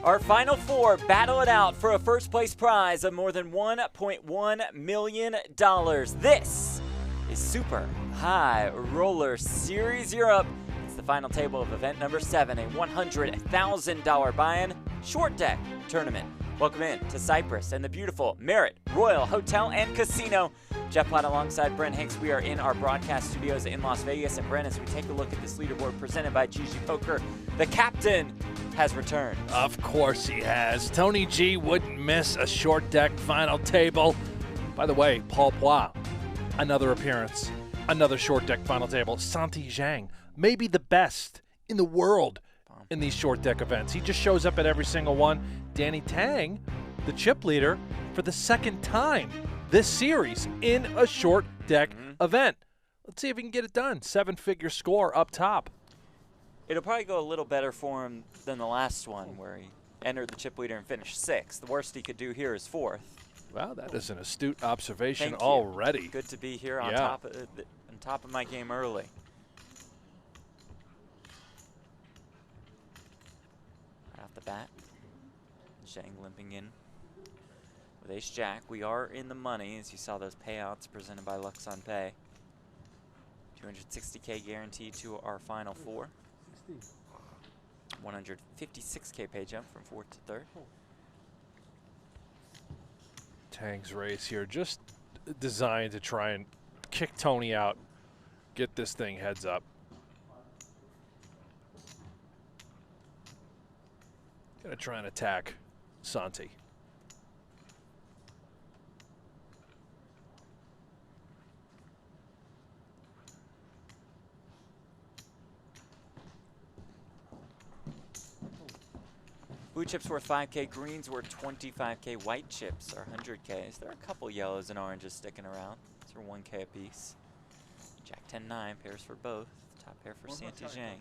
Our final four battle it out for a first place prize of more than $1.1 million. This is Super High Roller Series Europe. It's the final table of event number 7, a $100,000 buy-in short deck tournament. Welcome in to Cyprus and the beautiful Merit Royal Hotel and Casino. Jeff Platt alongside Brent Hanks. We are in our broadcast studios in Las Vegas. And Brent, as we take a look at this leaderboard presented by GG Poker, the captain has returned. Of course he has. Tony G wouldn't miss a short deck final table. By the way, Paul Poix, another appearance, another short deck final table. Santi Zhang, maybe the best in the world in these short deck events. He just shows up at every single one. Danny Tang, the chip leader, for the second time this series in a short deck event. Let's see if he can get it done. 7-figure score up top. It'll probably go a little better for him than the last one where he entered the chip leader and finished 6th. The worst he could do here is 4th. Well, that is an astute observation Thank you. already. Good to be here on top of my game early. Right off the bat, Zhang limping in with ace-jack. We are in the money, as you saw those payouts presented by Luxon Pay. 260K guaranteed to our final four. 156K pay jump from 4th to 3rd. Tang's race here, just designed to try and kick Tony out, get this thing heads up. Gonna try and attack Santi. Blue chips worth 5K, greens worth 25K, white chips are 100Ks. There are a couple yellows and oranges sticking around. These are 1K apiece. Jack 10-9, pairs for both. Top pair for Santi Zhang.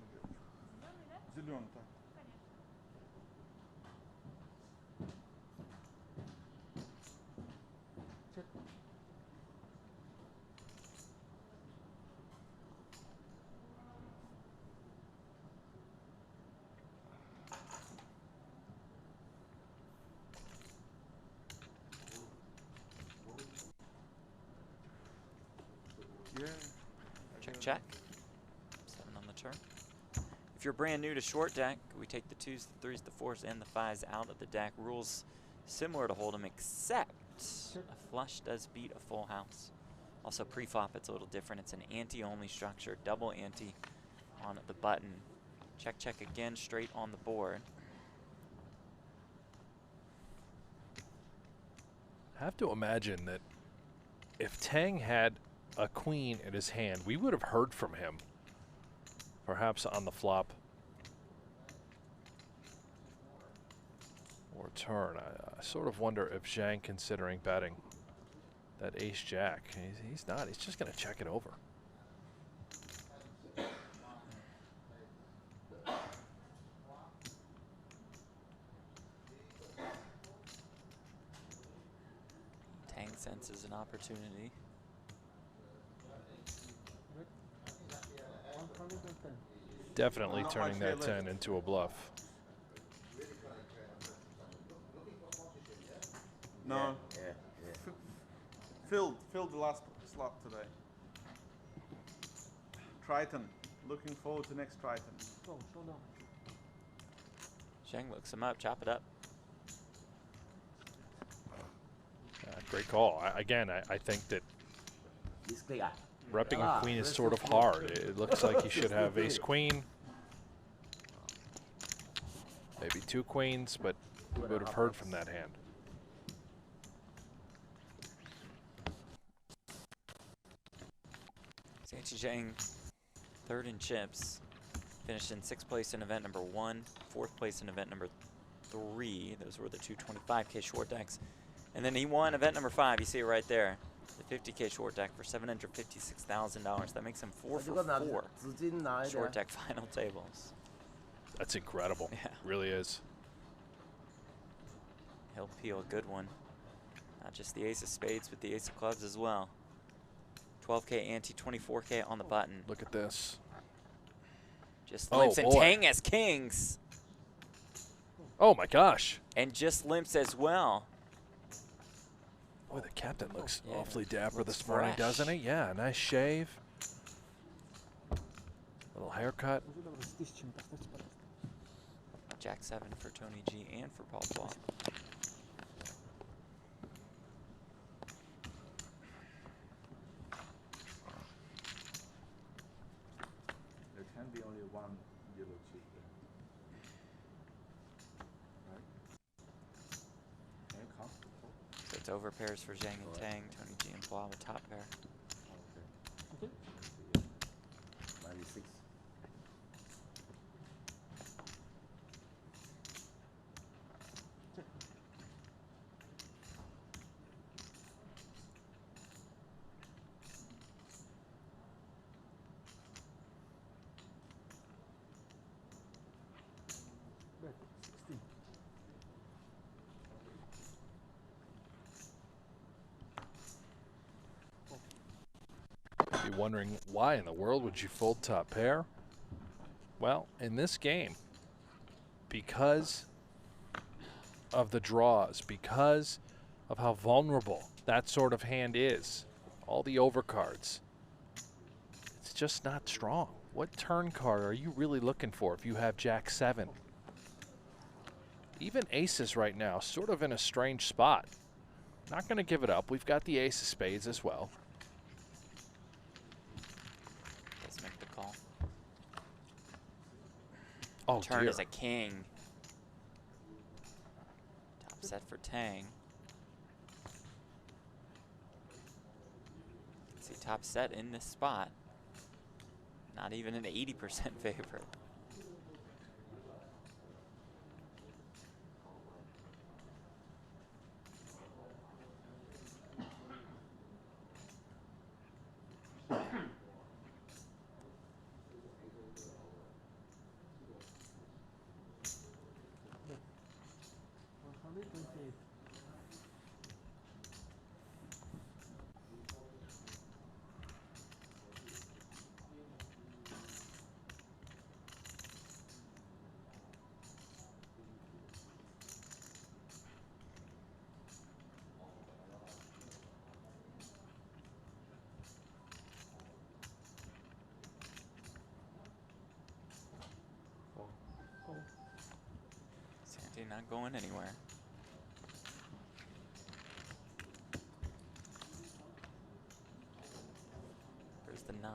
Check, check. 7 on the turn. If you're brand new to short deck, we take the 2s, the 3s, the 4s, and the 5s out of the deck. Rules similar to Hold'em, except a flush does beat a full house. Also pre-flop, it's a little different. It's an ante-only structure, double ante on the button. Check, check again, straight on the board. I have to imagine that if Tang had a queen in his hand, we would have heard from him, perhaps on the flop or turn. I sort of wonder if Zhang considering betting that ace-jack. He's not. He's just going to check it over. Tang senses an opportunity. Definitely turning that 10 into a bluff. No. Filled the last slot today. Triton. Looking forward to next Triton. Zhang looks him up, chop it up. Great call. I think that repping a queen is sort of hard. It looks like you should have ace-queen. Maybe 2 queens, but we would have heard from that hand. Santi Zhang, 3rd in chips. Finished in 6th place in event number 1, 4th place in event number 3. Those were the 225K short decks. And then he won event number 5. You see it right there. The 50K short deck for $756,000. That makes him 4 for 4 short deck final tables. That's incredible. Yeah. Really is. He'll peel a good one. Not just the ace of spades, but the ace of clubs as well. 12K ante, 24K on the button. Look at this. Just limps and Tang as kings. Oh my gosh. And just limps as well. Boy, the captain looks Yeah, awfully dapper looks this morning, fresh. doesn't he? Yeah, nice shave. Little haircut. Jack 7 for Tony G and for Paul Paul. There can be only one yellow chip there. Right? Okay, count. So it's over pairs for Zhang and Tang, Tony G and Paul with top pair. Okay. 96. Back, 16. You're wondering why in the world would you fold top pair? Well, in this game, because of the draws, because of how vulnerable that sort of hand is, all the overcards, it's just not strong. What turn card are you really looking for if you have Jack 7? Even aces right now, sort of in a strange spot. Not going to give it up. We've got the ace of spades as well. Let's make the call. Oh, Turn dear. is a king. Top set for Tang. See, top set in this spot. Not even an 80% favorite. Santi not going anywhere. There's the 9,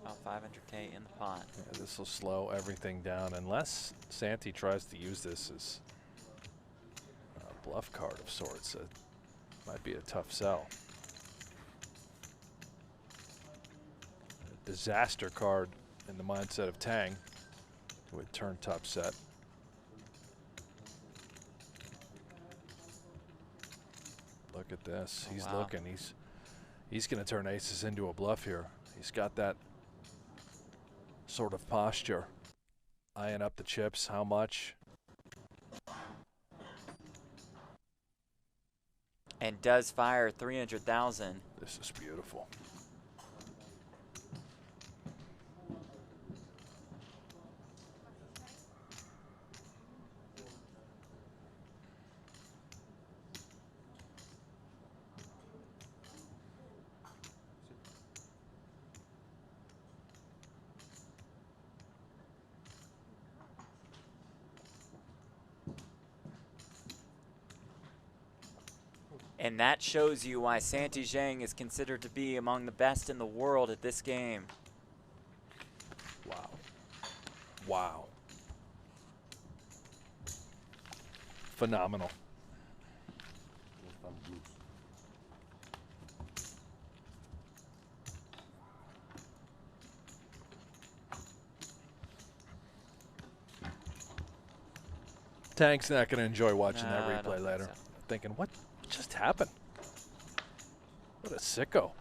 about 500K in the pot. Yeah, this will slow everything down unless Santi tries to use this as a bluff card of sorts. It might be a tough sell. A disaster card in the mindset of Tang, who would turn top set. Look at this. Oh, He's wow. looking. He's going to turn aces into a bluff here. He's got that sort of posture. Eyeing up the chips. How much? And does fire 300,000. This is beautiful. And that shows you why Santi Zhang is considered to be among the best in the world at this game. Wow. Wow. Phenomenal. Tank's not going to enjoy watching No, I that don't replay think later. so. Thinking, what just happened? What a sicko.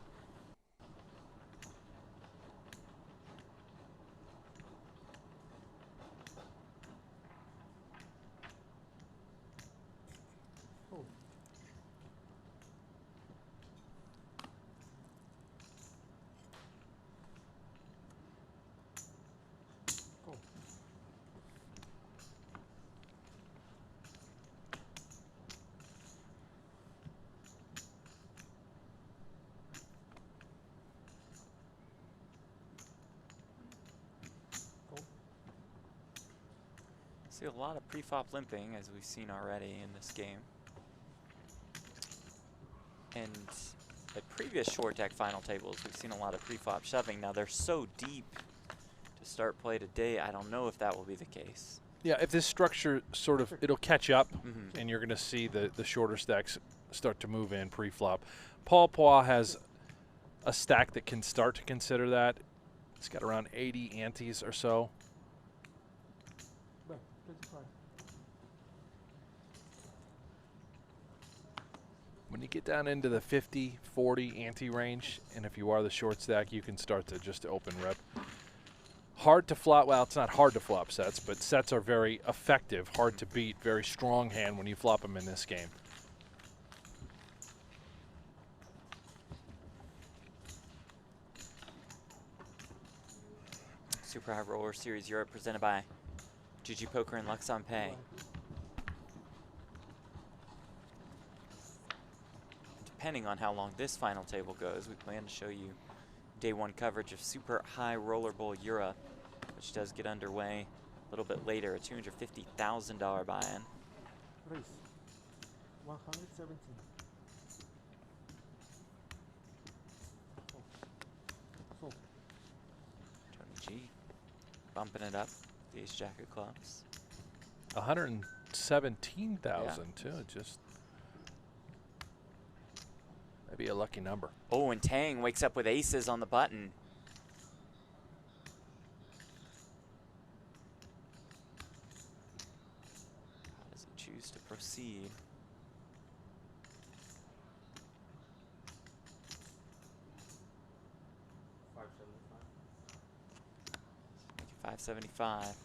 See a lot of pre-flop limping, as we've seen already in this game. And at previous short deck final tables, we've seen a lot of pre-flop shoving. Now they're so deep to start play today, I don't know if that will be the case. Yeah, if this structure sort of, it'll catch up, Mm-hmm. and you're going to see the shorter stacks start to move in pre-flop. Paul Poix has a stack that can start to consider that. It's got around 80 antes or so. When you get down into the 50, 40 ante range, and if you are the short stack, you can start to just open rep. Hard to flop, well, it's not hard to flop sets, but sets are very effective, hard to beat, very strong hand when you flop them in this game. Super High Roller Series Europe presented by GG Poker and Luxon Pay. Depending on how long this final table goes, we plan to show you day one coverage of Super High Roller Bowl Europe, which does get underway a little bit later, a $250,000 buy-in. Raise 117. Fold. Tony G bumping it up, the ace jack of clubs. 117,000 too, just maybe a lucky number. Oh, and Tang wakes up with aces on the button. How does he choose to proceed? Make it 575. Raise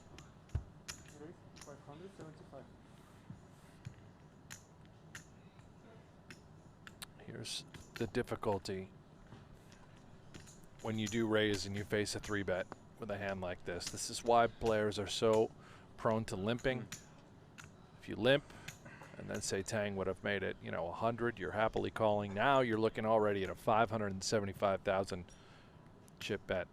575. Here's the difficulty when you do raise and you face a 3-bet with a hand like this. This is why players are so prone to limping. If you limp and then say Tang would have made it, you know, 100, you're happily calling. Now you're looking already at a 575,000 chip bet.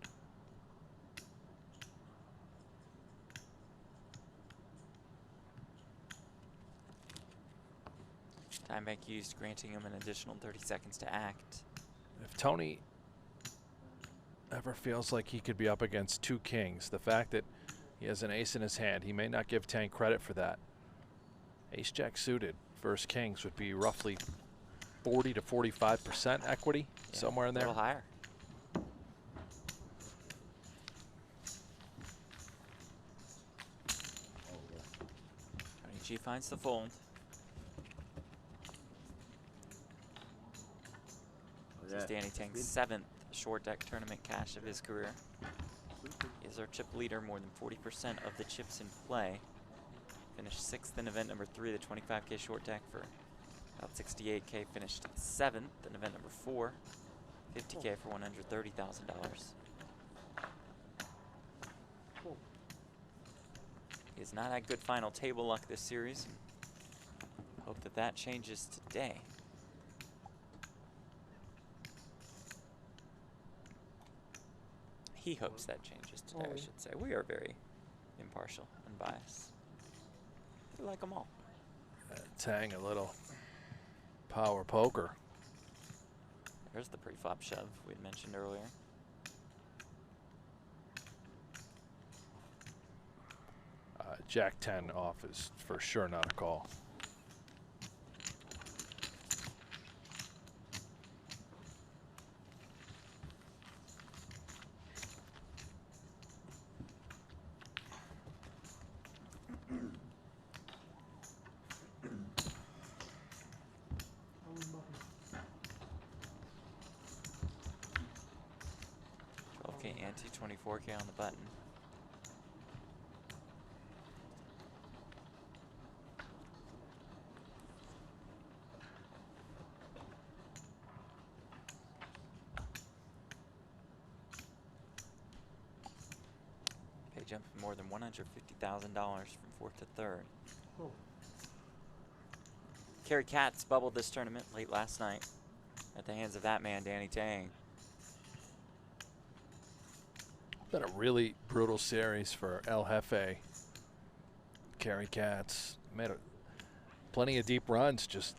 Time bank used, granting him an additional 30 seconds to act. If Tony ever feels like he could be up against 2 kings, the fact that he has an ace in his hand, he may not give Tang credit for that. Ace jack suited versus kings would be roughly 40 to 45% equity, Yeah, somewhere in a there. little higher. Tony G finds the fold. This is Danny Tang's 7th short deck tournament cash of his career. He is our chip leader, more than 40% of the chips in play. Finished 6th in event number 3, the 25K short deck for about 68K. Finished 7th in event number 4, 50K for $130,000. He has not had good final table luck this series. Hope that that changes today. He hopes that changes today, I should say. We are very impartial and biased. We like them all. Tang a little power poker. There's the pre-flop shove we had mentioned earlier. Jack 10 off is for sure not a call. Ante, 24K on the button. Pay jump more than $150,000 from 4th to 3rd. Oh. Kerry Katz bubbled this tournament late last night at the hands of that man, Danny Tang. Been a really brutal series for El Jefe. carry cats. Made plenty of deep runs, just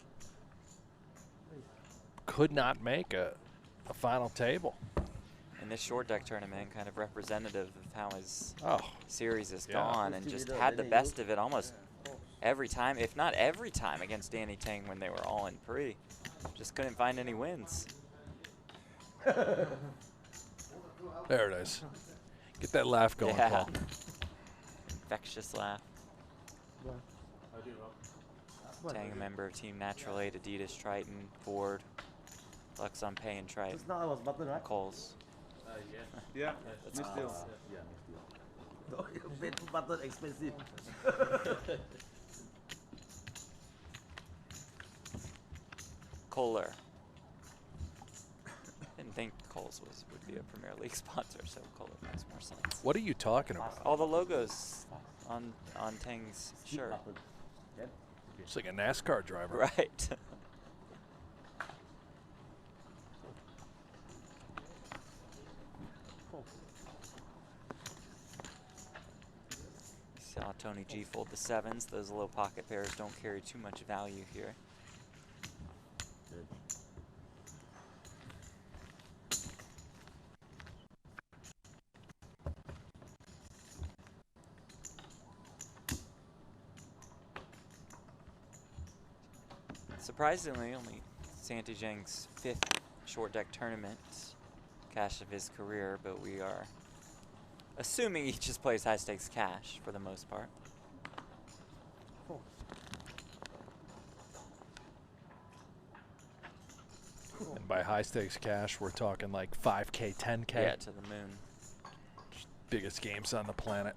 could not make a final table. And this short deck tournament kind of representative of how his Oh, series has yeah. gone, and just had the best of it almost every time, if not every time, against Danny Tang when they were all in pre. Just couldn't find any wins. There it is. Get that laugh going, Yeah. Paul. Infectious laugh. Yeah. Tang, a member of Team Natural Aid, Adidas, Triton, Ford, Luxon Pay, and Triton. Just now I was button, right? Coles. Yeah, That's missed deal. Yeah, missed deal. No, button expensive. Kohler. Didn't think Coles would be a Premier League sponsor, so Kohler makes more sense. What are you talking about? All the logos on Tang's Skip shirt. button. Then It's like a NASCAR driver. Right. Saw Tony G fold the sevens. Those low pocket pairs don't carry too much value here. good. Surprisingly, only Santi Zhang's 5th short deck tournament cash of his career, but we are assuming he just plays high stakes cash for the most part. And by high stakes cash, we're talking like 5K, 10K. Yeah, to the moon. Biggest games on the planet.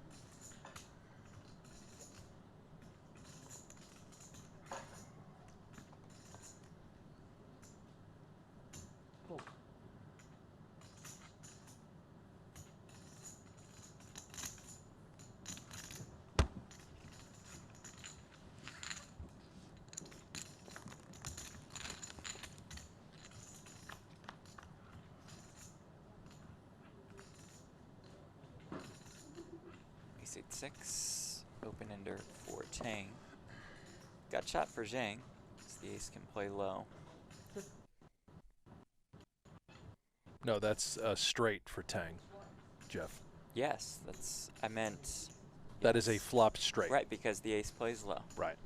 Ace 8-6, open ender for Tang. Got shot for Zhang, so the ace can play low. No, that's straight for Tang, Jeff. Yes, that's, I meant. That is a yes. flop straight. Right, because the ace plays low. Right.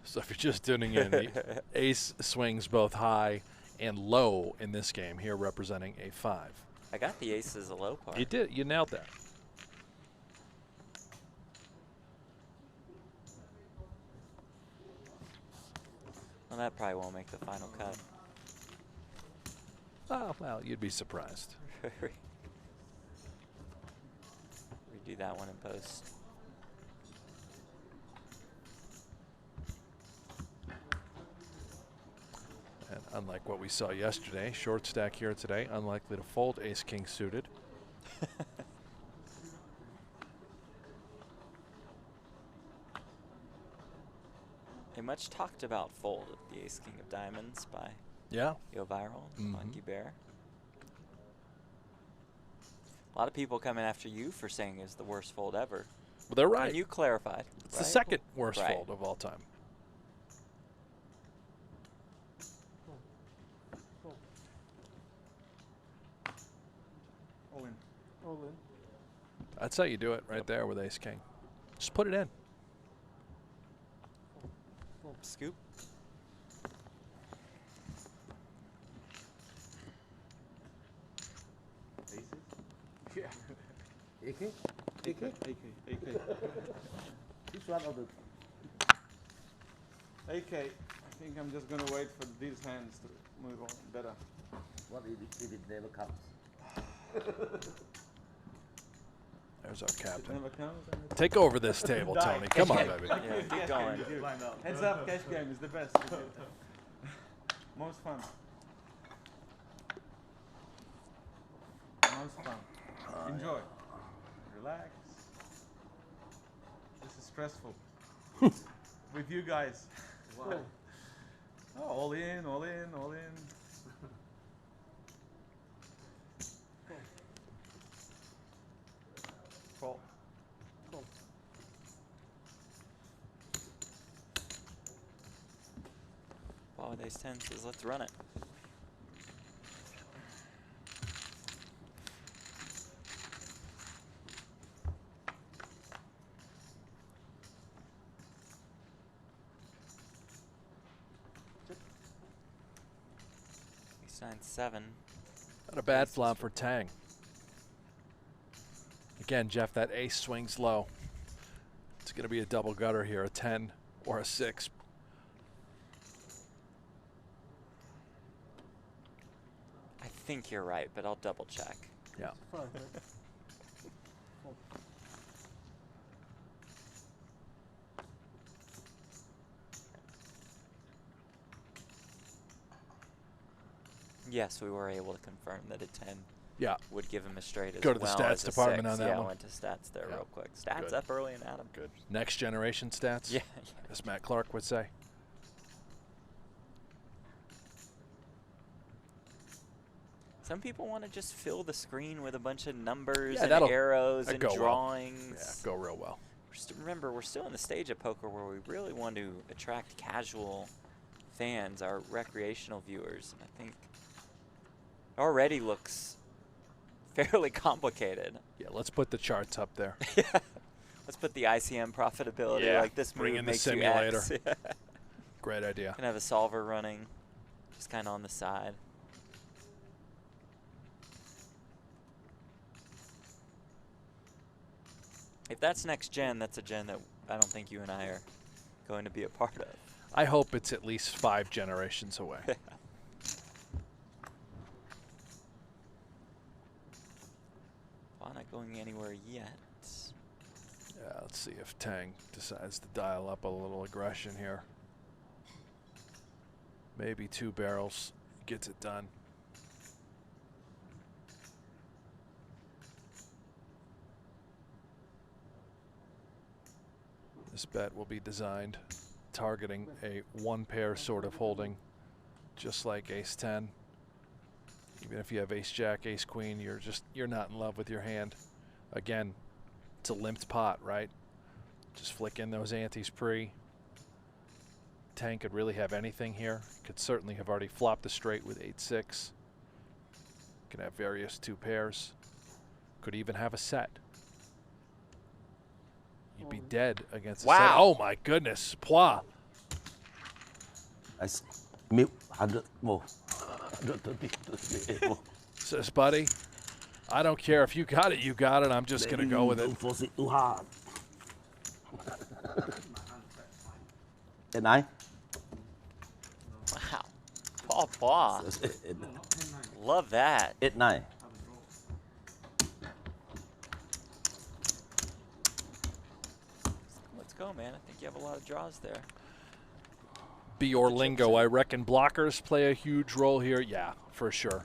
So if you're just tuning in, the ace swings both high and low in this game, here representing a 5. I got the ace as a low part. You did. You nailed that. Well, that probably won't make the final cut. Oh, well, you'd be surprised. Redo that one in post. And unlike what we saw yesterday, short stack here today, unlikely to fold ace-king suited. A much talked about fold of the ace king of diamonds by Yeah. Yo Viral, Mhm. Monkey Bear. A lot of people coming after you for saying it's the worst fold ever. Well, they're right. And you clarified. It's right? the second worst Right. fold of all time. All in. All in. That's how you do it right there with ace-king. Just put it in. Scoop. Aces? Yeah. AK? AK? AK. Which one of the AK. I think I'm just gonna wait for these hands to move on better. what if it never comes? There's our It captain. never comes. and it- Take over this table, Tony. Come on, baby. Yeah, keep Cash going. game, good. Heads up, cash game is the best. Most fun. Most fun. Enjoy. Relax. This is stressful. With you guys. Why? Oh, all in, all in, all in. Call. with ace 10 says, let's run it. Ace 9-7. Not a bad flop for Tang. Again, Jeff, that ace swings low. It's going to be a double gutter here, a 10 or a 6. I think you're right, but I'll double check. Yeah. 5, right? Fold. Yes, we were able to confirm that a 10 Yeah. would give him a straight as Go to the well stats as a department 6. on that yeah, one. I went to stats there Yeah. real quick. Stats Good. up early and Adam. Good. Next generation stats? Yeah. As Matt Clark would say. Some people want to just fill the screen with a bunch of numbers Yeah, and that'll- arrows that'd and go well. drawings. Yeah, go real well. Remember, we're still in the stage of poker where we really want to attract casual fans, our recreational viewers. And I think it already looks fairly complicated. Yeah, let's put the charts up there. Let's put the ICM profitability, Yeah, like this bring move in the makes simulator. you X. Great idea. Can have a solver running, just kind of on the side. If that's next gen, that's a gen that I don't think you and I are going to be a part of. I hope it's at least 5 generations away. Well, not going anywhere yet. Yeah, let's see if Tang decides to dial up a little aggression here. Maybe 2 barrels gets it done. This bet will be designed targeting a 1-pair sort of holding, just like ace 10. Even if you have ace jack, ace queen, you're not in love with your hand. Again, it's a limped pot, right? Just flick in those antes pre. Tang could really have anything here. Could certainly have already flopped a straight with 8-6. Could have various 2 pairs. Could even have a set. You'd be dead against a set. Wow. Oh my goodness, Pois. I mute 100 more. 130 more. Says, buddy, I don't care if you got it, you got it. I'm just going to go with it. Don't force it too hard. At 9? Wow. Paul Paw. Love that. At 9. Let's go, man. I think you have a lot of draws there. Be your lingo. I reckon blockers play a huge role here. Yeah, for sure.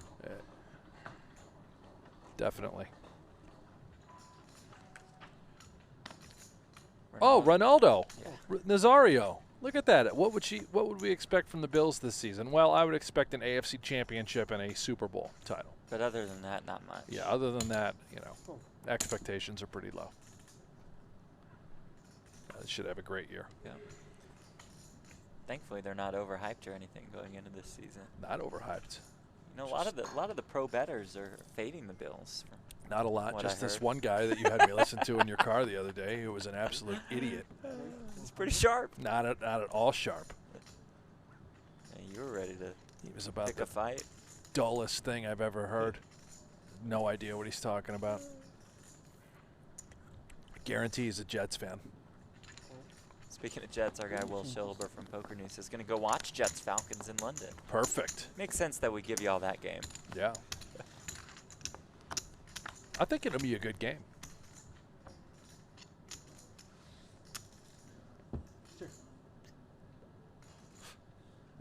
Definitely. Oh, Ronaldo. Yeah. Nazario. Look at that. What would we expect from the Bills this season? Well, I would expect an AFC championship and a Super Bowl title. But other than that, not much. Yeah, other than that, you know, expectations are pretty low. They should have a great year. Yeah. Thankfully, they're not overhyped or anything going into this season. Not overhyped. You know, a lot of the pro bettors are fading the Bills. Not a lot. What Just I this heard. one guy that you had me listen to in your car the other day who was an absolute idiot. It's pretty sharp. Not at all sharp. Yeah, you were ready to He was about pick the a fight. dullest thing I've ever heard. No idea what he's talking about. Guarantee he's a Jets fan. Speaking of Jets, our guy Will Schilber from Poker News is going to go watch Jets Falcons in London. Perfect. Makes sense that we give you all that game. Yeah. I think it'll be a good game.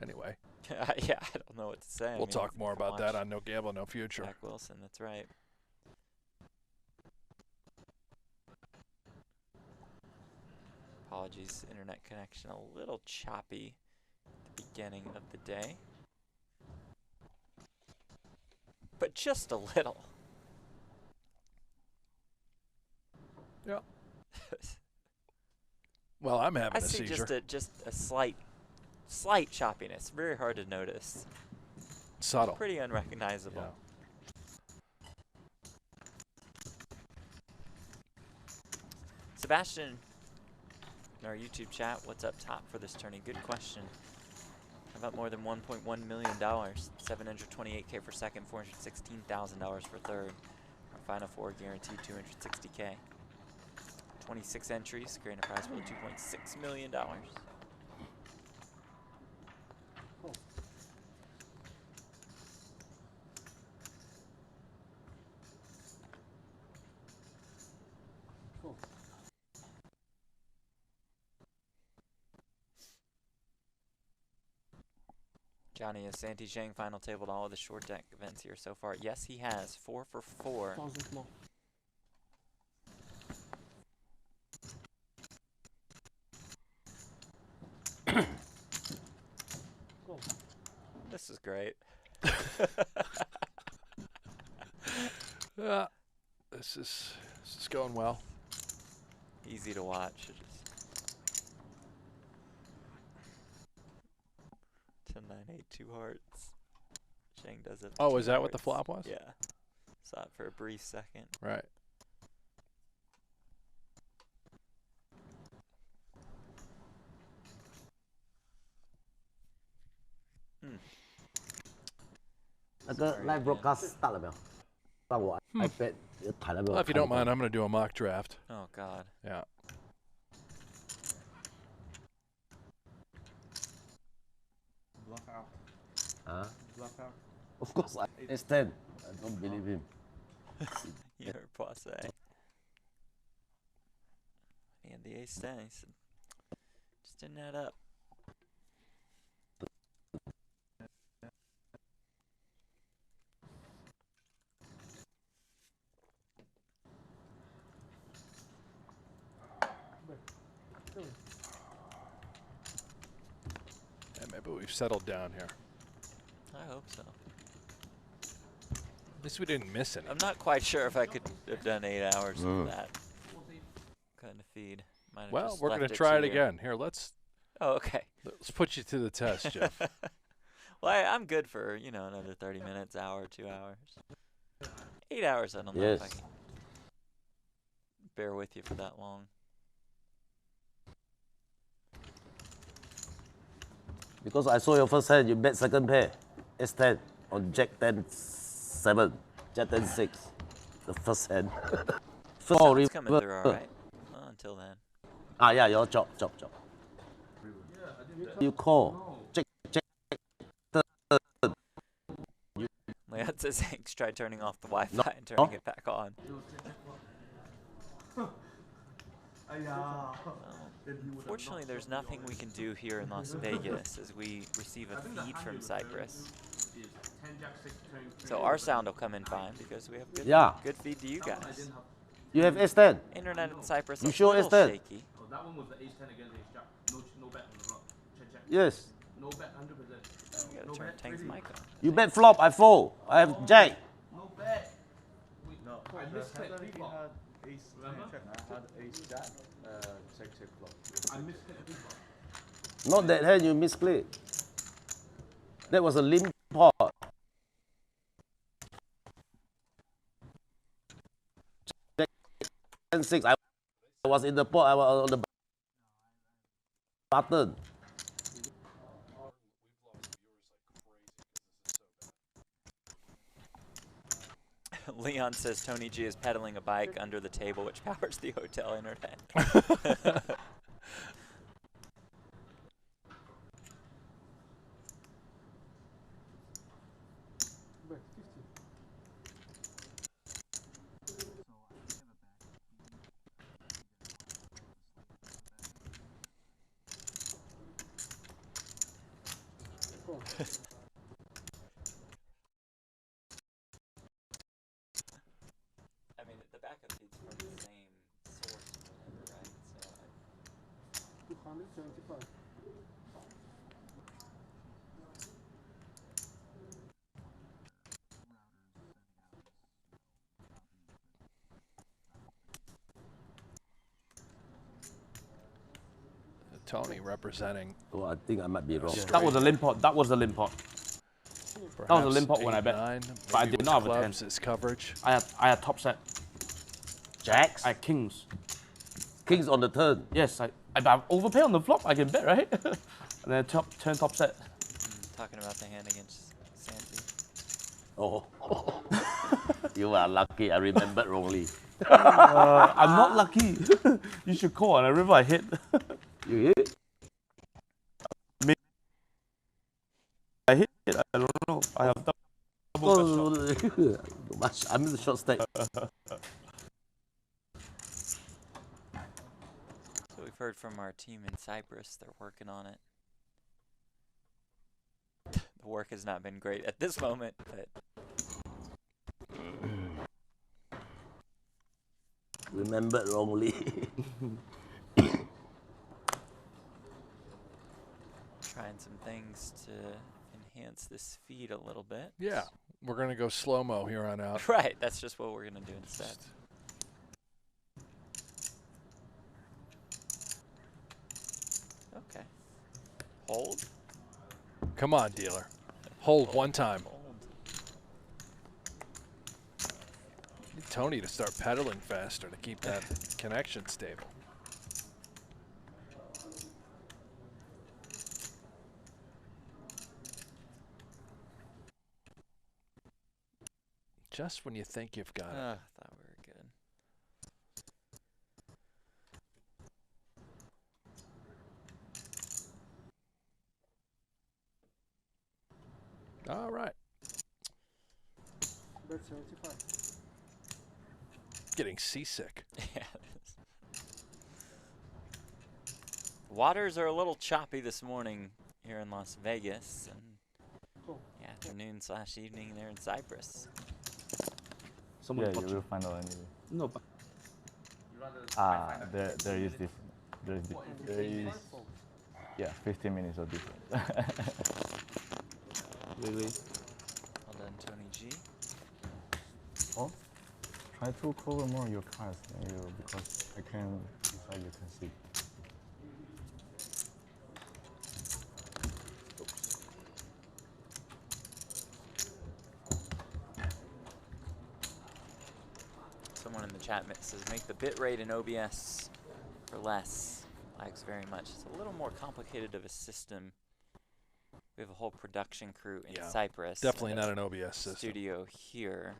Anyway, Yeah, I don't know what to say. we'll talk more about that on No Gamble, No Future. Jack Wilson, that's right. Apologies, internet connection a little choppy at the beginning of the day. But just a little. Yeah. Well, I'm having I a see seizure. just a slight slight choppiness, very hard to notice. Subtle. Pretty unrecognizable. Yeah. Sebastian, in our YouTube chat, what's up top for this tourney? Good question. How about more than $1.1 million? 728K for second, $416,000 for third. Our final four guaranteed 260K. 26 entries, creating a prize pool of $2.6 million. Johnny, has Santi Zhang final tabled all of the short deck events here so far? Yes, he has. 4 for 4. 1000 more. This is great. This is going well. Easy to watch. Just 10, 9, 8, 2 hearts. Zhang does it. Oh, 2 is that what the hearts. flop was? Yeah. Saw it for a brief second. Right. Live broadcast start 了没有？让我 iPad 弹了没有？ Well, if you don't mind, I'm going to do a mock draft. Oh, God. Yeah. Block out. Huh? Block out. Of course, it's 10. I don't believe him. You're poisse. And the ace 10. He said, just didn't add up. Yeah, maybe we've settled down here. I hope so. At least we didn't miss any. I'm not quite sure if I could have done 8 hours of that kind of feed. Might have Well, just we're going left to try it here. again. Here, let's Oh, okay. put you to the test, Jeff. Well, I'm good for, you know, another 30 minutes, hour, 2 hours. 8 hours, I don't know if I Yes. can bear with you for that long. Because I saw your first hand, you bet second pair. S10 on Jack 10 7. Jack 10 6. The first hand. Sound's coming through all right. Well, until then. Ah, yeah, your chop. You call. Jack. Leon says Hanks tried turning off the Wi-Fi and turning it back on. Fortunately, there's nothing we can do here in Las Vegas as we receive a feed from Cyprus. So our sound will come in fine because we have good, Yeah. good feed to you guys. You have S10. Internet in Cyprus You is a sure little it's that? shaky. Oh, that one was the ace 10 against ace jack. No bet on the flop. Check. Yes. No bet, 100%. We gotta turn Tank's mic on. You bet flop, I fold. I have Jack. No bet. No, I missed the it. hand that he Flop. had ace Remember? check. I had ace jack. Check flop. I missed it. Big flop. Not that hand you misclick. That was a limp pot. Jack 10 6. I was in the pot. I was on the button. Leon says Tony G is pedaling a bike under the table, which powers the hotel internet. Bet 50. I mean, the backup feed's from the same source or whatever, right? So 275. Tony representing. Oh, I think I might be wrong. That was a limp pot. That was a limp pot. That was a limp pot when I bet. 9, But I maybe did with not have a clubs 10. as coverage. I had top set. Jacks? I had kings. Kings on the turn. Yes, I overpay on the flop. I can bet, right? And then turn top set. Talking about the hand against Santi. Oh. You are lucky. I remembered wrongly. I'm not lucky. You should call. And I remember I hit. You hit? I hit. I don't know. I have double bet shot. I'm in the short stack. So we've heard from our team in Cyprus. They're working on it. The work has not been great at this moment, but Remembered wrongly. trying some things to enhance this feed a little bit. Yeah, we're going to go slow-mo here on out. Right, that's just what we're going to do instead. Okay. Hold. Come on, dealer. Hold one time. Hold. Need Tony to start pedaling faster to keep that connection stable. Just when you think you've got it. I thought we were good. All right. Bet 75. Getting seasick. Yeah. Waters are a little choppy this morning here in Las Vegas and afternoon/evening there in Cyprus. Someone Yeah, you will find out anyway. No, but There is different. There is, yeah, 15 minutes of difference. really. Well done, Tony G. Oh, try to cover more your cards than you, because I can decide you can see. Someone in the chat says make the bit rate in OBS for less. Lags very much. It's a little more complicated of a system. We have a whole production crew in Cyprus. Definitely not an OBS system. Studio here.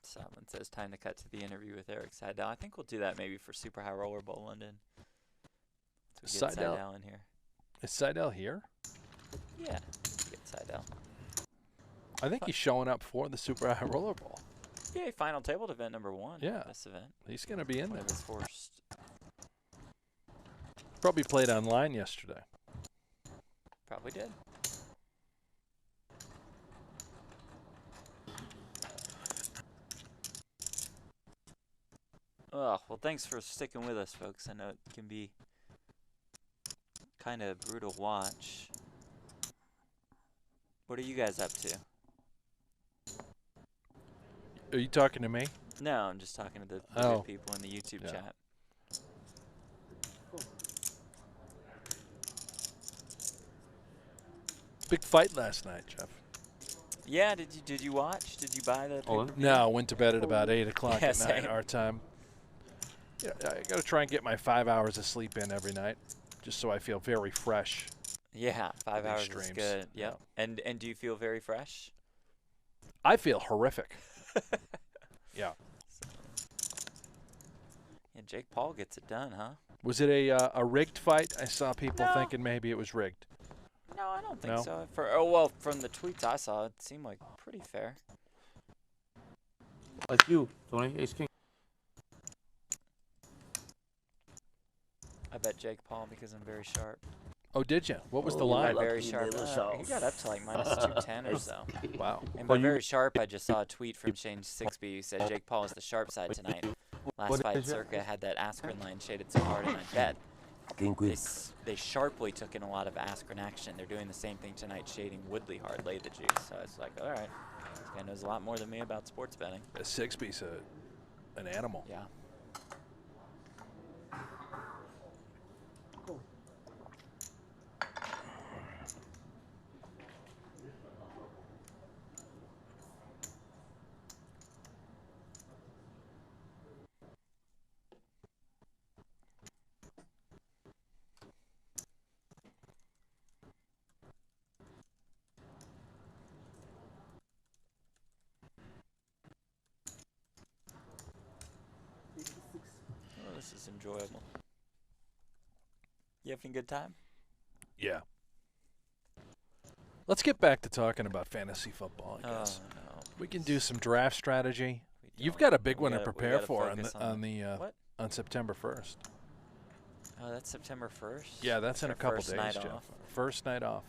Someone says time to cut to the interview with Eric Seidel. I think we'll do that maybe for Super High Roller Bowl London. Get Seidel in here. Is Seidel here? Yeah, get Seidel. I think he's showing up for the Super High Roller Bowl. Yeah, final table event number 1. Yeah. This event. He's going to be in One there. of his first. Probably played online yesterday. Probably did. Oh, well, thanks for sticking with us, folks. I know it can be kind of brutal watch. What are you guys up to? Are you talking to me? No, I'm just talking to the Oh. good people in the YouTube chat. Big fight last night, Jeff. Yeah, did you watch? Did you buy the pay-per-view? No, went to bed at about 8 o'clock Yeah, at night same. our time. Yeah, I got to try and get my 5 hours of sleep in every night, just so I feel very fresh. Yeah, 5 these hours streams. is good. Yep. And do you feel very fresh? I feel horrific. Yeah. Yeah, Jake Paul gets it done, huh? Was it a rigged fight? I saw people No. thinking maybe it was rigged. No, I don't think No? so. Well, from the tweets I saw, it seemed like pretty fair. Like you, Tony, ace king. I bet Jake Paul because I'm very sharp. Oh, did you? What was the Oh, line? By very lucky sharp. little He shots. got up to like minus 210 or so. Wow. And by very sharp, I just saw a tweet from Shane Sixby who said Jake Paul is the sharp side tonight. Last fight, Circa had that Askren line shaded so hard, and I bet King queen. they sharply took in a lot of Askren action. They're doing the same thing tonight, shading Woodley hard, lay the juice. So I was like, all right, this guy knows a lot more than me about sports betting. Sixby's an animal. Yeah. Oh, this is enjoyable. You having a good time? Yeah. Let's get back to talking about fantasy football, I guess. Oh, no. We can do some draft strategy. We You've don't. got a big We one to gotta- we prepare gotta for on focus what? on September 1st. Oh, that's September 1st? Yeah, that's in a our couple first days, night Jeff. off. First night off.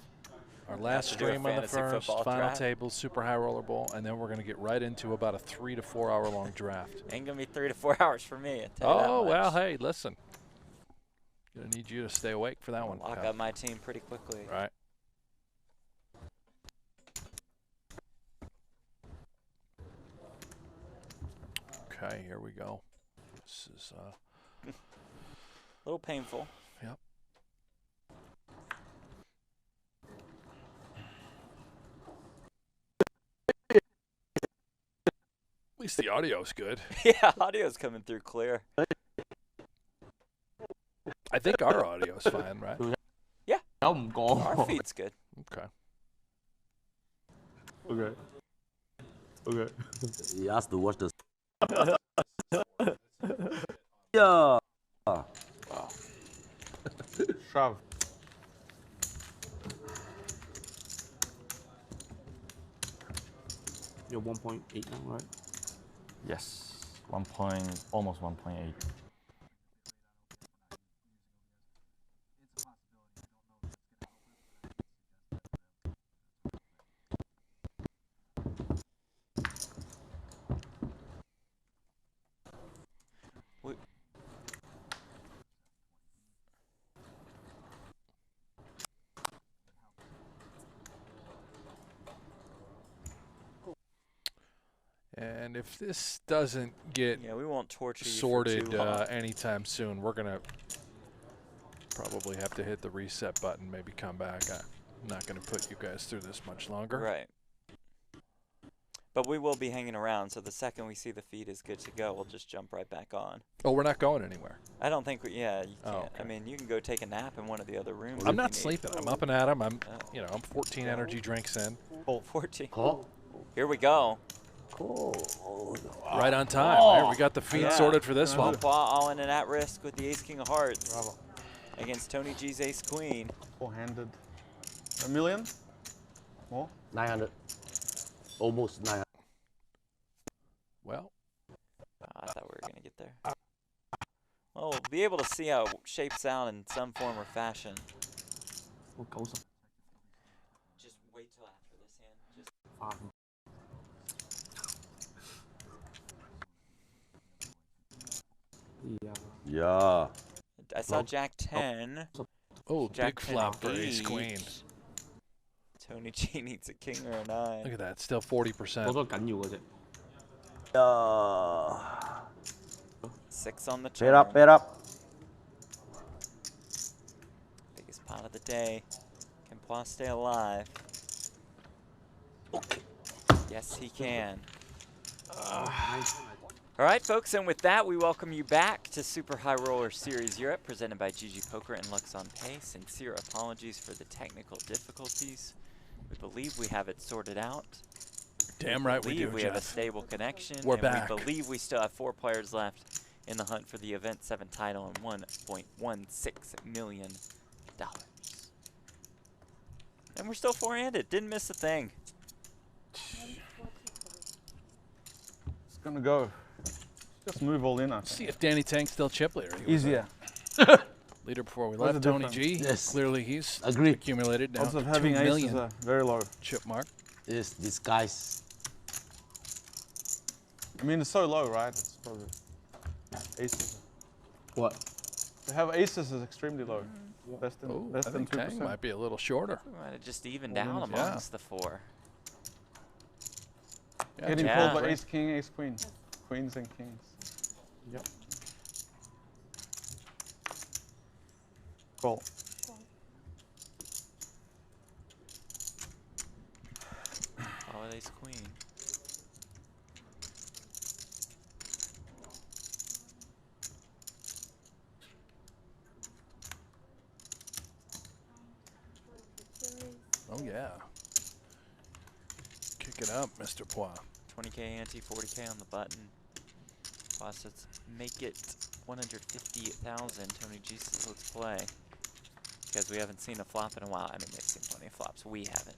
Our Have last to do a stream on the fantasy first, football final draft. table, Super High Roller Bowl, and then we're going to get right into about a 3 to 4 hour long draft. Ain't going to be 3 to 4 hours for me. I tell you that Oh, well, much. hey, listen. Going to need you to stay awake for that one. Lock pal. up my team pretty quickly. Right. Okay, here we go. This is A little painful. yep. At least the audio's good. Yeah, audio's coming through clear. I think our audio's fine, right? Our feed's good. Okay. Okay. Okay. He asked to watch the. Yeah. Shove. You're 1.8 now, right? Yes, almost 1.8. And if this doesn't get Yeah, we won't torture you sorted for too long. anytime soon, we're going to probably have to hit the reset button, maybe come back. I'm not going to put you guys through this much longer. Right. But we will be hanging around, so the second we see the feed is good to go, we'll just jump right back on. Oh, we're not going anywhere. I don't think you can't. Oh, I okay. mean, you can go take a nap in one of the other rooms. I'm if not you need. sleeping. I'm up and at 'em. I'm, Oh. I'm 14 energy drinks in. 14. Oh. Here we go. Oh. Right on time. All right, we got the feed Yeah. sorted for this one. Paul all in and at risk with the Ace King of Hearts against Tony G's Ace Queen. Four-handed. A million? More? 900. Almost 900. Well, Oh, I thought we were going to get there. Well, we'll be able to see how it shapes out in some form or fashion. Oh, 90. Just wait till after this hand. Just Yeah. I saw Jack 10. oh, Jack big flop for 10 Ace Queen. Tony G needs a king or a 9. Look at that. Still 40%. 好多緊要嘅啫。 Yeah. 6 on the Pair up, turn. pair up. Biggest pot of the day. Can Pois stay alive? Yes, he can. All right, folks, and with that, we welcome you back to Super High Roller Series Europe, presented by GG Poker and Luxon Pay. Sincere apologies for the technical difficulties. We believe we have it sorted out. Damn right we do, We have a Jeff. stable connection. We're and back. We believe we still have 4 players left in the hunt for the Event 7 title and $1.16 million. And we're still four-handed. Didn't miss a thing. It's gonna go. Just move all in, I think. See if Danny Tank's still chip leader. He was Easier. Leader before we What's left, the Tony difference? G. Yes. Clearly he's Agree. accumulated now Also, 2 having aces million are very low. chip mark. Yes, disguise. I mean, it's so low, right? It's probably aces. What? To have aces is extremely low. Less than Oh, less I than think Tang 2%. might be a little shorter. We might have just evened Well, out then, yeah. amongst the four. Yeah, Getting Yeah. called by ace, king, ace, queen. Queens and kings. Yep. Call. Oh, ace queen. Oh yeah. Kick it up, Mr. Pois. 20K ante, 40K on the button. Plus, let's make it 150,000. Tony G says let's play. Because we haven't seen a flop in a while. I mean, they've seen plenty of flops. We haven't.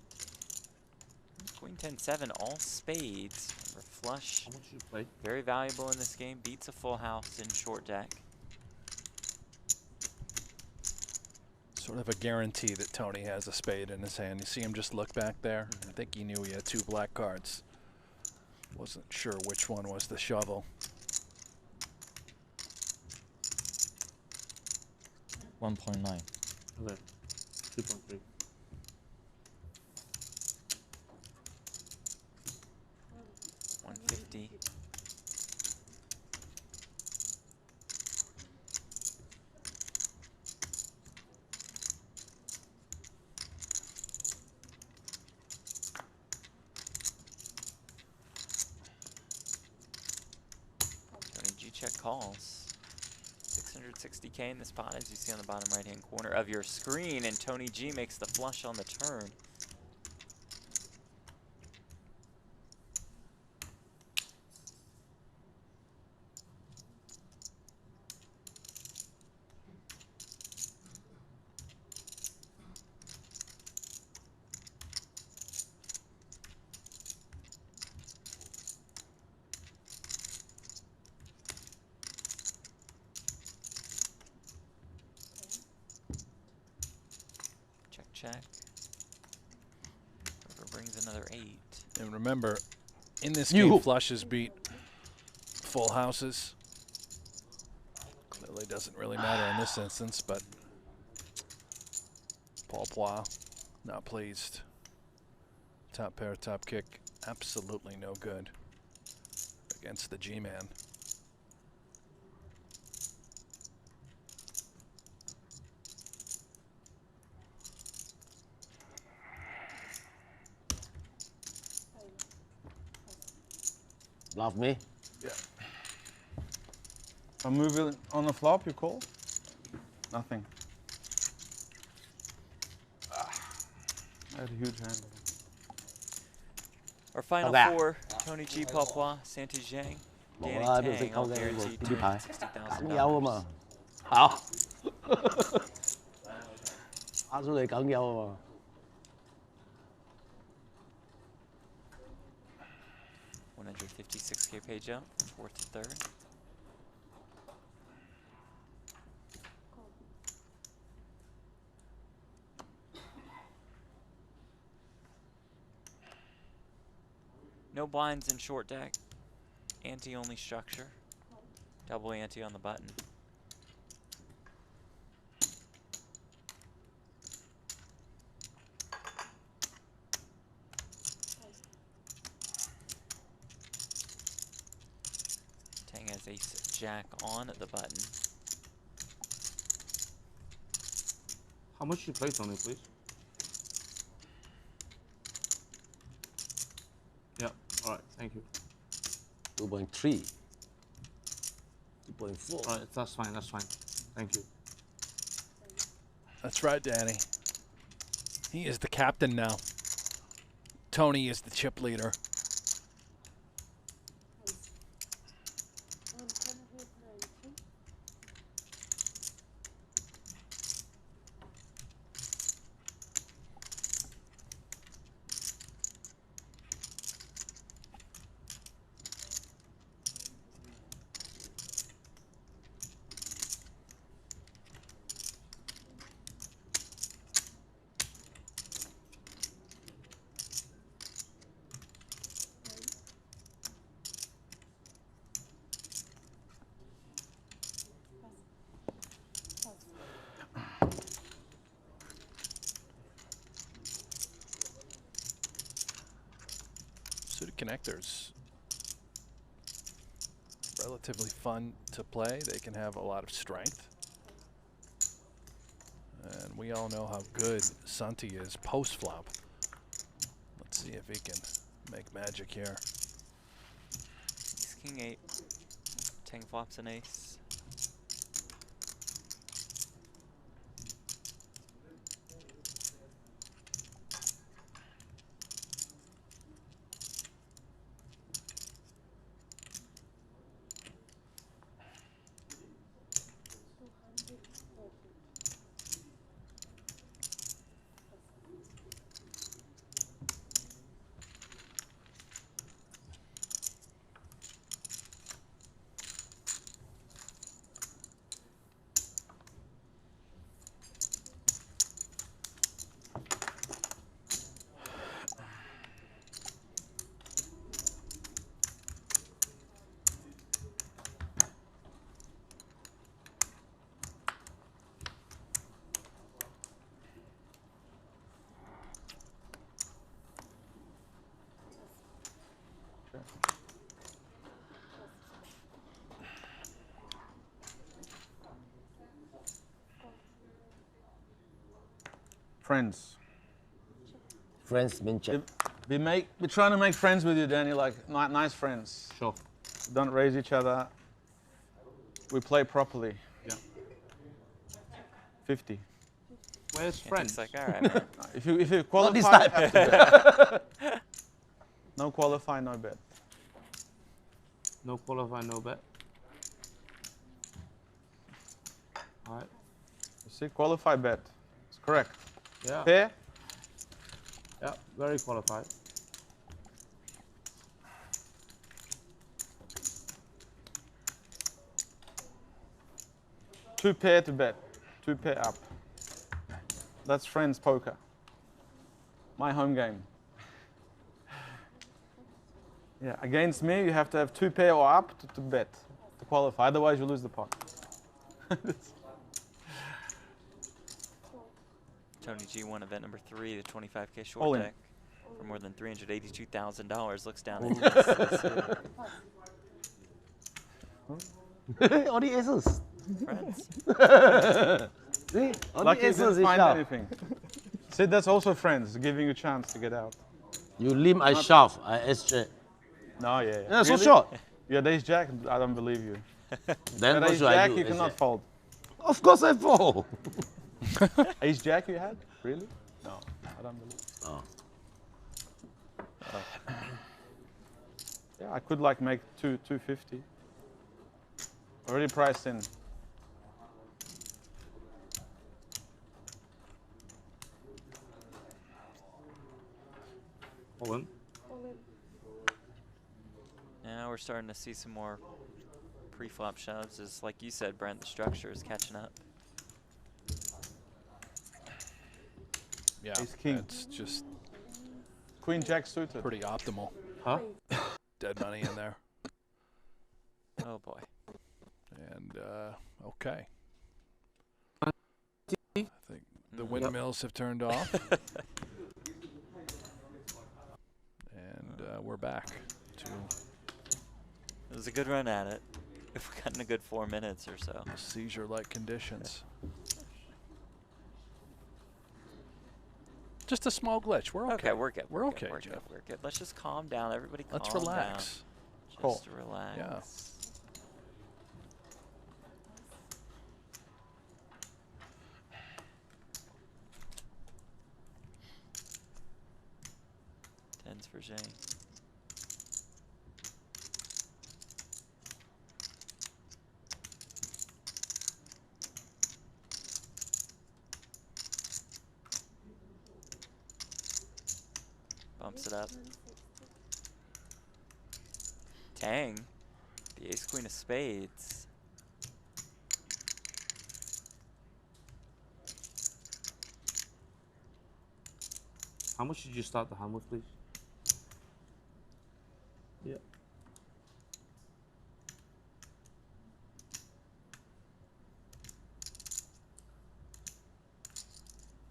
Queen 10-7, all spades. Remember, flush. How much you play? Very valuable in this game. Beats a full house in short deck. Sort of a guarantee that Tony has a spade in his hand. You see him just look back there? I think he knew he had 2 black cards. Wasn't sure which one was the shovel. 1.9. Okay. 2.3. $150. Tony G check calls. 660K in this pot, as you see on the bottom right-hand corner of your screen, and Tony G makes the flush on the turn. Check, check. Whoever brings another 8. And remember, in this You. game, flushes beat full houses. Clearly doesn't really matter in this instance, but Paul Pois not pleased. Top pair, top kick, absolutely no good against the G-man. Love me. A move it on the flop, you call? Nothing. I had a huge hand. Our final Okay. 4, Tony G, Paul Pois, Santi Zhang, Danny Wow, tôi sẽ Tang, câu all đây là guaranteed một cái bài. Cẩn dâu $260,000. mà. Hảo. Ăn số này cẩn dâu mà. $156K page up, 4th to 3rd. No blinds in short deck. Ante only structure. Double ante on the button. Tang has ace jack on the button. How much you play, Tony, please? Yeah. All right. Thank you. 2.3. 2.4. All right. That's fine. That's fine. Thank you. That's right, Danny. He is the captain now. Tony is the chip leader. connectors. Relatively fun to play. They can have a lot of strength. And we all know how good Santi is post-flop. Let's see if he can make magic here. Ace King 8. 10 flops and ace. Friends. Friends mean check. We're trying to make friends with you, Danny, like nice friends. Sure. Don't raise each other. We play properly. Yeah. 50. Where's It's friends? like, all right, man. If you Not this qualify, time. you have to bet. No qualify, no bet. No qualify, no bet. All right. You see, qualify bet. It's correct. Yeah. Pair. Yeah. Very qualified. Two pair to bet. Two pair up. That's friends poker. My home game. Yeah, against me, you have to have two pair or up to bet to qualify. Otherwise, you lose the pot. Tony G won event number 3, the 25K All short in. deck for more than $382,000. Looks down at this. All the aces. Friends. See? All Lucky the you aces didn't is find sharp. anything. See, that's also friends, giving you a chance to get out. You limp, I shove, I SJ. No, yeah. Yeah, so Really? short. You had ace jack? I don't believe you. Then Had what ace should I jack, do? you cannot SJ? fold. Of course I fold. Ace jack you had? Really? No, I don't believe. Oh. Yeah, I could like make 250. Already priced in. All in. Now we're starting to see some more pre-flop shoves. As like you said, Brent, the structure is catching up. Yeah, Ace king. it's just Queen jack suited. pretty optimal. Huh? Dead money in there. Oh boy. And okay. I think the windmills have turned off. And we're back to It was a good run at it. If we got in a good 4 minutes or so. seizure-like conditions. Just a small glitch. We're okay. Okay, we're good. We're okay, We're Jeff. good. We're good. Let's just calm down. Everybody calm Let's relax. down. Cool. Just relax. Yeah. Tens for Zhang. Bumps it up. Dang. The ace queen of spades. How much did you start the hand with, please? Yeah.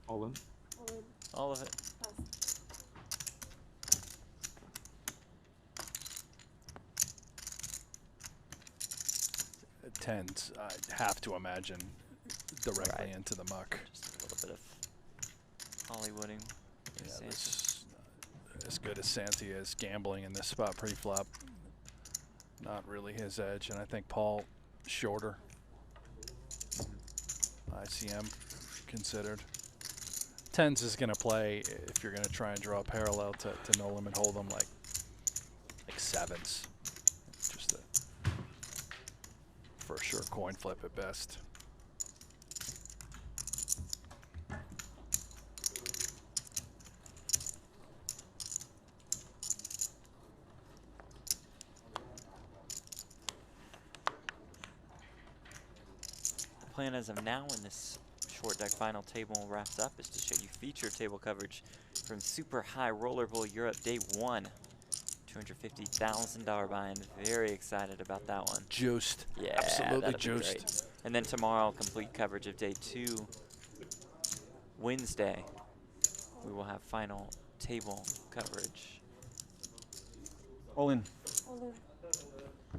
All in. All of it. tens, I have to imagine, directly Right. into the muck. Just a little bit of Hollywooding. Yeah, Santi. this, as good as Santi is gambling in this spot pre-flop, not really his edge, and I think Paul shorter. ICM considered. Tens is going to play if you're going to try and draw a parallel to No Limit Holdem, like sevens. Just a for sure coin flip at best. The plan as of now when this short deck final table wraps up is to show you feature table coverage from Super High Roller Bowl Europe Day 1. $250,000 buy-in. Very excited about that one. Juiced. Yeah, Absolutely that'll be juiced. great. And then tomorrow, complete coverage of Day 2. Wednesday, we will have final table coverage. All in.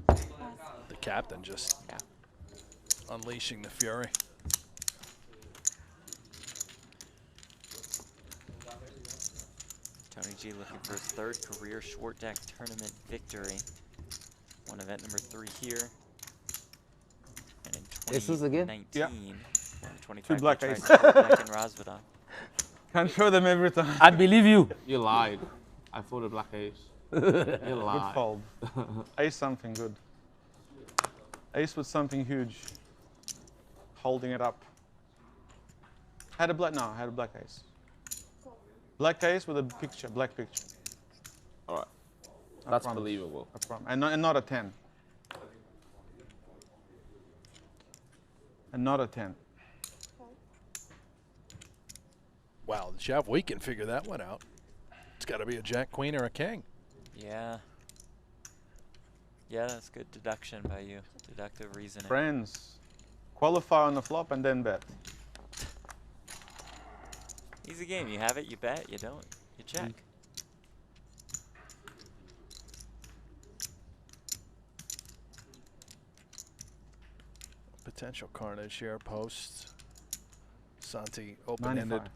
The captain just Yeah. unleashing the fury. Tony G looking for his third career short deck tournament victory. Won event number 3 here. And in Aces again? 2019, Yeah. won the 25 Two black tried aces. short deck in Rosvadov. Can't show them every time. I believe you. You lied. I folded black ace. You Good lied. fold. Ace something good. Ace with something huge. Holding it up. Had a black, no, I had a black ace. Black ace with a picture, black picture. All right. I That's promise. believable. I promise. And not a 10. And not a 10. Wow, Jeff, we can figure that one out. It's got to be a jack, queen, or a king. Yeah. Yeah, that's good deduction by you. Deductive reasoning. Friends, qualify on the flop and then bet. Easy game. You have it, you bet. You don't, you check. Potential carnage here post. Santi open-ended. 95.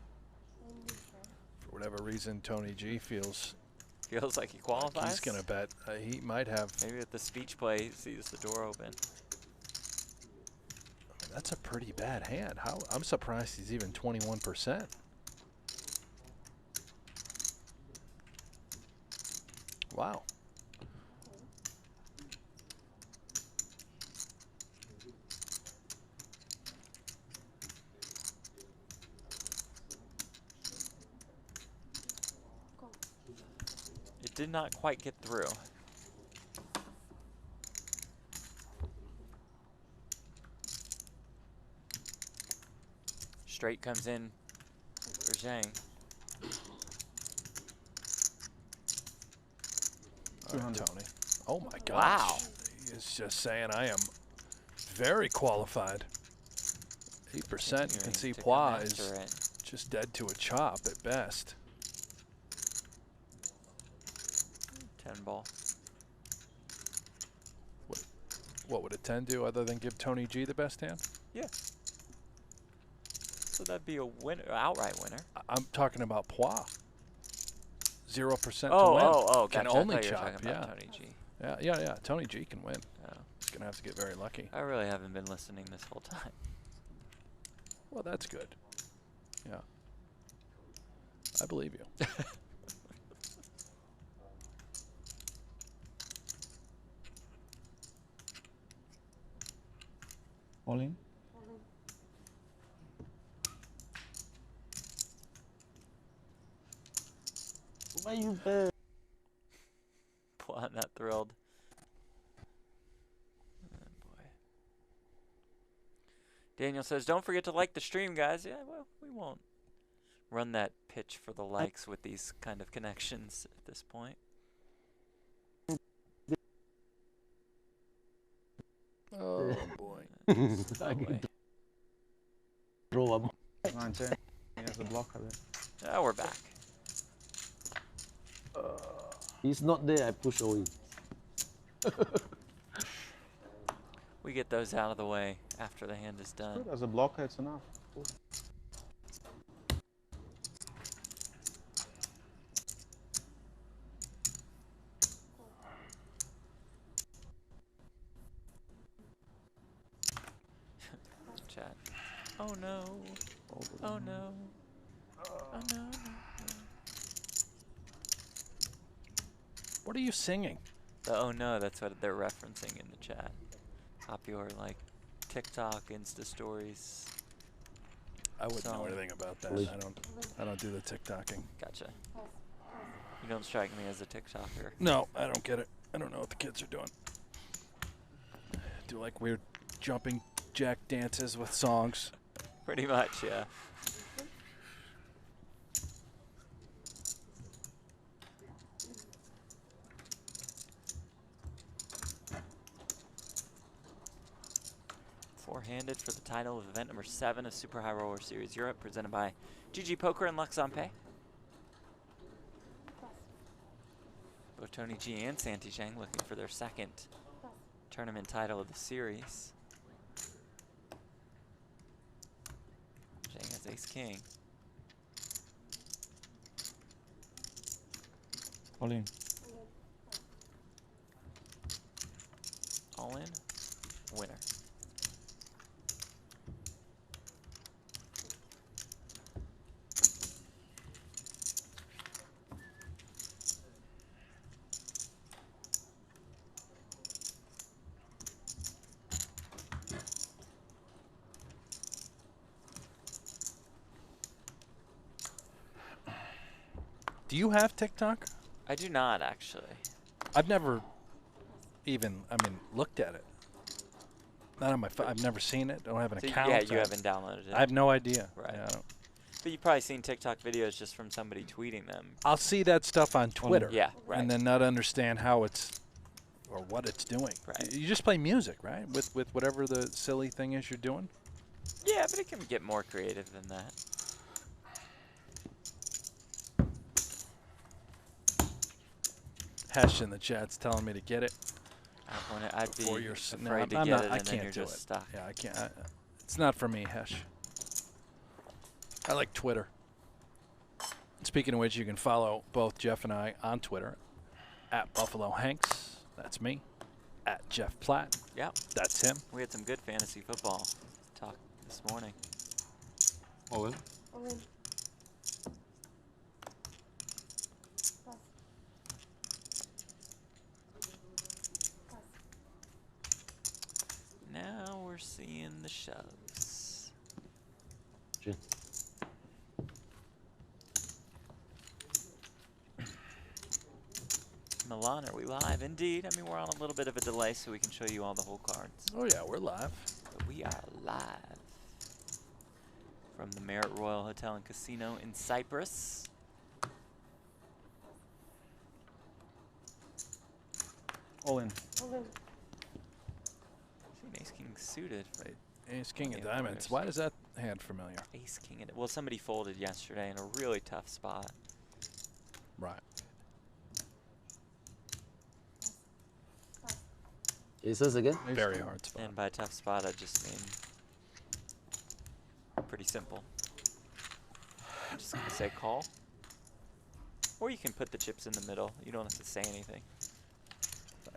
For whatever reason, Tony G feels Feels like he like qualifies. he's going to bet. He might have. Maybe with the speech play, he sees the door open. That's a pretty bad hand. I'm surprised he's even 21%. Wow. It did not quite get through. Straight comes in for Zhang. All right, 200. Tony. Oh my gosh. Wow. He is just saying I am very qualified. 8%. You can Continuing see to Plois master is it. just dead to a chop at best. 10 ball. What would a 10 do other than give Tony G the best hand? Yeah. So that'd be a winner, outright winner. I'm talking about Plois. 0% to win. Oh, Can gotcha. I only thought you were chop, talking yeah. about Tony G. Yeah. Tony G can win. Oh. He's going to have to get very lucky. I really haven't been listening this whole time. Well, that's good. Yeah. I believe you. All in? Why you bet? Plot not thrilled. Oh boy. Daniel says, don't forget to like the stream, guys. Yeah, well, we won't run that pitch for the likes with these kind of connections at this point. Oh, boy. Ugly. Throw up. 9, 10. He has a blocker there. Oh, we're back. He's not there. I push away. We get those out of the way after the hand is done. Good. As a blocker, it's enough. Cool. Chat. Oh no. Oh no. Oh no. What are you singing? The oh no, that's what they're referencing in the chat. Popular like TikTok, Insta stories. I wouldn't know Song. anything about that. Please. I don't do the TikToking. Gotcha. You don't strike me as a TikToker. No, I don't get it. I don't know what the kids are doing. Do like weird jumping jack dances with songs. Pretty much, yeah. Four-handed for the title of event number 7 of Super High Roller Series Europe, presented by GG Poker and Luxon Pay. Both Tony G and Santi Zhang looking for their second tournament title of the series. Zhang has ace-king. All in. All in, winner. Do you have TikTok? I do not, actually. I've never even, looked at it. Not on my phone. I've never seen it. Don't have an So account. yeah, you haven't downloaded it. I have no idea. Right. Yeah, I don't. But you've probably seen TikTok videos just from somebody tweeting them. I'll see that stuff on Twitter. Yeah, right. And then not understand how it's or what it's doing. Right. You just play music, right? With whatever the silly thing is you're doing. Yeah, but it can get more creative than that. Hesh in the chat's telling me to get it. I'd be Before you're afraid to I'm get not, it, I and then can't you're do just it. stuck. Yeah, I can't. It's not for me, Hesh. I like Twitter. Speaking of which, you can follow both Jeff and I on Twitter at Buffalo Hanks. That's me. At Jeff Platt. Yep. That's him. We had some good fantasy football talk this morning. All in. All in. Now we're seeing the shoves. Gee. Milan, are we live? Indeed. I mean, we're on a little bit of a delay, so we can show you all the whole cards. Oh, yeah, we're live. But we are live from the Marriott Royal Hotel and Casino in Cyprus. All in. All in. See, Ace King suited. Right. Ace King of Yeah, Diamonds. first. Why does that hand familiar? Ace King. Well, somebody folded yesterday in a really tough spot. Right. Aces again? Very hard spot. And by tough spot, I just mean pretty simple. I'm just going to say call. Or you can put the chips in the middle. You don't have to say anything.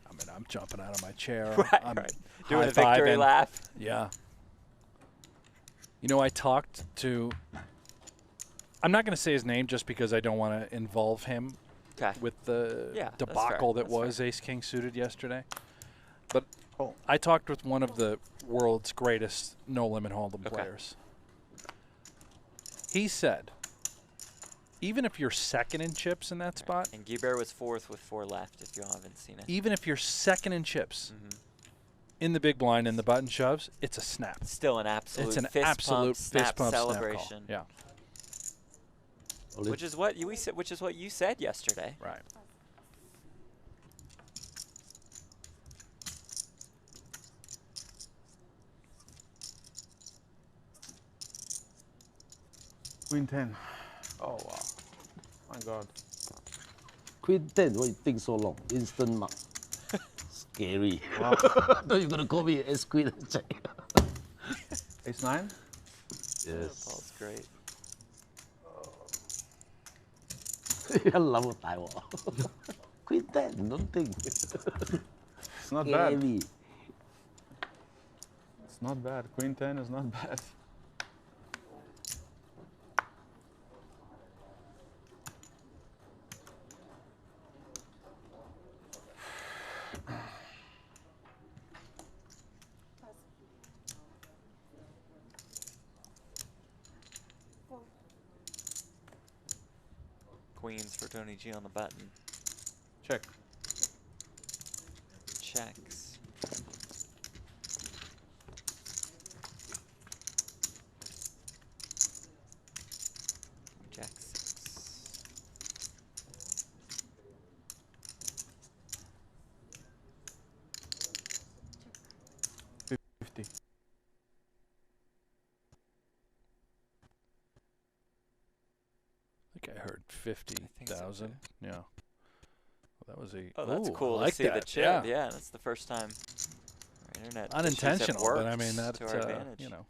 I mean, I'm jumping out of my chair. Right, I'm right. Doing a victory high-fiving. laugh. Yeah. You know, I talked to, I'm not going to say his name just because I don't want to involve him Okay. with the Yeah, that's debacle fair, that that's was Ace King suited yesterday. But Cool. I talked with one of the world's greatest No Limit Holdem Okay. players. He said, even if you're second in chips in that spot, And Guibert was fourth with 4 left, if you haven't seen it. even if you're second in chips Mhm. in the big blind and the button shoves, it's a snap. Still an absolute It's an fist absolute pump, snap fist pump celebration. snap call. Yeah, All in. Which is what you said yesterday. right. Queen 10. Oh, wow. My God. Queen 10, why you think so long? Instant mark. Scary. Wow. No, you're gonna call me ace queen check. Ace 9. Yes. Paul's great. 一諗大鑊。Queen ten, don't think. It's not bad. Scary. It's not bad. Queen 10 is not bad. Queens for Tony G on the button. Check. Checks. Jack 6. 50. I think I heard 50,000. okay. Yeah. Well, that was a. Oh, that's ooh, cool I like to see that. the chip. Yeah. Yeah, that's the first time our internet issues have Unintentional, but I mean worked that. to our advantage. You know.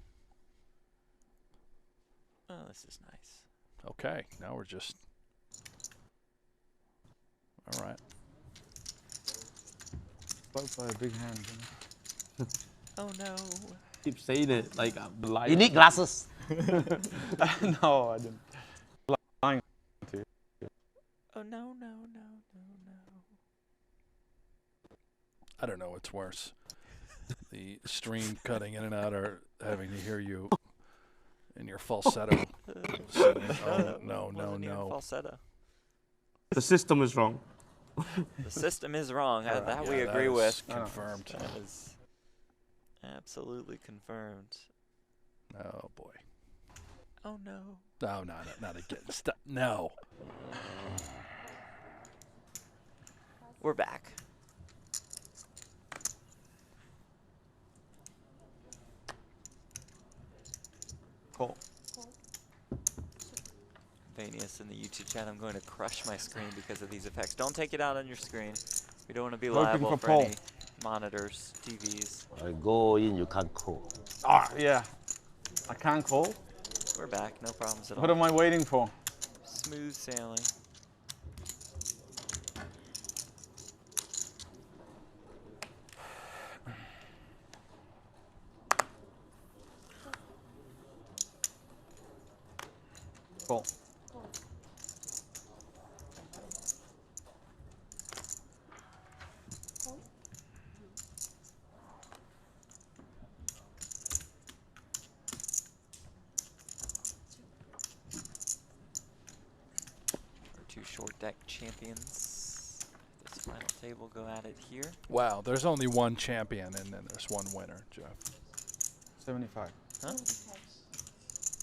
Oh, this is nice. Okay. Now we're just. All right. Followed by a big hand. You Oh no. Keep saying it like I'm lying. You need glasses. know? No, I didn't. Lying to you. Oh no, no, no, no, no. I don't know what's worse. The stream cutting in and out, or having to hear you in your falsetto singing. Oh, no, no, Wasn't even no. falsetto. The system is wrong. The system is wrong. That we Yeah, agree that with. is confirmed. That is absolutely confirmed. Oh, boy. Oh no. No, no, not again. Stop. No. We're back. Call. Vanius in the YouTube chat, I'm going to crush my screen because of these effects. Don't take it out on your screen. We don't want to be Looking liable for for Paul. any monitors, TVs. I go in, you can't call. Ah, yeah. I can't call. We're back, no problems at What all. am I waiting for? Smooth sailing. Call. Our two short deck champions. This final table go at it here. Wow, there's only one champion, and then there's one winner, Jeff. 75. Huh?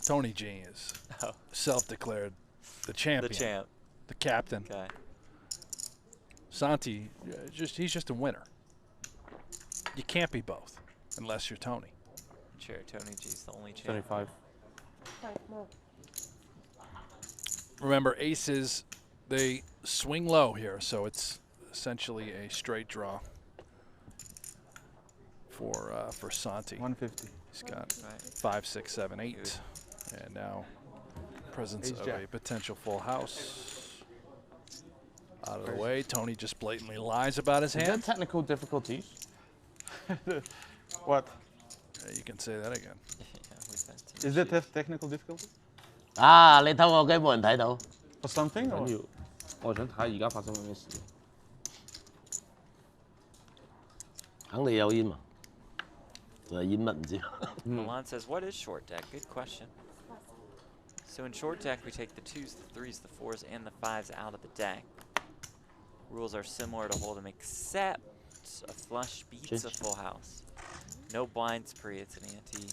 Tony G is Oh, self-declared the champion. the champ. The captain. Okay. Santi, he's just a winner. You can't be both, unless you're Tony. Sure, Tony G's the only champ. 75. Remember, aces, they swing low here, so it's essentially a straight draw for Santi. 150. He's got Right. 5, 6, 7, 8, and now presence Ace of jack. a potential full house. Out of the way, Tony just blatantly lies about his Is hand. that technical difficulties? What? You can say that again. Yeah, we've had team Is it issues. technical difficulty? 啊，你偷我機冇人睇到。 For something? Or? 緊要。我想睇而家發生緊咩事。肯定有煙嘛？就係煙乜唔知。 Milan says, what is short deck? Good question. So in short deck, we take the 2s, the 3s, the 4s, and the 5s out of the deck. Rules are similar to Hold'em, except a flush beats a full house. No blinds pre, it's an ante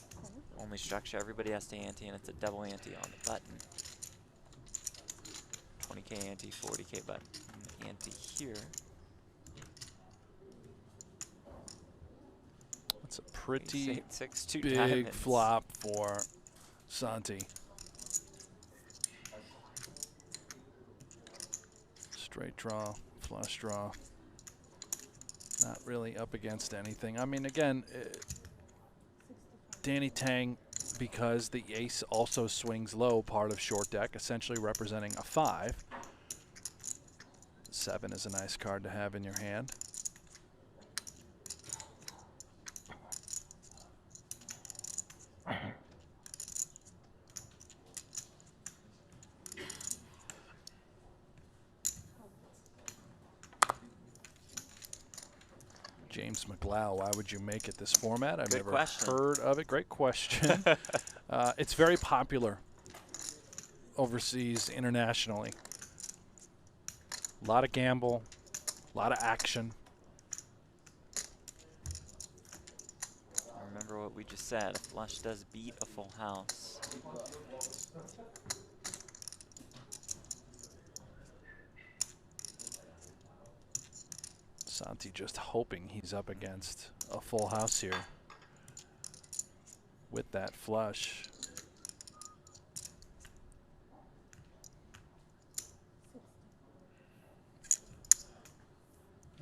only structure. Everybody has to ante, and it's a double ante on the button. 20k ante, 40k button. Ante here. That's a pretty 8, 6, 2 big diamonds. flop for Santi. Straight draw, flush draw. Not really up against anything. I mean, again, Danny Tang, because the ace also swings low, part of short deck, essentially representing a 5. 7 is a nice card to have in your hand. James McLeod, why would you make it this format? I've never heard of it. Great question. It's very popular overseas, internationally. A lot of gamble, a lot of action. Remember what we just said, a flush does beat a full house. Santi just hoping he's up against a full house here with that flush.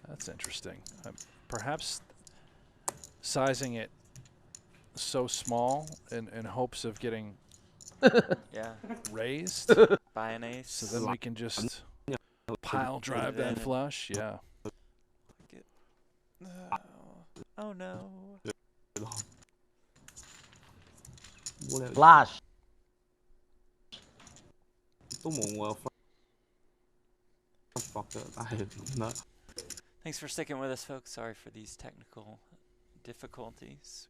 That's interesting. Perhaps sizing it so small in hopes of getting raised. By an ace. So then we can just pile drive that flush. Yeah. Oh no. Flash. Thanks for sticking with us, folks. Sorry for these technical difficulties.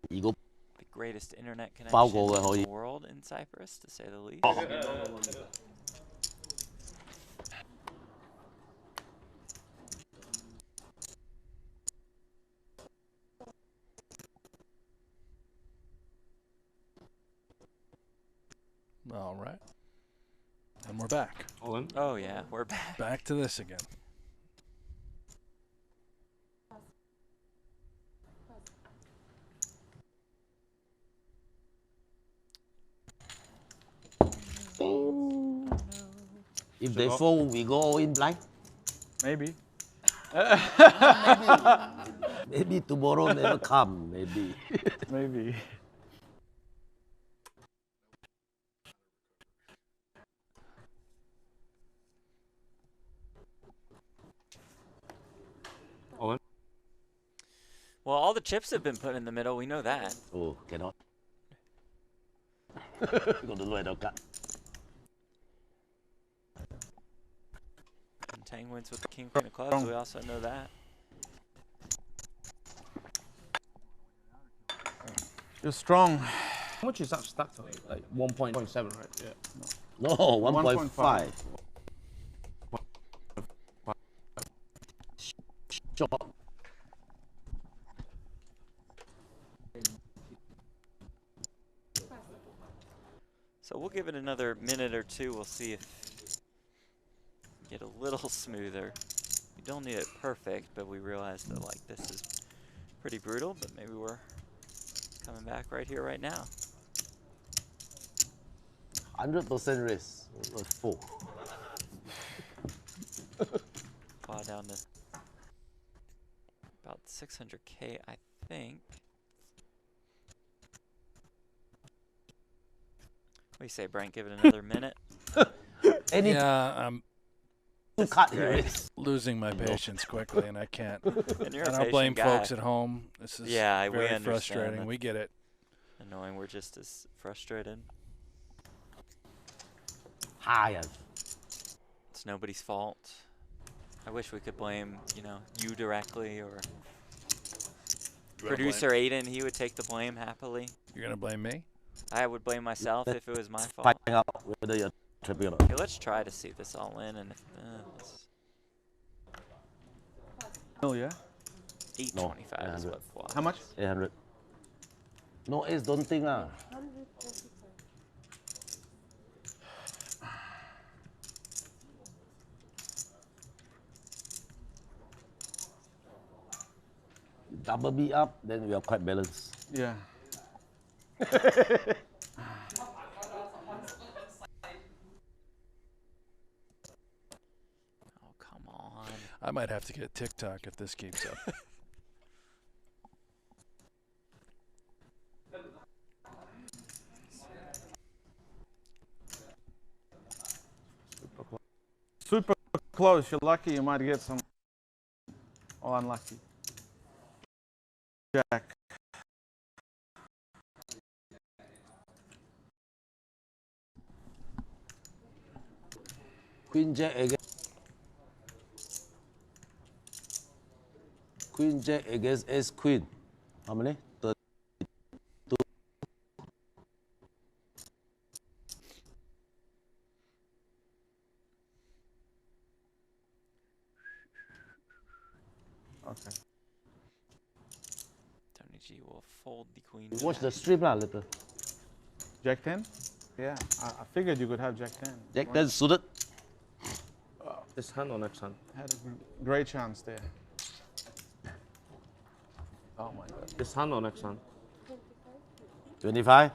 We don't have the greatest internet connection in the world in Cyprus, to say the least. All right. And we're back. Oh yeah, we're back. Back to this again. If they fold, we go in blind. Maybe. Maybe tomorrow never come. Maybe. Maybe. Well, all the chips have been put in the middle. We know that. Oh, cannot. Got the lower cut. And Tang wins with the king, queen of clubs. We also know that. You're strong. How much is that stacked on? Like 1.7, right? Yeah. No, 1.5. Short. So we'll give it another minute or two. We'll see if we get a little smoother. We don't need it perfect, but we realize that like this is pretty brutal, but maybe we're coming back right here, right now. 100% risk. 4. Claw down to about 600K, I think. What do you say, Brent? Give it another minute? Yeah, I'm cut here. losing my patience quickly, and I can't. And you're I a don't blame patient guy. folks at home. This is Yeah, we very understand. frustrating. That's We get it. annoying. We're just as frustrated. Higher. It's nobody's fault. I wish we could blame, you know, you directly or producer Aiden. He would take the blame happily. You're gonna blame me? I would blame myself if it was my fault. Finding out whether you're tripping or not. Okay, let's try to see this all in, and if Oh yeah. 825 is 800. what flop. How much? 800. No ace, don't think lah. Double B up, then we are quite balanced. Yeah. Oh, come on. I might have to get TikTok if this keeps up. Super close. You're lucky. You might get some. Or unlucky. Jack. Queen Jack against Queen Jack against Ace Queen. How many? 32. Okay. Tony G will fold the queen. Watch the strip lah later. Jack 10? Yeah, I figured you could have Jack 10. Jack 10 suited. This hand or next hand? Had a great chance there. Oh my God. This hand or next hand? 25.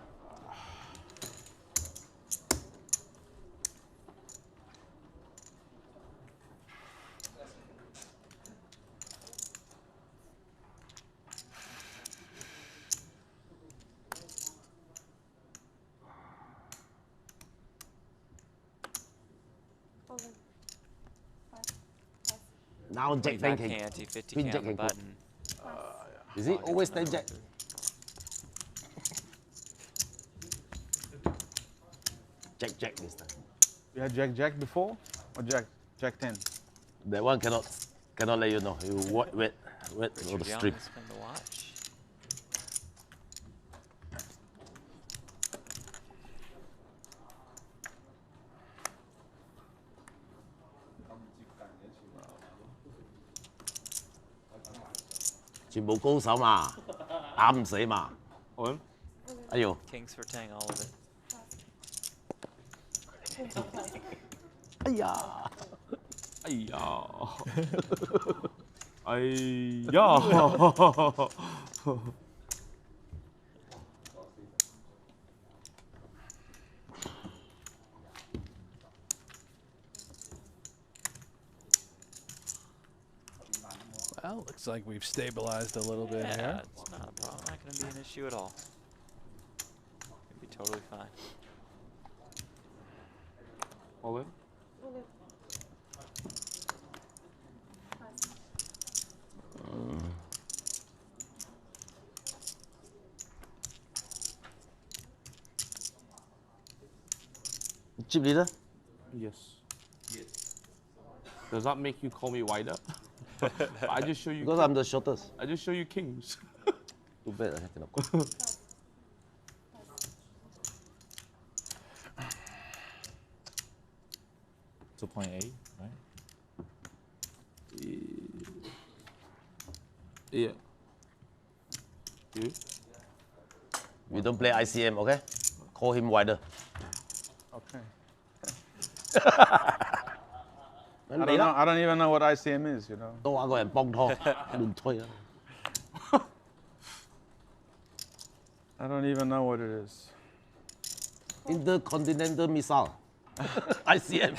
Now Jack 10 Back can. ante, 50K Queen on Jack the can call. button. Is it always 10 Jack? Jack this time. You had Jack before or Jack 10? That one cannot let you know. You wait for the Richard Young strip. is fun to watch. Toàn bộ高手嘛，打唔死嘛。Ổn. 哎呦， Kings for Tang, all of it. 哎呀，哎呀。哎呀。Well, looks like we've stabilized a little bit Yeah, here. it's not a problem. Not going to be an issue at all. It'll be totally fine. All in. chip leader. Yes. Does that make you call me wider? I just show you. Because I'm the shortest. I just show you kings. Too bad I cannot go. To point A, right? Yeah. You? We don't play ICM, okay? Call him wider. Okay. Anh I bị don't know. đó. I don't even know what ICM is, you know. Đâu ăn gọi là bông thôi. Đừng thôi. I don't even know what it is. Intercontinental missile. ICM.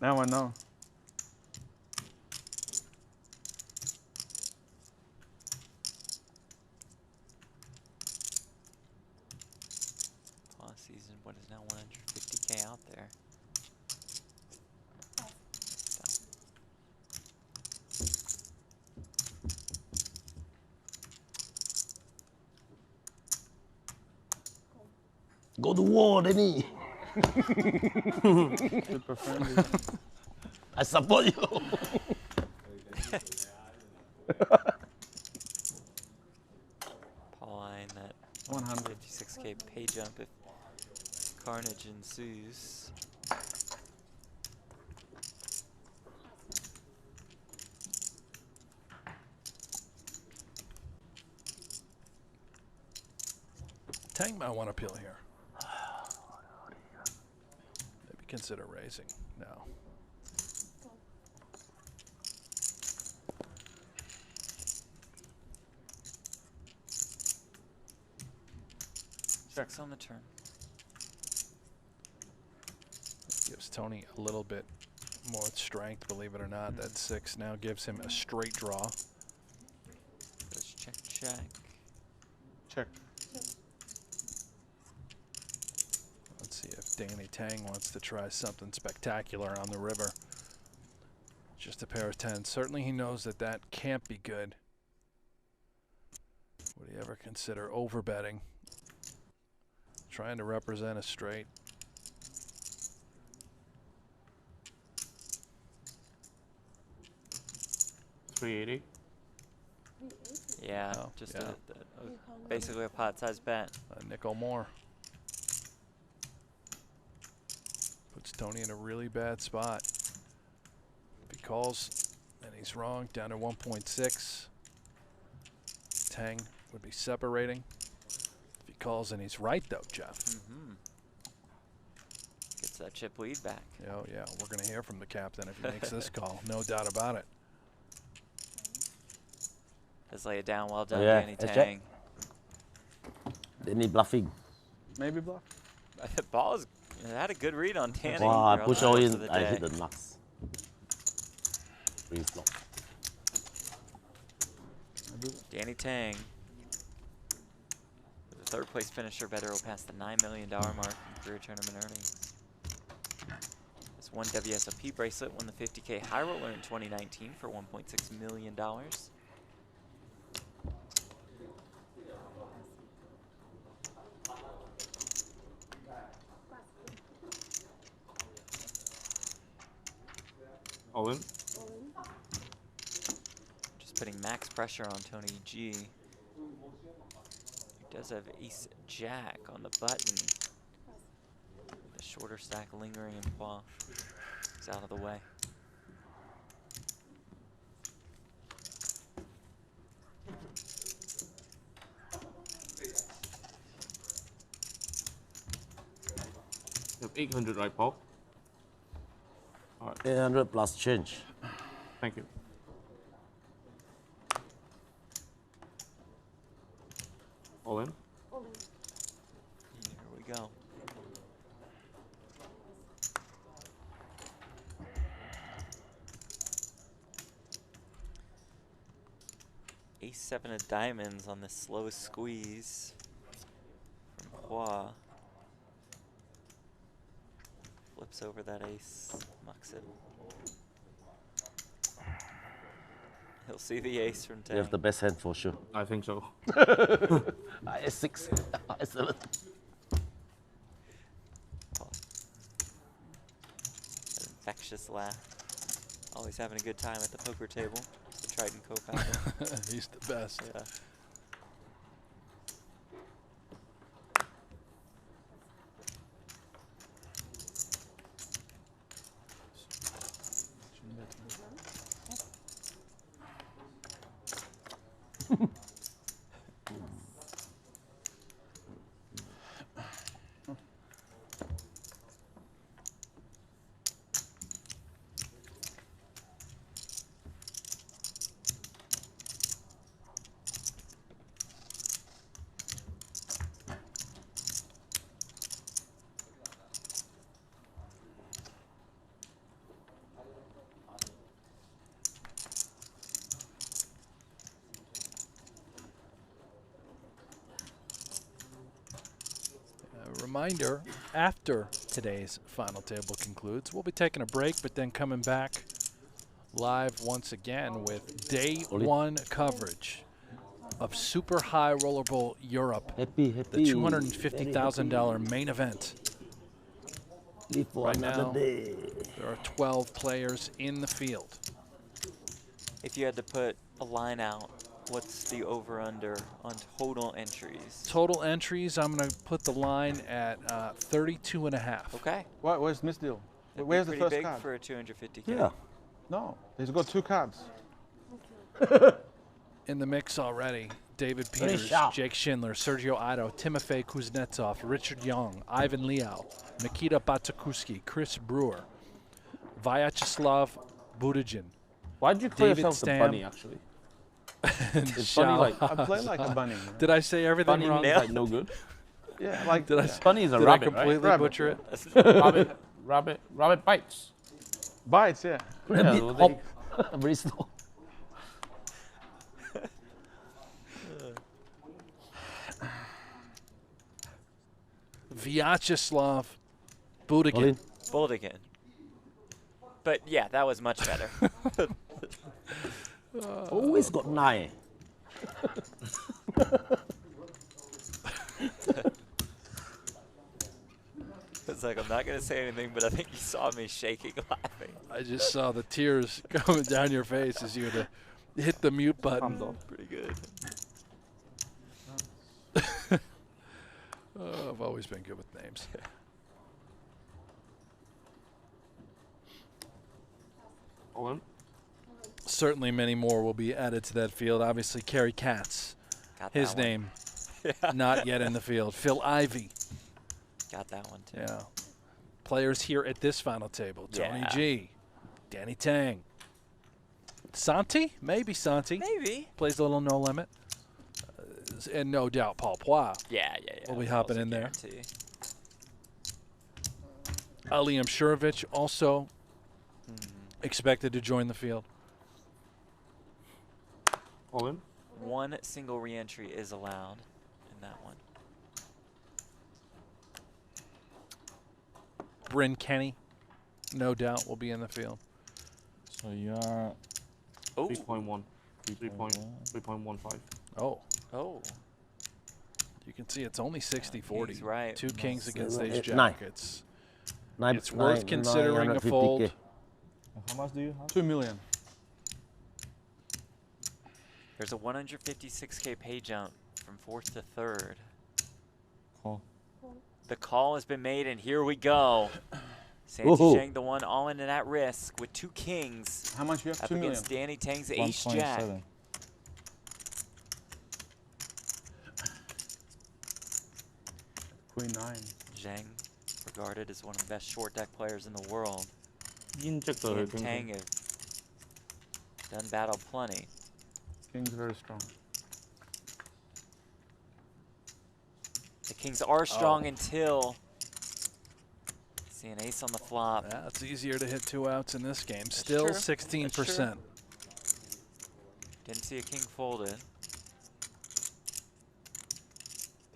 Now I know. Plus season, what is now 150K out there. Go to war, Denny. Super friendly. I support you. Paul eyeing that 100. 56K pay jump if carnage ensues. Tang might want to peel here. Maybe consider raising now. Checks on the turn. Gives Tony a little bit more strength, believe it or not. That 6 now gives him a straight draw. Goes check, check. Check. Let's see if Danny Tang wants to try something spectacular on the river. Just a pair of 10s. Certainly he knows that that can't be good. Would he ever consider overbetting? Trying to represent a straight. $380. Yeah, Oh, just yeah. basically a pot-sized bet. A nickel more. Puts Tony in a really bad spot. If he calls and he's wrong, down to 1.6. Tang would be separating. If he calls and he's right, though, Jeff. Gets that chip lead back. Oh, yeah, we're going to hear from the captain if he makes this call. No doubt about it. Let's lay it down. Well done, Yeah, Danny check. Tang. They need bluffing. Maybe bluff. The ball had a good read on Danny. Wow, I throughout push the all course in. of the I day. hit the nuts. Free flop. Danny Tang, the third place finisher, better will pass the $9 million mark in career tournament earnings. This one WSOP bracelet won the 50K High Roller in 2019 for $1.6 million. All in. Just putting max pressure on Tony G. He does have Ace Jack on the button. The shorter stack lingering in play. He's out of the way. You have 800, right, Paul? 800 plus change. Thank you. All in. Here we go. Ace-7 of diamonds on the slowest squeeze from Hua. Flips over that ace, mucks it. He'll see the ace from 10. You have the best hand for sure. I think so. S6. S7. An infectious laugh. Always having a good time at the poker table. The Triton co-founder. He's the best. Yeah. Reminder, after today's final table concludes, we'll be taking a break, but then coming back live once again with day one coverage of Super High Roller Bowl Europe, Happy. the $250,000 main event. Live for Right another now, day. there are 12 players in the field. If you had to put a line out, what's the over-under on total entries? Total entries, I'm going to put the line at 32.5. Okay. Where's Miss Deal? That'd be Where's the pretty first big card? for a 250K. Yeah. No, he's got 2 cards. In the mix already, David Very Peters, sharp. Jake Schindler, Sergio Ido, Timofey Kuznetsov, Richard Young, Ivan Liao, Nikita Batsakuski, Chris Brewer, Vyacheslav Budajin. Why'd you call David yourself Stam. the bunny, actually? and It's funny, like, I play like a bunny. You know? Did I say everything bunny wrong? means like no good. Yeah, like Did I, yeah. Bunny is a did rabbit, I completely Rabbit. butcher it? right? Rabbit bites. Bites, yeah. A bit well, hop, very slow. Vyacheslav All Budikin. in. Boldigan. But yeah, that was much better. Always got 9. It's like, I'm not going to say anything, but I think you saw me shaking laughing. I just saw the tears coming down your face as you had to hit the mute button. Pretty good. Oh, I've always been good with names. All in. Certainly many more will be added to that field. Obviously, Kerry Katz, Got that his one. name, not yet in the field. Phil Ivey, Got that one, too. yeah. Players here at this final table. Tony Yeah. G, Danny Tang. Santi? Maybe Santi. Maybe. Plays a little No Limit. And no doubt Paul Poix. Yeah. We'll be That's hopping also in there. guarantee. Liam Shurovich also expected to join the field. All in. One single re-entry is allowed in that one. Bryn Kenny, no doubt, will be in the field. So you are Oh. 3.1. 3.15. Oh, you can see it's only 60-40. He's right. Two kings against ace Nine. jack. It's 9, It's worth considering a fold. 950K. how much do you have? 2 million. There's a 156K pay jump from 4th to 3rd. Call. The call has been made, and here we go. Santi Woohoo. Cheng, the one all in and at risk with 2 kings How much you have? up 2 million. against Danny Tang's ace jack. 1.7. Queen 9. Zhang, regarded as one of the best short deck players in the world. Yin check He the and king. Tang have done battle plenty. King's very strong. The kings are strong until see an ace on the flop. Yeah, it's easier to hit 2 outs in this game. Still true. 16%. Didn't see a king folded.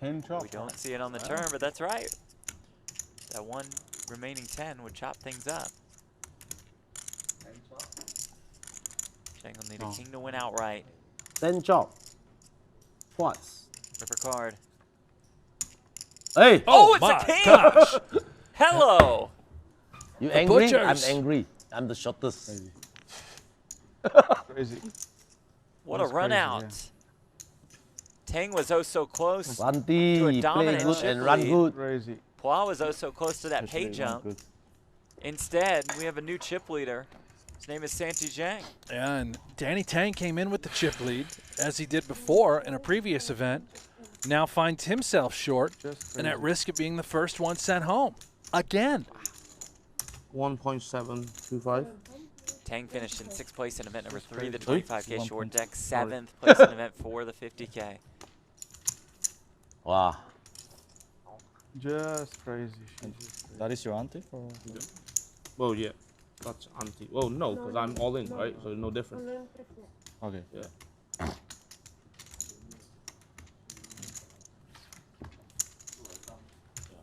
10 chop. We don't see it on the turn, but that's right. That one remaining 10 would chop things up. Cheng will need a king to win outright. 10 chop. What? River card. Hey! Oh, it's my a king! gosh. Hello! You angry? I'm butchers. angry. I'm the shortest. Crazy. What That's a run crazy, out. yeah. Tang was oh so close. Santi, To a play dominant good chip and run lead. good. Crazy. Pua was oh so close to that pay Especially jump. good. Instead, we have a new chip leader. His name is Santi Zhang. And Danny Tang came in with the chip lead, as he did before in a previous event. Now finds himself short Just and at crazy. risk of being the first one sent home. Again. 1.725. Tang finished in 6th place in event number 3, the Sorry? 25K short 1 deck, 7th place in event 4, the 50K. Wow. Just crazy. She's just crazy. That is your auntie or? Well, yeah. That's anti. Well, no, because I'm all in, right? So no difference. Okay. Yeah.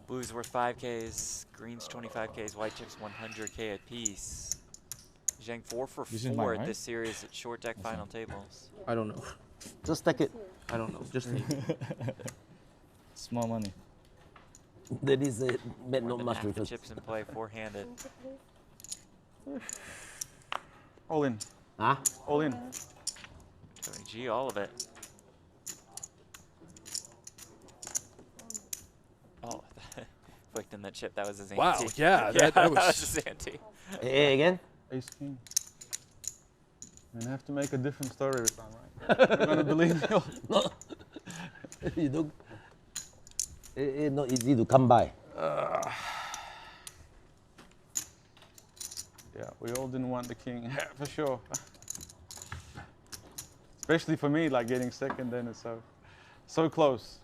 Blues worth 5Ks, greens 25Ks, white chips 100K apiece. Zhang 4 for This is 4 mine, at right? this series at short deck final tables. I don't know. Just take it. I don't know. Just take it. Small money. That is it. Made not More than much half the difference. chips in play, four-handed. All in. Huh? All in. Tony G, all of it. Oh, flicked in that chip. That was his ante. Wow, yeah, that that was- was his ante. Hey, again? Ace king. I have to make a different story every time, right? You're gonna believe me. No. You don't. It's not easy to come by. Yeah, we all didn't want the king, for sure. Especially for me, like getting second, then it's so close.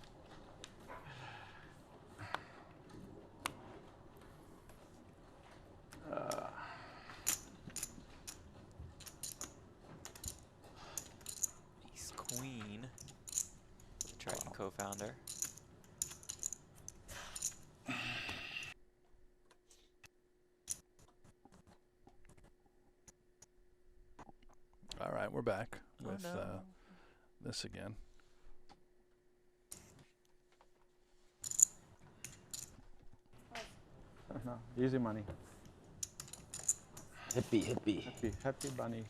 rounder. All right, we're back with no. this again. No, easy money. Happy, happy. Happy, happy bunny.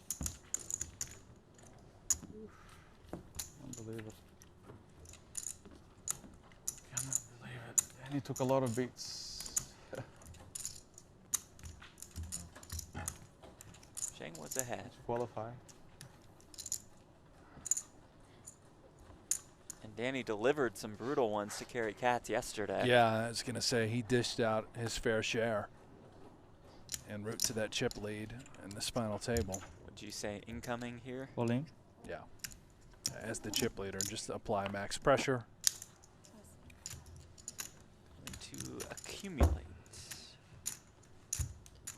Unbelievable. Cannot believe it. And he took a lot of beats. Zhang was ahead. Qualify. And Danny delivered some brutal ones to Kerry Katz yesterday. Yeah, I was going to say he dished out his fair share en route to that chip lead in this final table. Would you say incoming here? Calling. Yeah. As the chip leader, just apply max pressure. To accumulate.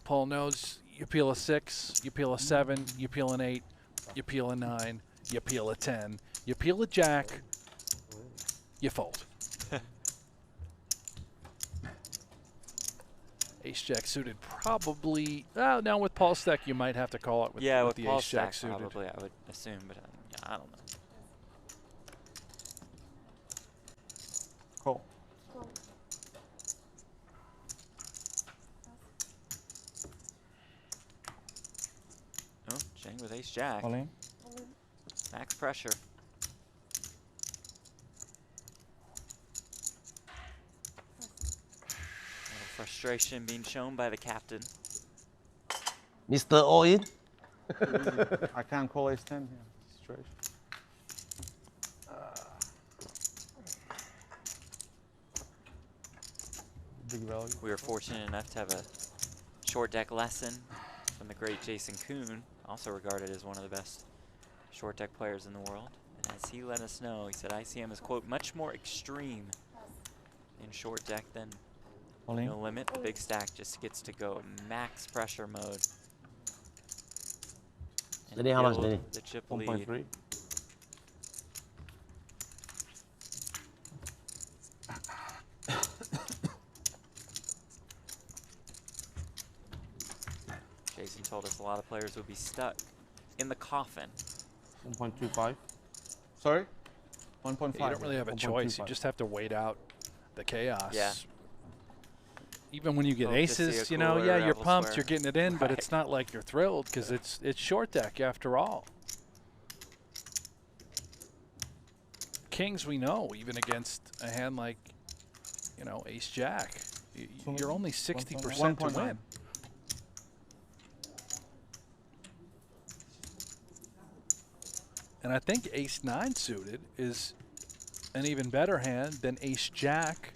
Paul knows you peel a 6, you peel a 7, you peel an 8, you peel a 9, you peel a 10, you peel a jack, you fold. Ace jack suited probably. Now with Paul stack, you might have to call it with, Yeah, with the Paul ace jack stack suited. probably, I would assume, but yeah, I don't know. Cool. Oh, Zhang with ace jack. Calling. Max pressure. Frustration being shown by the captain. Mr. All in? I can't call ace 10 here. Straight. Big value. We were fortunate enough to have a short deck lesson from the great Jason Kuhn, also regarded as one of the best short deck players in the world. And as he let us know, he said ICM is, quote, much more extreme in short deck than Calling. No Limit. The big stack just gets to go max pressure mode. And Danny, how much, build Danny? the chip lead. 1.3. Jason told us a lot of players would be stuck in the coffin. 1.25. Sorry? 1.5. You don't really have a choice. You 1.25. just have to wait out the chaos. Yeah. Even when you get Hope to see aces, a you know, cooler yeah, you're pumped, elsewhere. you're getting it in, but Right. it's not like you're thrilled because it's short deck after all. Kings, we know, even against a hand like, you know, ace jack, you're only 60% to 1.9. win. And I think ace 9 suited is an even better hand than ace jack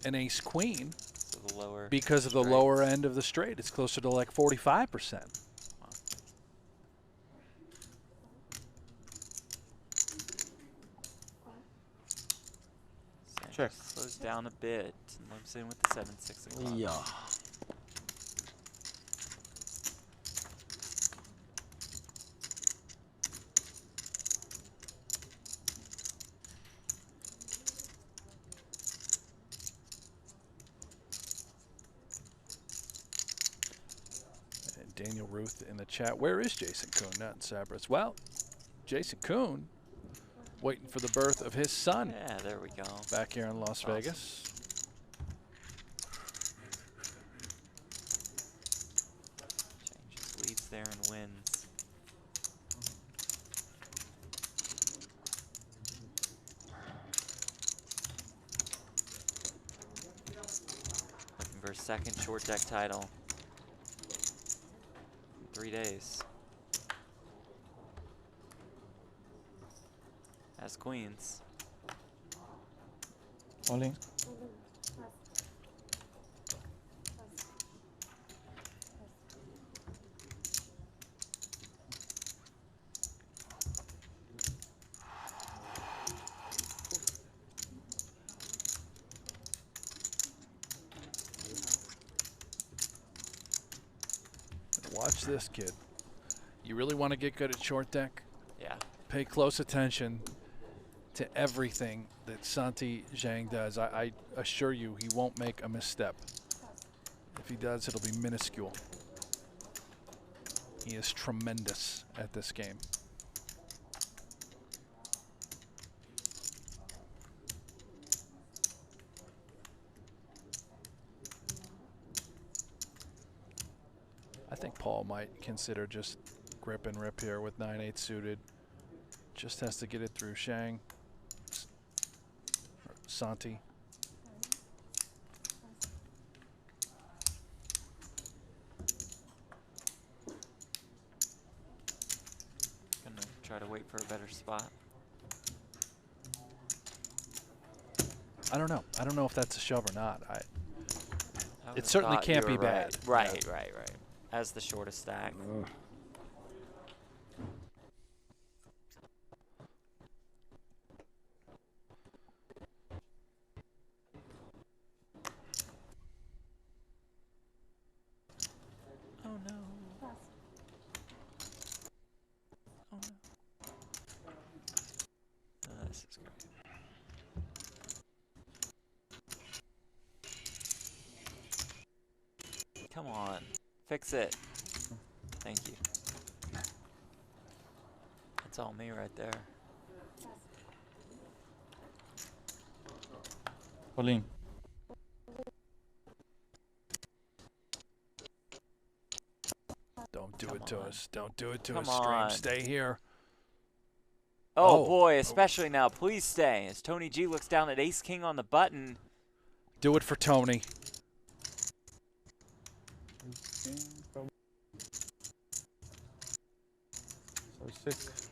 and ace queen So the lower because of the straights. lower end of the straight. It's closer to like 45%. Sanders Check. slows down a bit and limps in with the 7-6 o'clock. Yeah. And Daniel Ruth in the chat. Where is Jason Kuhn? Not in Sabras. Well, Jason Kuhn waiting for the birth of his son Yeah, there we go. back here in Las Awesome. Vegas. Changes leads there and wins. Looking for a second short deck title in 3 days. As queens. Calling. Watch this, kid. You really want to get good at short deck? Yeah. Pay close attention to everything that Santi Zhang does, I assure you he won't make a misstep. If he does, it'll be minuscule. He is tremendous at this game. I think Paul might consider just grip and rip here with 9/8 suited. Just has to get it through Zhang. Santi. Gonna try to wait for a better spot. I don't know. I don't know if that's a shove or not. I It would've certainly thought can't you be were bad. Right. As the shortest stack. Oh no. Oh no. Oh, this is great. Come on. Fix it. Thank you. That's all me right there. Pauline. Don't do Come it to on. us. Don't do it to Come us, Stream. on. Stay here. Oh, Oh. boy, especially now. Please stay. As Tony G looks down at Ace King on the button. Do it for Tony. So 6.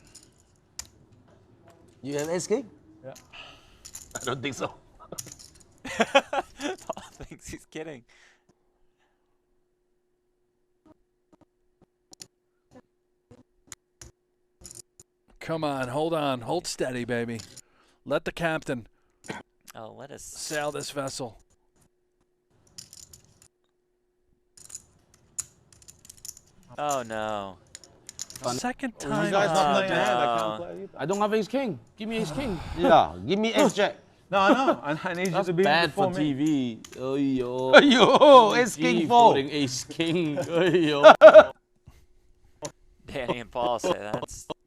You have ace king? Yeah. I don't think so. Paul thinks he's kidding. Come on. Hold on. Hold steady, baby. Let the captain Oh, let us. sail this vessel. Oh, no. Second You time. guys not playing no. ahead. I can't play either. I don't have ace king. Give me ace king. Yeah, give me ace jack. No, I know. I need you That's to be bad before for me. TV. Oh, yo. Yo, ace king four. Voting ace king. Oh, yo. Danny and Paul say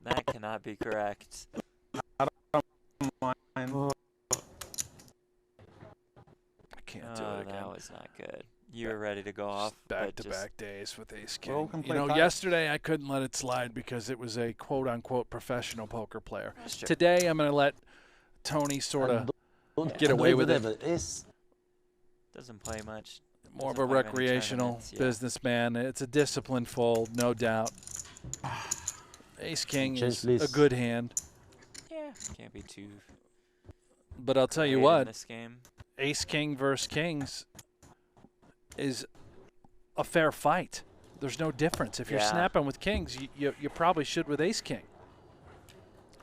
that cannot be correct. Mine. I can't do Oh, it again. that was not good. You were ready to go off. but Back-to-back days with ace We're all king. You complete know, cards. yesterday I couldn't let it slide because it was a quote-unquote professional poker player. That's true. Today I'm going to let Tony sort of Don't Get away with it. Ace. Doesn't play much. more of Doesn't a play many recreational tournaments, yeah. businessman. It's a disciplined fold, no doubt. Ace king Change, is please. a good hand, Yeah. Can't be too. but I'll tell you great in what, this game. ace king versus kings is a fair fight. There's no difference. If you're Yeah. snapping with kings, you probably should with ace king.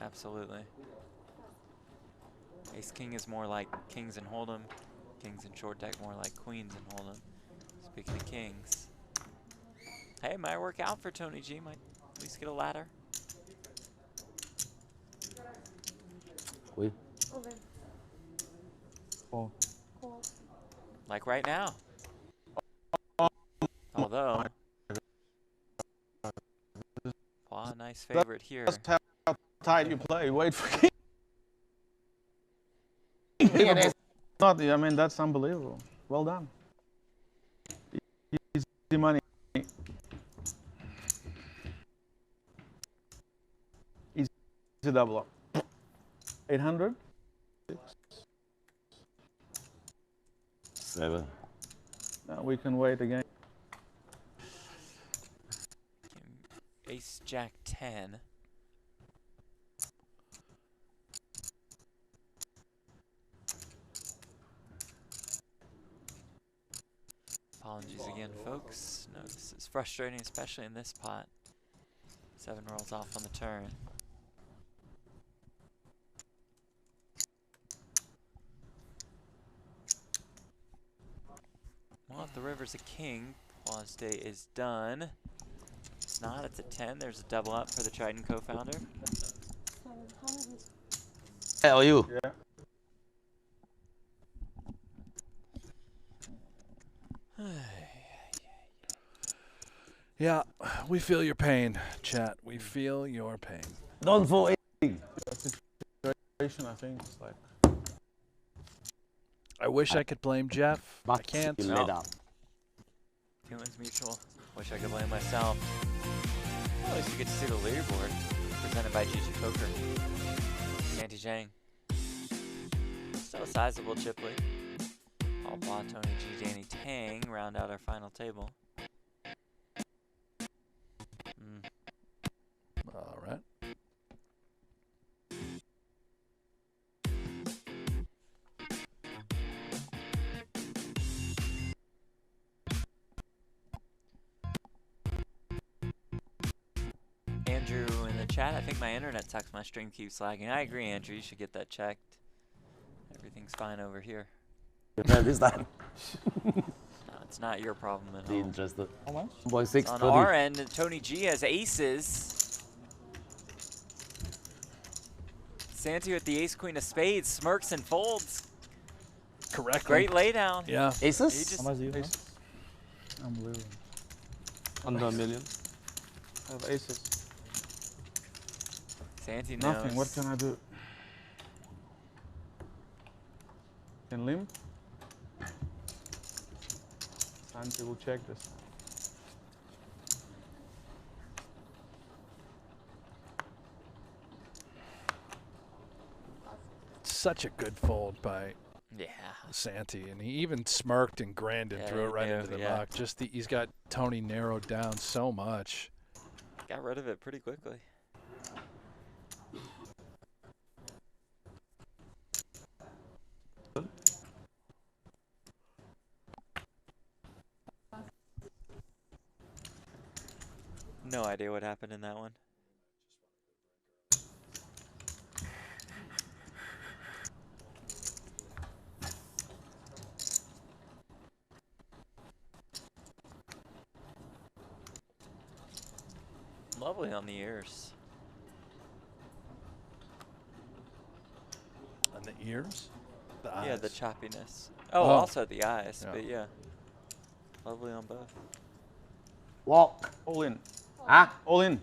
Absolutely. Ace King is more like kings and Holdem. Kings and short deck more like queens and Holdem. Speaking of kings. Hey, might work out for Tony G. Might at least get a ladder. Oui. Okay. Oh. Cool. Like right now. Although. Wow, nice favorite here. That's how tight you play. Wait for king. Not, I mean, that's unbelievable. Well done. Easy money. Easy double up. 800? 7. Now we can wait again. Ace Jack 10. Apologies again, folks. No, this is frustrating, especially in this pot. 7 rolls off on the turn. Well, if the river's a king, pause day is done. It's not, it's a 10. There's a double up for the Triton co-founder. 700. Hey, or you? Yeah. Yeah, we feel your pain, chat. We feel your pain. Don't fold. Situation, I think it's like I wish I could blame Jeff. I But can't. you No. let up. Feelings mutual. Wish I could blame myself. Well, at least you get to see the leaderboard presented by GG Poker. Santi Zhang. Still a sizable chip lead. Paul Pla, Tony G, Danny Tang round out our final table. All right. Andrew in the chat, I think my internet sucks. My stream keeps lagging. I agree, Andrew. You should get that checked. Everything's fine over here. Yeah, this time. No, it's not your problem at Be all. interested. How much? 1.6, On 30. our end, Tony G has aces. Santi with the ace queen of spades smirks and folds. Correct. Great laydown. Yeah. He Aces? just How much do you have? I'm losing. Under a million. I have aces. Santi knows. Nothing. What can I do? Can limp? Santi will check this. Such a good fold by Yeah. Santi, and he even smirked and grinned and Yeah, threw it he right knew, into the yeah. muck. Just he's got Tony narrowed down so much. Got rid of it pretty quickly. No idea what happened in that one. Lovely on the ears. And the ears? The Yeah, eyes. the choppiness. Oh, Oh. also the eyes, Yeah. but yeah. Lovely on both. Walk. All in. Ah. All in.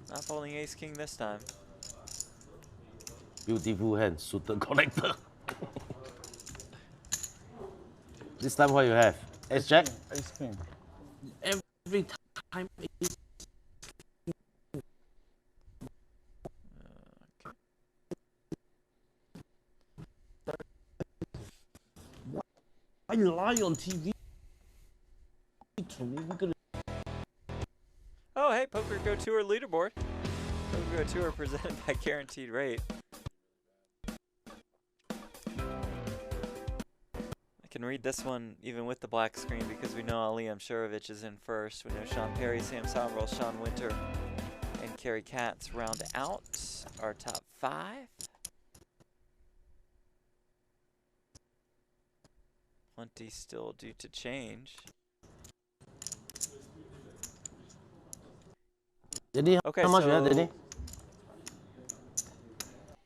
Not folding ace king this time. Beautiful hand. Suited connector. This time what you have? Ace jack? Ace king. Every time. Why you lie on TV? Oh, hey, Poker Go Tour leaderboard. Poker Go Tour presented by Guaranteed Rate. I can read this one even with the black screen because we know Ali Amshurovich is in first. We know Sean Perry, Sam Somrell, Sean Winter, and Kerry Katz round out our top 5. Plenty still due to change. Denny, Okay, how much you have, so Denny?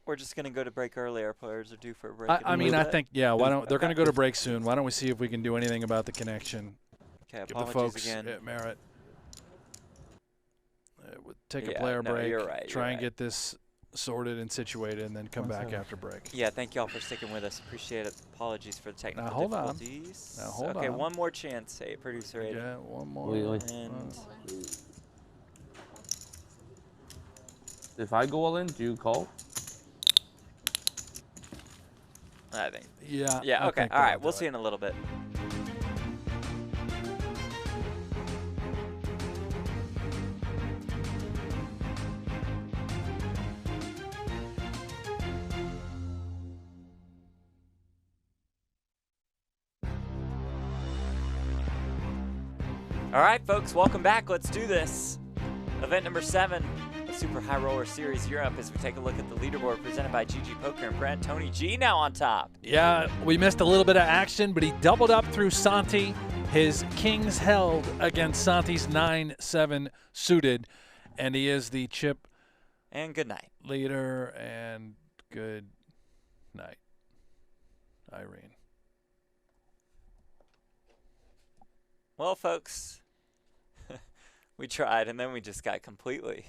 we're just gonna go to break early. Our players are due for a break. I mean, I think, yeah, why don't, they're Okay. going to go to break soon. Why don't we see if we can do anything about the connection? Okay, Give the apologies folks again. at Merritt. We'll take a Yeah, player no, break, you're right, try you're and right. get this sorted and situated, and then come back after break. Yeah, thank y'all for sticking with us. Appreciate it. Apologies for the technical hold on. difficulties. Now, hold okay, on. one more chance, hey, producer Aiden. Yeah, one more. Wait, wait. And If I go all in, do you call? I think. Yeah. Yeah, I okay. think All that'll right, we'll do see it. in a little bit. All right, folks, welcome back. Let's do this. Event number 7, the Super High Roller Series Europe, as we take a look at the leaderboard presented by GG Poker and Brad. Tony G now on top. Yeah, we missed a little bit of action, but he doubled up through Santi. His kings held against Santi's 9-7 suited, and he is the chip And good night. leader. And good night, Irene. Well, folks, we tried, and then we just got completely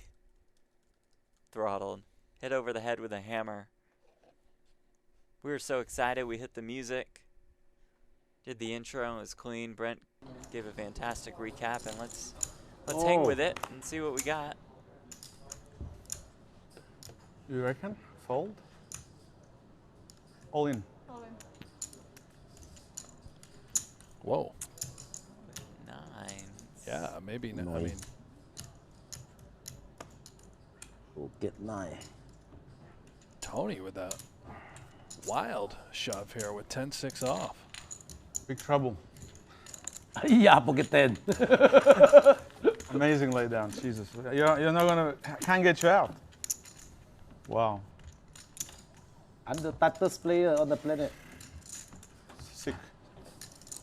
throttled. Hit over the head with a hammer. We were so excited, we hit the music. Did the intro, it was clean. Brent gave a fantastic recap, and let's hang with it and see what we got. You reckon? Fold? All in. All in. Whoa. 9. Yeah, maybe. I Nine. mean, We'll get 9. Tony with that wild shove here with 10-6 off. Big trouble. Yeah, pocket 10. Amazing laydown. Jesus. You're not gonna. Can't get you out. Wow. I'm the tightest player on the planet. Sick.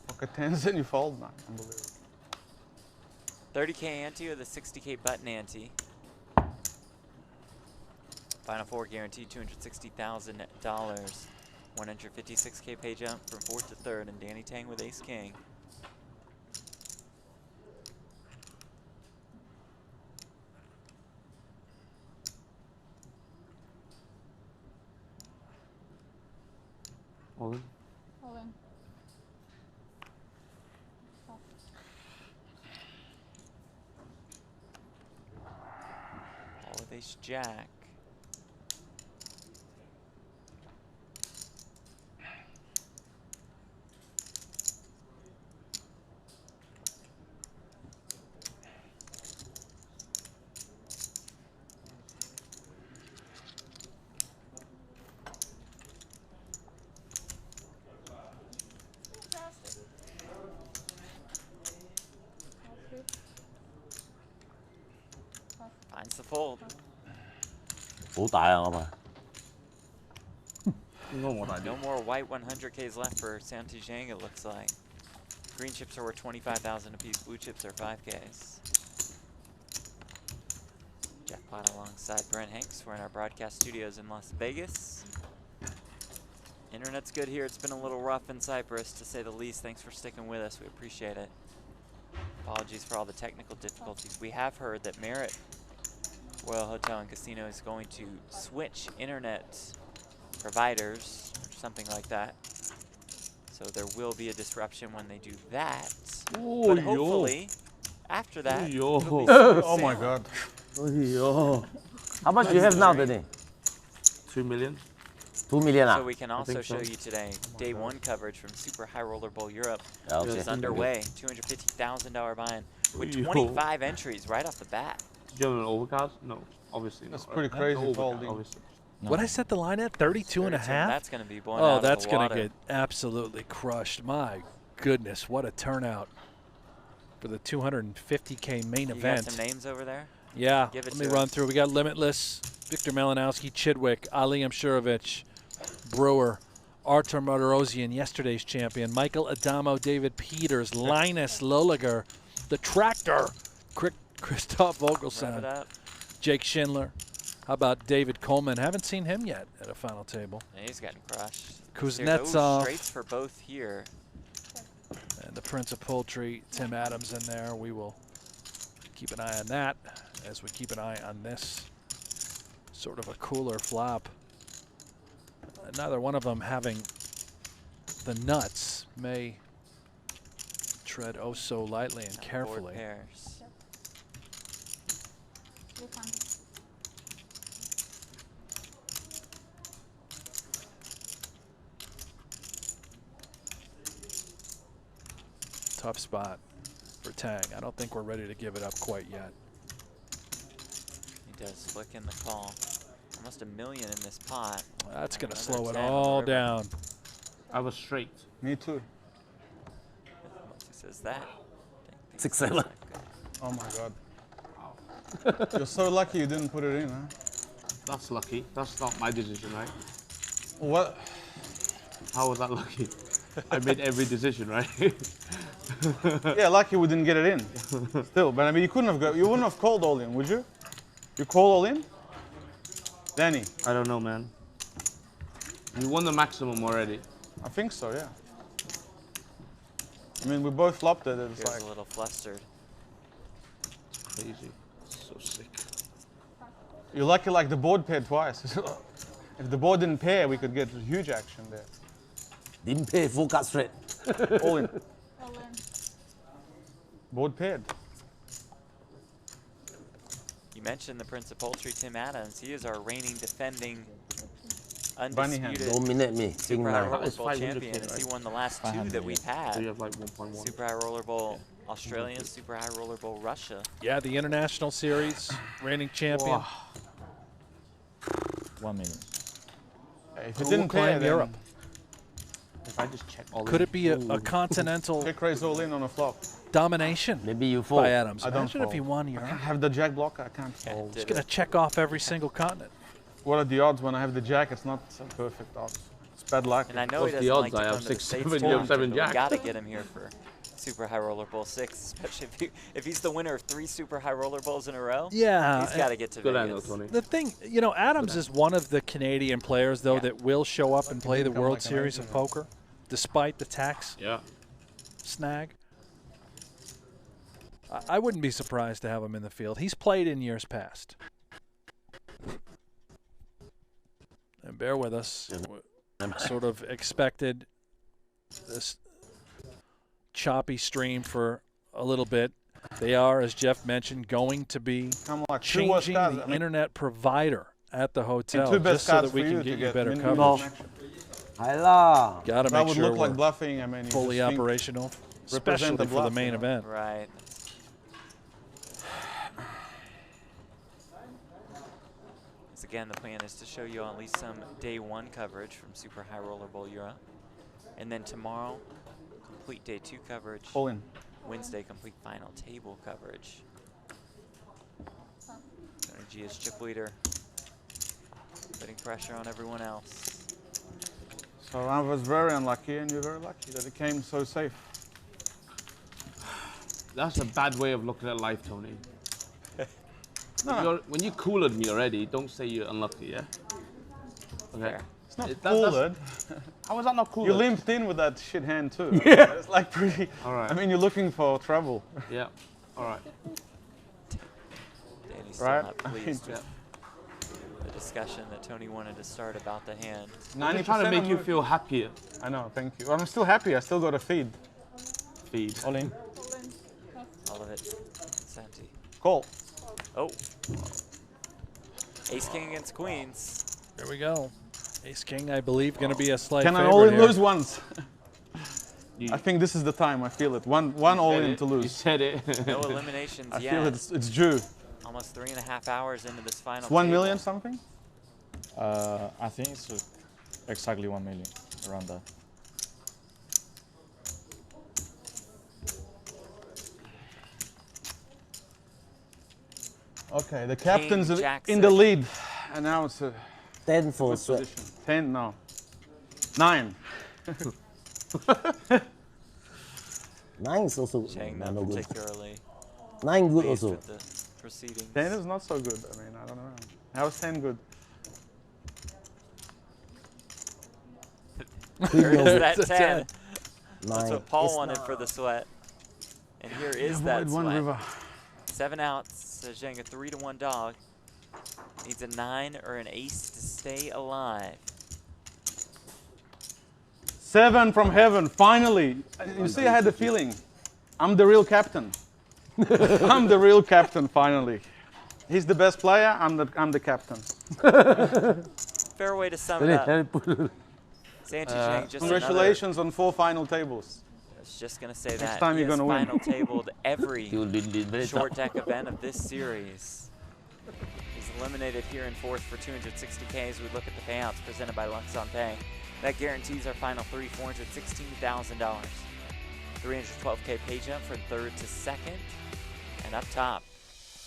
Pocket 10s and you fold? Nah, unbelievable. 30K ante with a 60K button ante. Final four guaranteed $260,000. 156K pay jump from 4th to 3rd, and Danny Tang with Ace King. All in. All in. All with Ace Jack. Fantastic. Finds the fold. 好大啊，我咪。 No more idea. No more white 100Ks left for Santi Zhang, it looks like. Green chips are worth 25,000 apiece. Blue chips are 5Ks. Jackpot alongside Brent Hanks. We're in our broadcast studios in Las Vegas. Internet's good here. It's been a little rough in Cyprus, to say the least. Thanks for sticking with us. We appreciate it. Apologies for all the technical difficulties. We have heard that Merit Royal Hotel and Casino is going to switch internet providers, or something like that. So there will be a disruption when they do that. Oh, but hopefully, after that, Yo. it'll be smooth Oh my sailing. God. Oh. How much do you have now, Danny? 2 million. 2 million. So we can also think so. show you today day one coverage from Super High Roller Bowl Europe, Yeah, which okay. is underway. $250,000 buy-in with Yo. 25 entries right off the bat. Do you have an overcard? No, obviously That's not. pretty right? crazy Overcard, folding. obviously. What I set the line at? 32 and a 32, half? That's going to be blown out Oh, of that's the going water. to get absolutely crushed. My goodness, what a turnout for the 250K main You event. got some names over there? Yeah, Give it let me to run us. through. We got Limitless, Victor Malinowski, Chidwick, Ali Amshurovich, Brewer, Artur Martirosyan, yesterday's champion, Michael Adamo, David Peters, Linus Loliger, the Tractor, Christoph Wrap it Vogelsang, up. Jake Schindler. How about David Coleman? Haven't seen him yet at a final table. And he's getting crushed. Kuznetsov. Straights for both here. And the Prince of Poultry, Tim Adams in there. We will keep an eye on that as we keep an eye on this sort of a cooler flop. Neither one of them having the nuts may tread oh so lightly and Board carefully. pairs. You're fine. Tough spot for Tang. I don't think we're ready to give it up quite yet. He does flick in the call. Almost $1 million in this pot. That's going to Another slow it 10 on the all river. down. I was straight. Me too. Once he says that. 6-7. Oh my God. You're so lucky you didn't put it in, huh? That's lucky. That's not my decision, right? What? How was that lucky? I made every decision, right? Yeah, lucky we didn't get it in. Still, but I mean, you wouldn't have called all in, would you? You call all in? Danny, I don't know, man. You won the maximum already. I think so, yeah. I mean, we both flopped it. It's Feels like a little flustered. Crazy. So sick. you're lucky. Like the board paired twice. If the board didn't pair, we could get huge action there. Didn't pay full cut straight. All in. All in. Board paired. You mentioned the Prince of Poultry, Tim Adams. He is our reigning, defending, Bunny hand. undisputed Dominate me. King Super High nine. Roller It's Bowl 500K, champion. As he right? won the last two 500, that we've So you had. have like 1.1. Super High Roller Bowl Australia, Super High Roller Bowl Russia. Yeah, the International Series, reigning champion. 1 million. If Who it will didn't pair, claim then Europe? If I just check all Could in. it be a continental check raise all in on a flop. domination Maybe you fold. by Adams? I don't Imagine if he fold. won I Europe. have the jack blocker. I can't fold. He's going to check off every single continent. What are the odds when I have the jack? It's not so perfect odds. It's bad luck. And I know What's he the doesn't odds? like to I have come to the 6, States 7, too you have often, 7 but jack. we got to get him here for Super High Roller Bowl 6, especially if he's the winner of 3 Super High Roller Bowls in a row. Yeah. He's got to get to Good Vegas. angle, Tony. The thing, you know, Adams is one of the Canadian players, though, Yeah. that will show up and play the become World like an Series Asian of Poker, despite the tax Yeah. snag. I wouldn't be surprised to have him in the field. He's played in years past. And bear with us. Sort of expected this choppy stream for a little bit. They are, as Jeff mentioned, going to be I'm like two worst changing cards. the I mean, internet provider at the hotel two best just so cards that we for can you get to you better minimum coverage. connection. Hayla. Got to That make would sure look like we're bluffing. I mean, you fully just think- operational, represent especially the for the bluff, main you know? event. Right. So again, the plan is to show you at least some day 1 coverage from Super High Roller Bowl Europe. And then tomorrow, complete day 2 coverage. All in. Wednesday, complete final table coverage. Tony G is chip leader, putting pressure on everyone else. So I was very unlucky, and you're very lucky that it came so safe. That's a bad way of looking at life, Tony. No, When you cooled me already, don't say you're unlucky, yeah? Okay. Fair. it's not That's- cooled. How is that not cool? You limped in with that shit hand too. Yeah. It's like pretty. All right. I mean, you're looking for trouble, Yeah. All right. Danny's still right? not I mean, pleased Yeah. with the discussion that Tony wanted to start about the hand. 90% I'm trying to make you of- feel happier. I know, thank you. I'm still happy. I still got a feed. Feed. All in. All in. All of it. It's empty. Call. Oh. Ace King against Queens. Here we go. Ace King, I believe, going to be a slight Can I favorite all in here. lose once? You, I think this is the time. I feel it. One all said in it. to You lose. said it. No eliminations I yet. feel it's due. Almost 3.5 hours into this final. It's 1 table. million something. I think it's exactly 1 million, around that. Okay, the captain's Jack in the six. lead, and now it's a 10 for good sweat. position. 10 now. 9. 9 is also Chang no not good. particularly 9 good pleased also. with the proceedings. 10 is not so good. I mean, I don't know. How's 10 good? Here is no. that 10. 9. That's what Paul It's wanted not- for the sweat. And here is Avoid that one sweat. river. 7 outs. So Zhang a 3-1 dog. Needs a 9 or an ace to stay alive. 7 from heaven, finally. You see, I had the feeling. I'm the real captain. I'm the real captain, finally. He's the best player, I'm the captain. Fair way to sum it up. Santi Zhang just Congratulations on 4 final tables. I was just going to say that. time he you're has gonna win. final tabled every You will be very short tough. deck event of this series. He's eliminated here in 4th for 260K as we look at the payouts presented by Luxon Pay. That guarantees our final 3, $416,000. 312K pay jump from 3rd to 2nd. And up top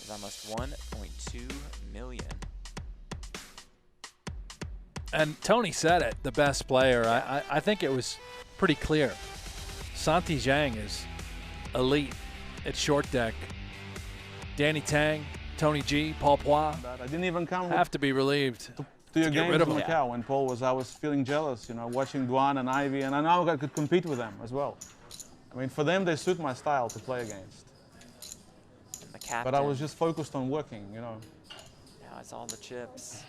is almost 1.2 million. And Tony said it, the best player. I think it was pretty clear. Santi Zhang is elite at short deck. Danny Tang, Tony G, Paul Pois I didn't even come have to be relieved. to your get game rid to of him. Macau when Paul was. I was feeling jealous, you know, watching Duan and Ivy, and I know I could compete with them as well. I mean, for them, they suit my style to play against. And the captain. But I was just focused on working, you know. Now it's all the chips.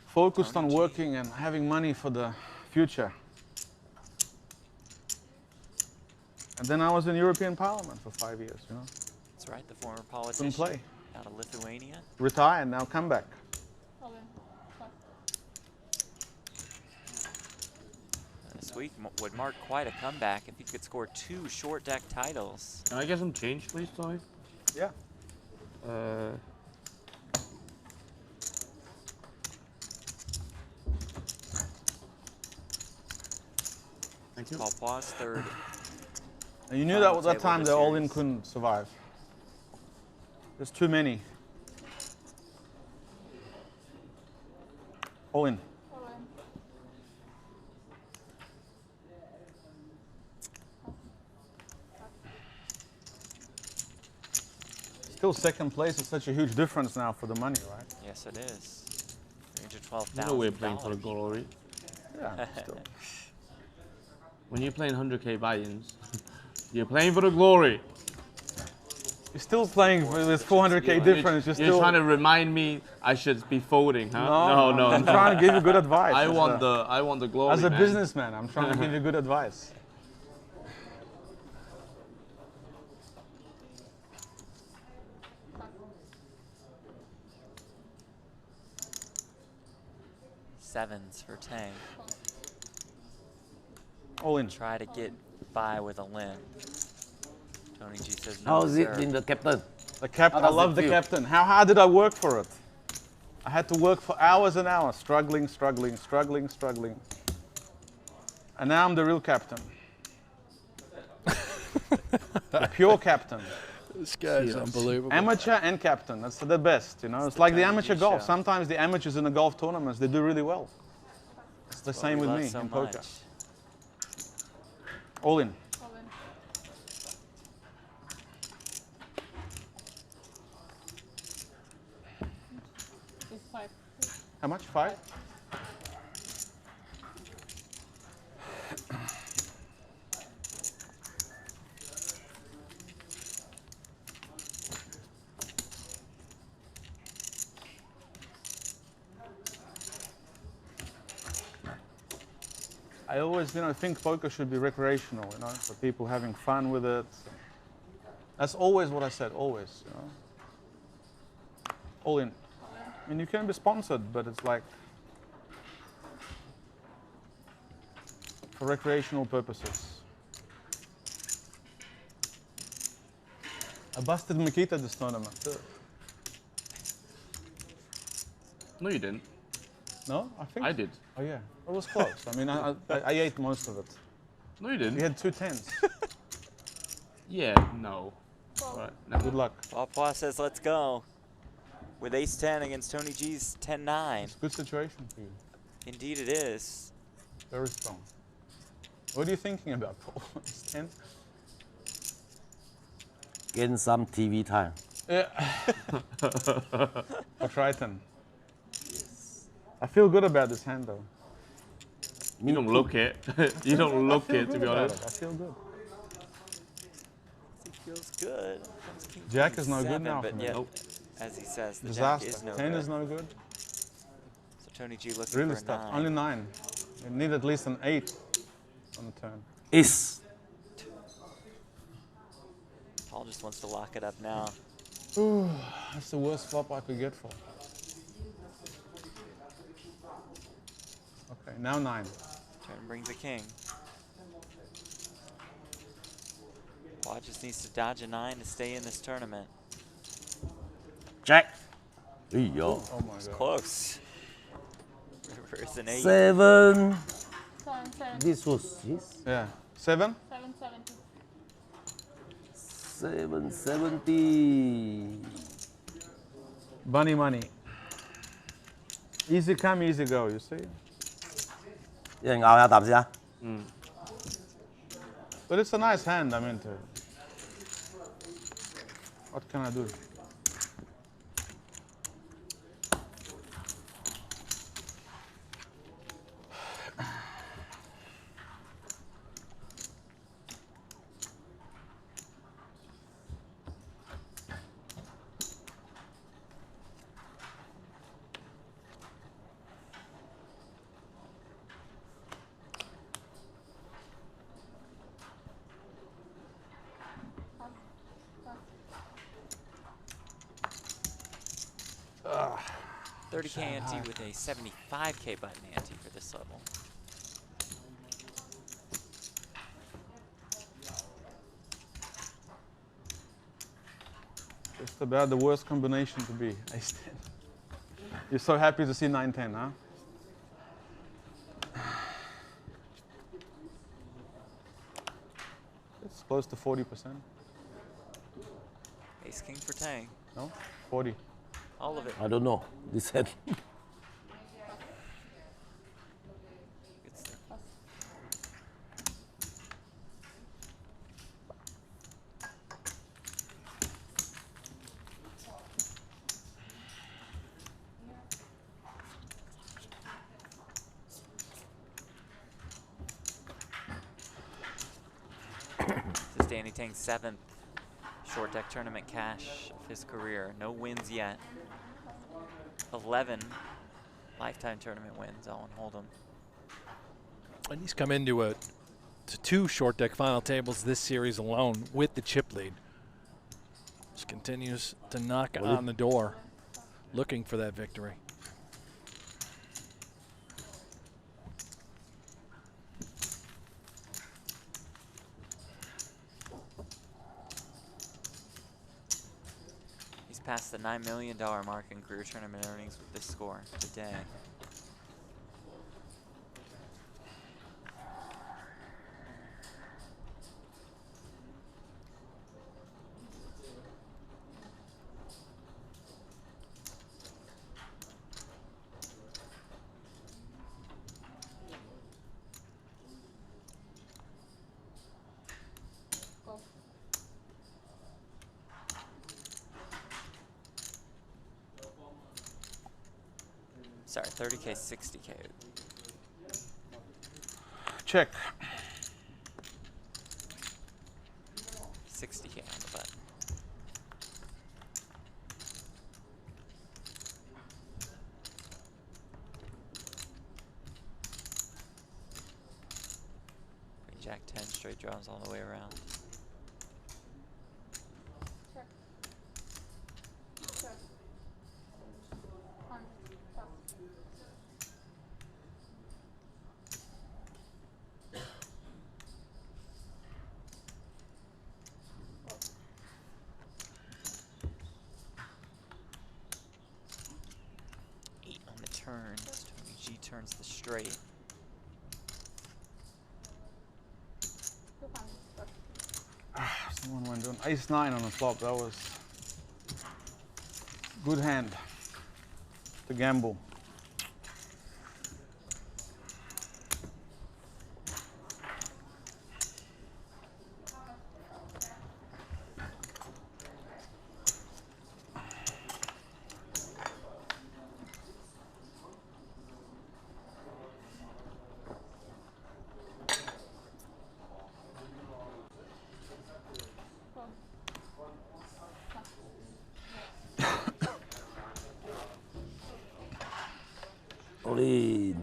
Focused Tony on G. working and having money for the future. And then I was in European Parliament for 5 years, you know. That's right, the former politician play. out of Lithuania. Retired, now come back. All in. Five. This week would mark quite a comeback if he could score 2 short deck titles. Can I get some change, please, Tony? Yeah. Thank you. Paul Pois, third. And you knew Final that at that table time of the the all-in series. couldn't survive. There's too many. All in. All in. Still second place is such a huge difference now for the money, right? Yes, it is. You know we're playing for the $312,000. glory. Yeah, still. When you're playing 100k buy-ins, you're playing for the glory. You're still playing with 400k difference. You're You're still. trying to remind me I should be folding, huh? No, I'm trying to give you good advice. I as want a- the glory. As a man. businessman, I'm trying to give you good advice. Sevens for Tang. All in. Try to get by with a limb. Tony G says no, How is it sir. being the captain? The captain. How I does love it the feel? captain. How hard did I work for it? I had to work for hours and hours, struggling. And now I'm the real captain. The pure captain. This guy's unbelievable. Amateur and captain. That's the best, you know. It's like the Tony amateur G golf. show. Sometimes the amateurs in the golf tournaments, they do really well. It's the What same we with love me so in poker. much. All in. All in. It's 5. How much? 5? I always, think poker should be recreational, for people having fun with it. That's always what I said, always, All in. I mean, you can be sponsored, but it's like for recreational purposes. I busted Makita this tournament too. No, you didn't. No, I think I did. Oh yeah, it was close. I mean, I ate most of it. No, you We didn't. had 2 tens. Yeah, no. Alright, now Good luck. Paul Pois says let's go. With ace 10 against Tony G's 10-9. It's a good situation for you. Indeed it is. Very strong. What are you thinking about, Paul? It's 10? Gain some TV time. Yeah. For Triton. I feel good about this hand though. you don't look it. You don't look it, to Good be about honest. it. I feel good. He feels good. King Jack Queen is no good 7, now but for me. yet, Nope. as he says, the Disaster. Jack is no 10 good. is no good. So Tony G looking Really for a stuff. 9. Only 9. You need at least an 8 on the turn. Ace. Paul just wants to lock it up now. Ooh, that's the worst flop I could get for. Okay, now 9. Turn brings a king. Paul just needs to dodge a 9 to stay in this tournament. Jack. Yo. Oh my god. Close. Reverse an 8. 7. 770. This was his. Yeah. 7? 770. 770. Bunny money. Easy come, easy go, you see? 一人咬下啖先啊！ But it's a nice hand, I mean, what can I do? 30K ante with a 75K button ante for this level. Just about the worst combination to be, ace 10. You're so happy to see 9-10, huh? It's close to 40%. Ace king for Tang. No? 40. All of it. I don't know. This hand. Good stuff. This is Danny Tang's 7th short deck tournament cash of his career. No wins yet. 11 lifetime tournament wins, all in Hold'em. And he's come into to 2 short deck final tables this series alone with the chip lead. Just continues to knock on the door, looking for that victory. He's passed the $9 million mark in career tournament earnings with this score today. Go. Sorry, 30K, 60K. Check. 60K on the button. Queen Jack 10 straight draws all the way around. Check. Check. 100. Pass. Eight on the turn. Tony G turns the straight. 200. Pass. Someone went on ace 9 on the flop. That was good hand to gamble. All in.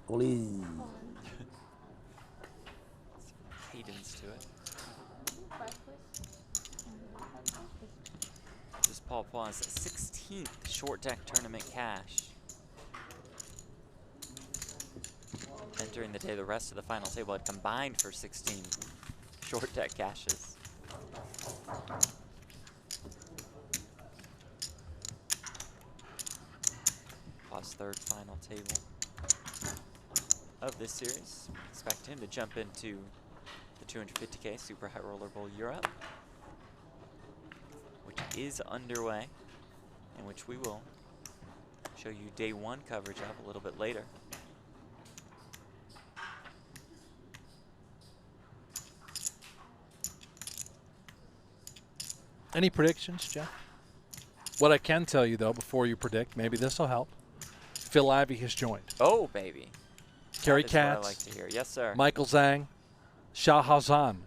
All in. Cadence to it. 5, please. This is Paul Poir's 16th short deck tournament cash. Entering the day, the rest of the final table had combined for 16 short deck cashes. Paul's 3rd final table of this series. Expect him to jump into the 250K Super High Roller Bowl Europe, which is underway, and which we will show you day 1 coverage of a little bit later. Any predictions, Jeff? What I can tell you, though, before you predict, maybe this will help. Phil Ivey has joined. Oh, baby. Kerry That is what I Katz, like to hear. Yes, sir. Michael Zhang, Shah Hazan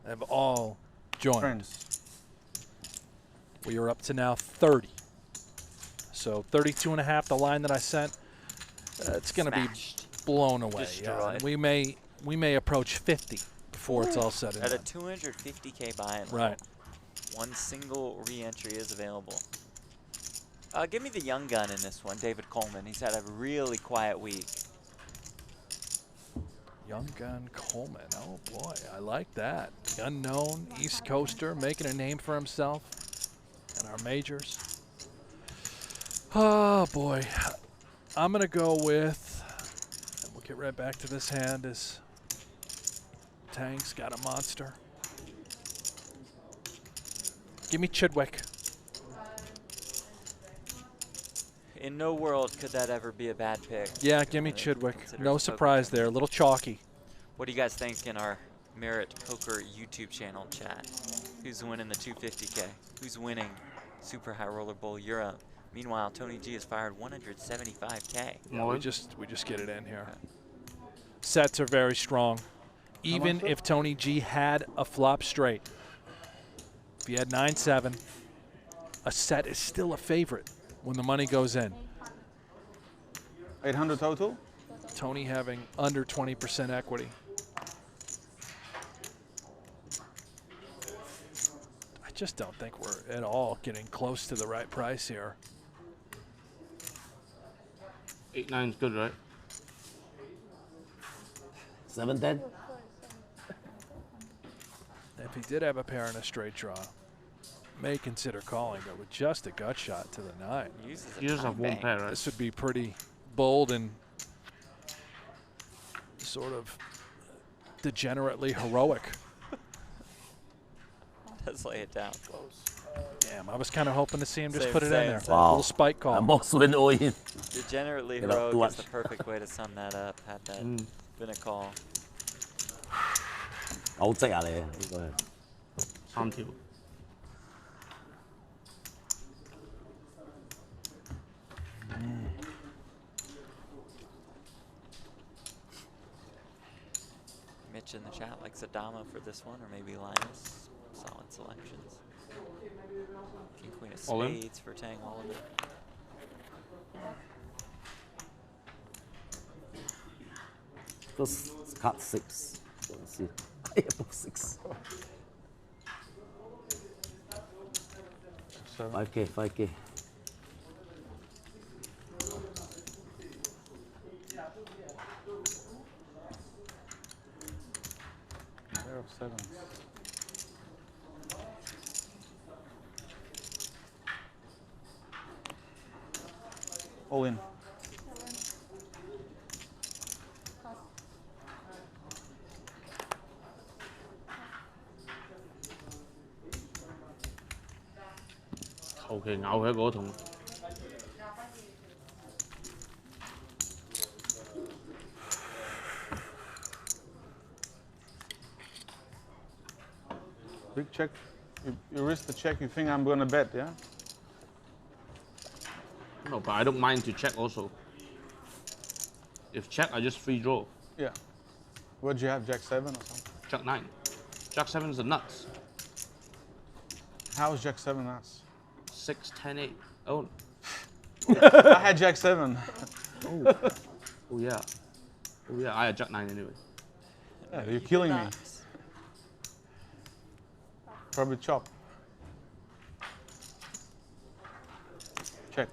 have all joined. Friends. We are up to now 30. So 32.5, the line that I sent. It's going to be Smashed. blown away. Destroyed. We may approach 50 before it's all said and At a done. 250K buy-in level, Right. one single re-entry is available. Give me the young gun in this one, David Coleman. He's had a really quiet week. Young Gun Coleman. Oh, boy. I like that. The unknown East Coaster making a name for himself in our majors. Oh, boy. I'm going to go with, and we'll get right back to this hand as Tang's got a monster. Give me Chidwick. In no world could that ever be a bad pick. Yeah, give me Considered Chidwick. a No poker surprise tournament. there. A little chalky. What do you guys think in our Merit Poker YouTube channel chat? Who's winning the 250K? Who's winning Super High Roller Bowl Europe? Meanwhile, Tony G has fired 175K. Yeah, we just get it in here. Sets are very strong. Even if Tony G had a flop straight, if he had 9-7, a set is still a favorite when the money goes in. 800 total? Tony having under 20% equity. I just don't think we're at all getting close to the right price here. 8-9 is good, right? 710. If he did have a pair and a straight draw, may consider calling, but with just a gut shot to the 9. Uses a You just have time one bank. pair, right? This would be pretty bold and sort of degenerately heroic. Let's lay it down. Damn, I was kind of hoping to see him just Same, put it in same, there. same. Wow. Little spike call. I'm also win all in. Degenerately You know, too heroic is much. the perfect way to sum that up. Had that been a call. 好積啊你，呢個係。 3條。 Mitch in the chat likes Adama for this one, or maybe Linus. Solid selections. King Queen of All in? Spades for Tang all in. Because card 6. Let's see. I have 6. 5K, 5K. Pair of sevens. All in.求其咬佢一個桶。 Big check. You risk the check, you think I'm gonna bet, yeah? No, but I don't mind to check also. If check, I just free draw. Yeah. What'd you have, Jack 7 or something? Jack 9. Jack 7 is the nuts. How is Jack 7 nuts? 6, 10, 8. Oh, I had Jack 7. oh yeah. Oh yeah, I had Jack 9 anyway. Yeah, you're killing me. Nuts. Probably chop. Check.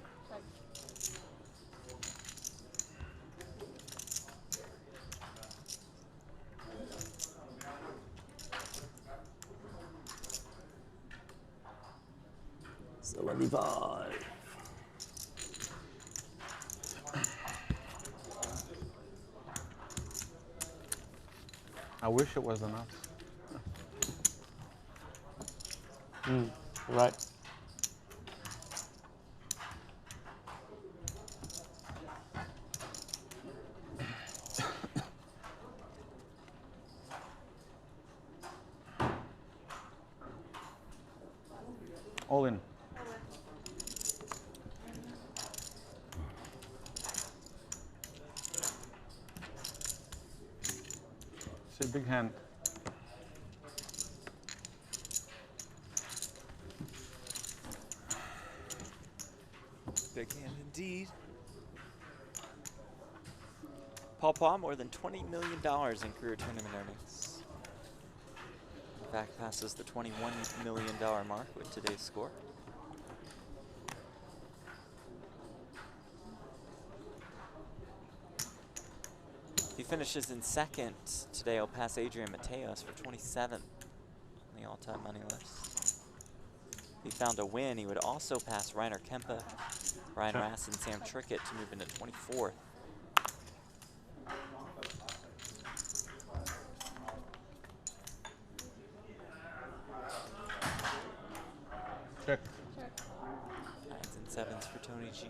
So 75. I wish it was the nuts. Right. All in. It's a big hand. Big hand indeed. Paul Paul, more than $20 million in career tournament earnings. In fact, passes the $21 million mark with today's score. If he finishes in second, today he'll pass Adrian Mateos for 27th on the all-time money list. If he found a win, he would also pass Reiner Kempa, Ryan Rass, and Sam Trickett to move into 24th. Check. Check. 9s and 7s for Tony G.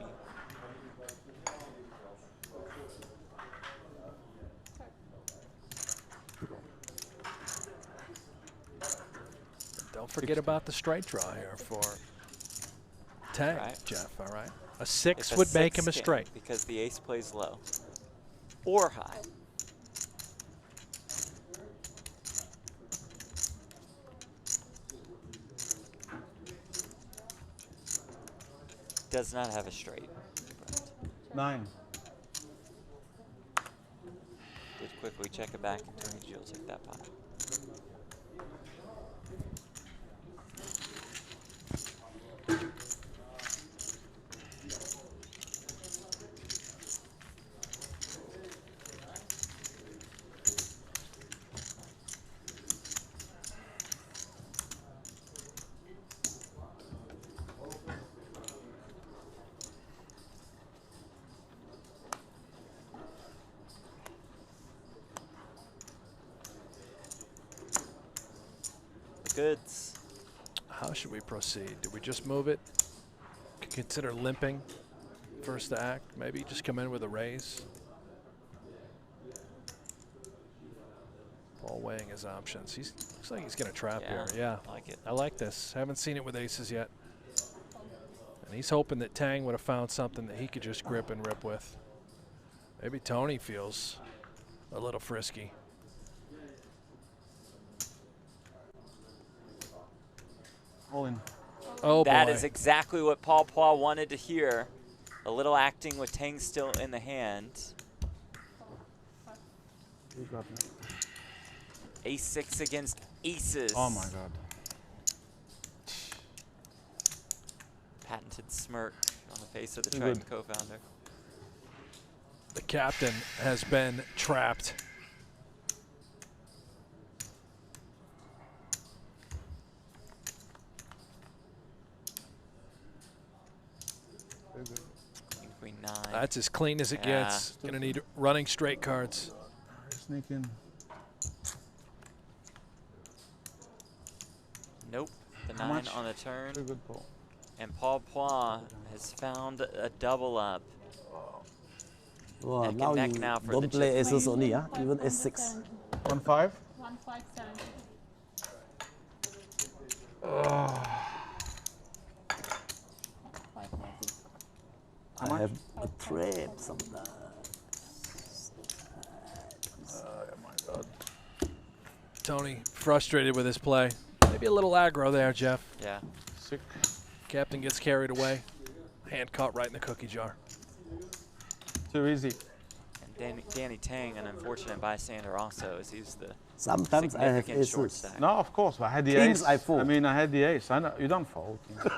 Don't forget about the straight draw here for Tang, Right. Jeff, all right? A 6 It's a would make him a 6 game straight. because the ace plays low or high. Does not have a straight. But 9. did quickly check it back, and Tony G will take that pot. Goods. How should we proceed? Do we just move it? Consider limping first act? Maybe just come in with a raise? Paul weighing his options. Looks like he's going to trap here. Yeah, I like it. I like this. Haven't seen it with aces yet. And he's hoping that Tang would have found something that he could just grip and rip with. Maybe Tony feels a little frisky. All in. Oh, That boy. is exactly what Paul Paul wanted to hear. A little acting with Tang still in the hand. You got me. Ace-6 against aces. Oh my god. Patented smirk on the face of the Too Triton good. co-founder. The captain has been trapped. King, Queen 9. That's as clean as it Yeah. gets. Gonna need running straight cards. Sneak in. Nope. The How 9 much? on the turn. Very good ball. And Paul Poix has found a double up. Wow, Neck and now neck you now for don't the play chip aces lead. only, even S6. 1-5. 1570. I have a trap sometimes. Oh my god. Tony frustrated with his play. Maybe a little aggro there, Jeff. Yeah. Sick. Captain gets carried away. Hand caught right in the cookie jar. Too easy. And Danny Tang, an unfortunate bystander also, as he's the Sometimes I have significant short aces. stack. No, of course, but I had the Kings, ace. I fold. I mean, I had the ace. I know you don't fold. Kings. I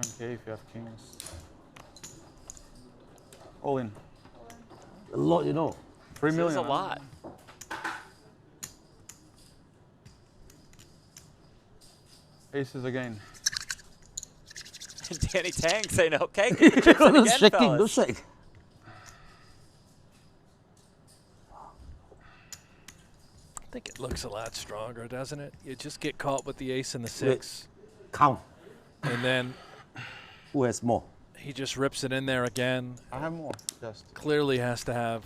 don't care if you have kings. All in. A lot, you know. 3 This million. is a lot. Aces again. Danny Tang saying, okay, No again, shaking, no fellas. shake. I think it looks a lot stronger, doesn't it? You just get caught with the ace and the 6. Count. And then Who has more? he just rips it in there again. I have more. Just. Clearly has to have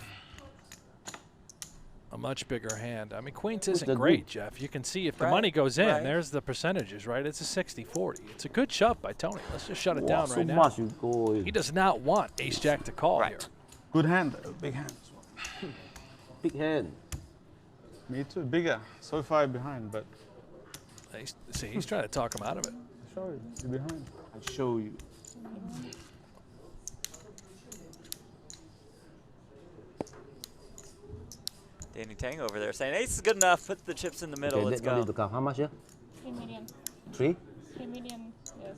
a much bigger hand. I mean, Queens isn't the great, good? Jeff. You can see if the Right, money goes in, right. there's the percentages, right? It's a 60-40. It's a good shove by Tony. Let's just shut it Wow, down so right now. much you go in. He does not want ace-jack to call Right. here. Good hand. Big hand as well. big hand. Me too. Bigger. So far behind, but See, he's trying to talk him out of it. show you. You're behind. I show you. Danny Tang over there saying ace is good enough. Put the chips in the middle. Okay, Let's no go. need to count. How much here? 3 million. 3? 3 million, yes.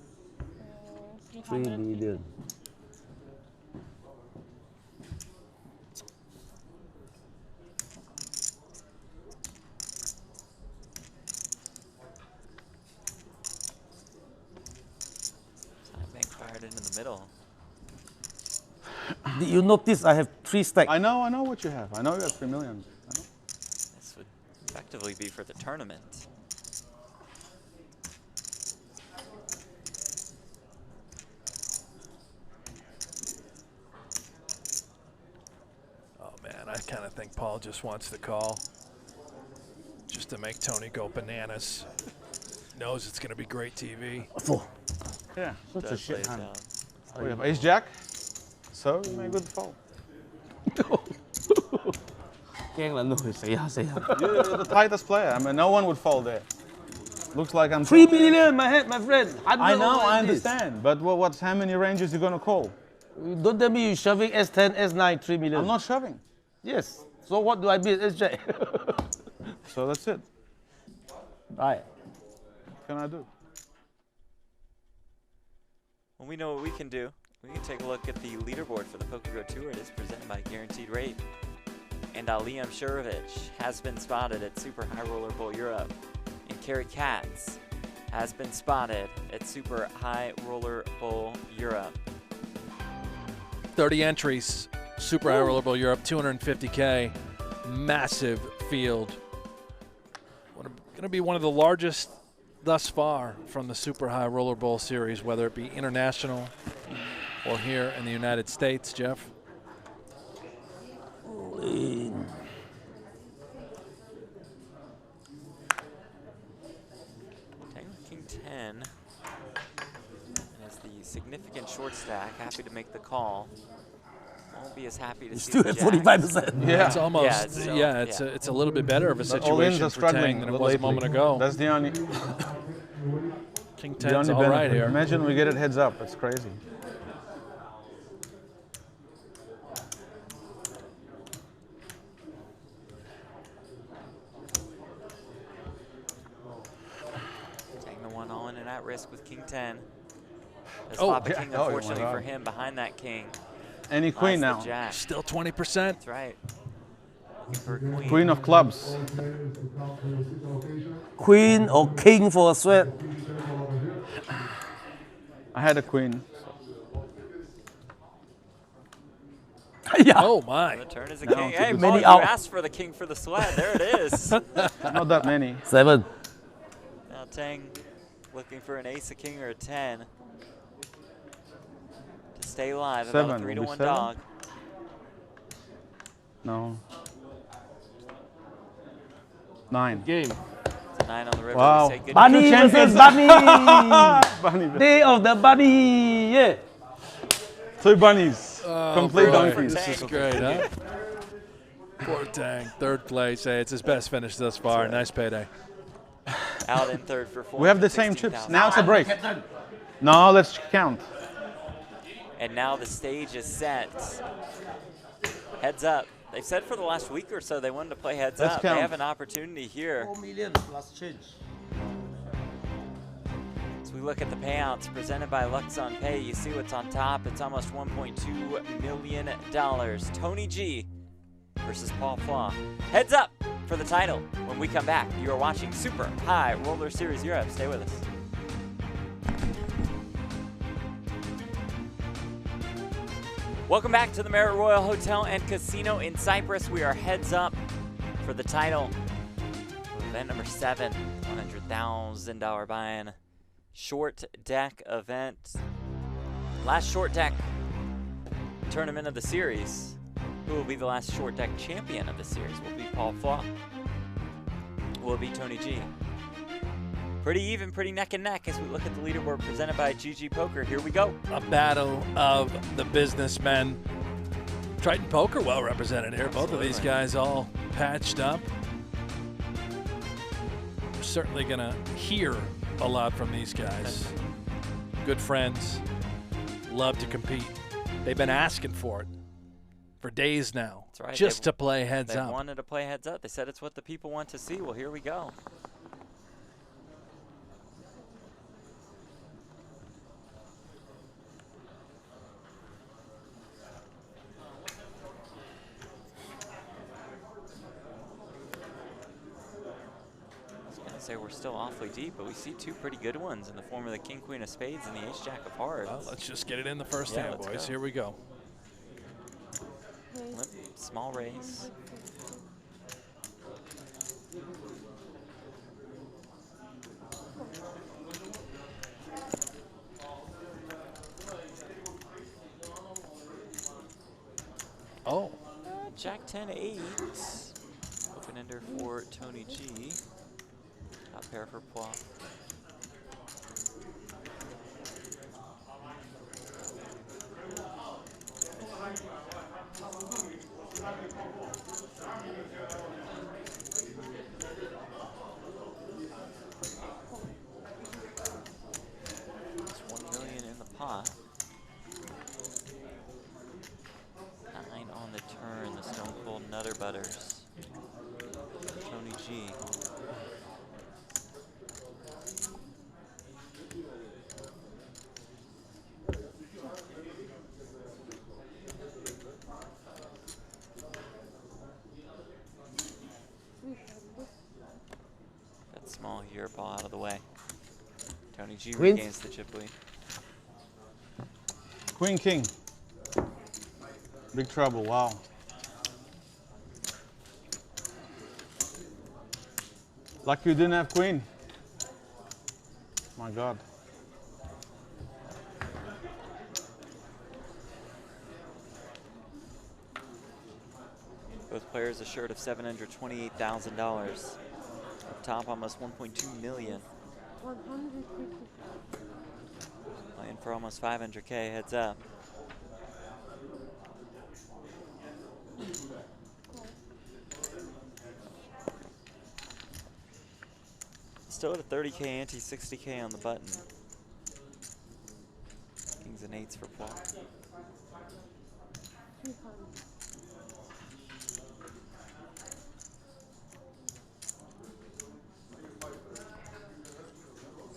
3 300. million. Bank fired into the middle. Did you notice I have 3 stacks? I know what you have. I know you have 3 million. I know. This would effectively be for the tournament. Oh man, I kind of think Paul just wants the call, just to make Tony go bananas. Knows it's going to be great TV. 4. Yeah. Such a Does lay shit it hand. down. We have ace jack. So you make good fold. 驚撚到佢死下死下。 You're the tightest player. I mean, no one would fold there. Looks like I'm 3 million, my head, my friend. I know, I This. understand. But what's how many ranges you gonna call? Don't tell me you shoving S10, S9, 3 million. I'm not shoving. Yes. So what do I beat? SJ. So that's it. Right. What can I do? Well, we know what we can do. We can take a look at the leaderboard for the PokerGo Tour. It is presented by Guaranteed Rate. And Liam Shurovich has been spotted at Super High Roller Bowl Europe. And Kerry Katz has been spotted at Super High Roller Bowl Europe. 30 entries, Super High Roller Bowl Europe, 250K, massive field. Going to be one of the largest thus far from the Super High Roller Bowl series, whether it be international or here in the United States, Jeff. King 10. And as the significant short stack, happy to make the call. Won't be as happy to see Still the at jacks. 45%. Yeah. It's almost, Yeah, it's still- yeah. it's a little bit better of a But all-ins situation are for Tang struggling than it was a lately. moment ago. That's the only King the 10's only all right benefit. here. Imagine we get it heads up. It's crazy. Taking the one all in and at risk with King 10. The Oh, spot yeah. king, Oh, unfortunately my for God. him, behind that king. Any queen lies now. the jack. Still 20%. That's right. Looking for a queen. Queen of clubs. Queen or king for a sweat. I had a queen. Yeah. Oh my. The turn is a Now king. to Hey, the- Paul, Many you out. asked for the king for the sweat. There it is. Not that many. 7. Now Tang looking for an ace, a king, or a 10 to stay alive. About a 7. 3 to Will be 1 7? dog. No. 9. Game. It's a 9 on the river. Wow. We say good Bunny Two versus champions. bunny. Bunny. Day of the bunny. Yeah. 2 bunnies. Complete boy. donkeys. This is great, huh? Poor Tang, third place. Hey, it's his best finish thus far. Nice payday. out in third for 4. We have the same chips. Now it's a break. No, let's count. And now the stage is set. Heads up. They've said for the last week or so they wanted to play heads Let's up. count. They have an opportunity here. 4 million plus change. As we look at the payouts presented by Luxon Pay, you see what's on top. It's almost $1.2 million. Tony G versus Paul Flaw. Heads up for the title. When we come back, you are watching Super High Roller Series Europe. Stay with us. Welcome back to the Marriott Royal Hotel and Casino in Cyprus. We are heads up for the title. Event number 7, $100,000 buy-in. Short deck event. Last short deck tournament of the series. Who will be the last short deck champion of the series? Will it be Paul Flaw? Will it be Tony G? Pretty even, pretty neck and neck as we look at the leaderboard presented by GG Poker. Here we go. A battle of the businessmen. Triton Poker well represented here. Both of these guys all patched up. We're certainly going to hear a lot from these guys. Good friends, love to compete. They've been asking for it for days now. That's right. Just to play heads They up. wanted to play heads up. They said it's what the people want to see. Well, here we go. Say we're still awfully deep, but we see two pretty good ones in the form of the King, Queen of Spades and the Ace, Jack of Hearts. Well, let's just get it in the first hand, boys. Here we go. Small raise. Oh. Jack 10-8. Open ender for Tony G. Top pair for Pois. It's 1 million in the pot. 9 on the turn, the Stone Cold Nutter Butters. Tony G. That small here, ball out of the way. Tony G Queen. regains the chip lead. Queen, king. Big trouble, wow. Lucky you didn't have queen. My God. Both players assured of $728,000. Up top, almost 1.2 million. Playing for almost 500K, heads up. Still at a 30K ante, 60K on the button. Kings and eights for Paul.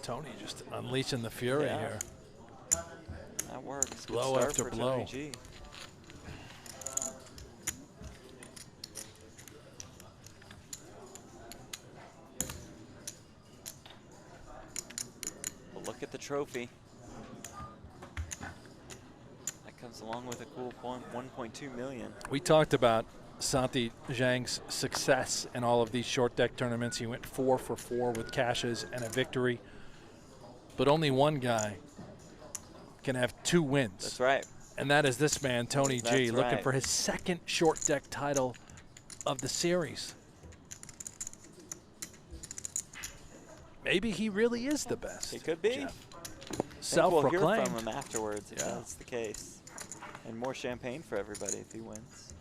Tony just unleashing the fury here. That works. Good Blow start after for blow. Tony G. Well, look at the trophy. That comes along with a cool 1.2 million. We talked about Santi Zhang's success in all of these short deck tournaments. He went 4 for 4 with cashes and a victory. But only one guy can have 2 wins. That's right. And that is this man, Tony G, That's looking right. for his second short deck title of the series. Maybe he really is the best. He could be. Jeff. We'll hear Self-proclaimed. from him afterwards if Yeah. that's the case. And more champagne for everybody if he wins.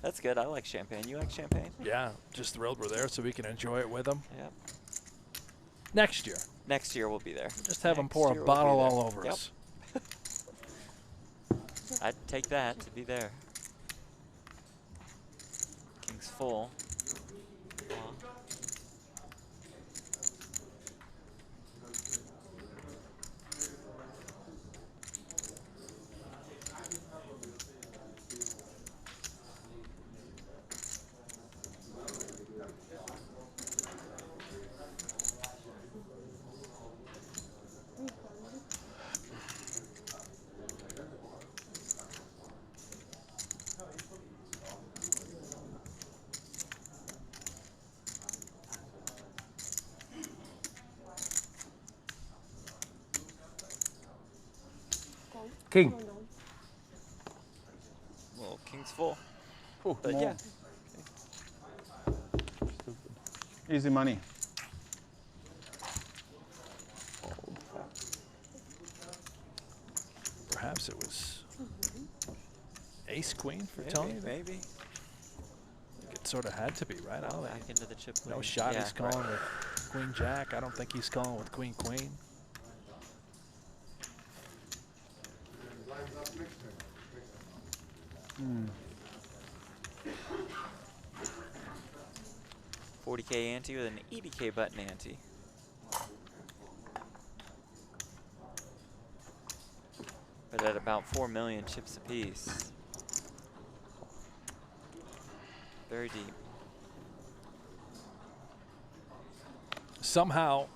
That's good. I like champagne. You like champagne? Yeah, just thrilled we're there so we can enjoy it with him. Yep. Next year, Next year we'll be there. just have him Next pour a year we'll be bottle there. all over Yep. us. I'd take that to be there. King's full. King. Well, King's full. Ooh, But more. yeah. Easy money. Perhaps it was Ace queen for Maybe, Tony. maybe. It sort of had to be, right? I don't Back think into the chip. no lead. shot Yeah, he's calling right. with queen jack. I don't think he's calling with queen queen. Hmm. 40K ante with an 80K button ante. But at about 4 million chips apiece. Very deep. Somehow,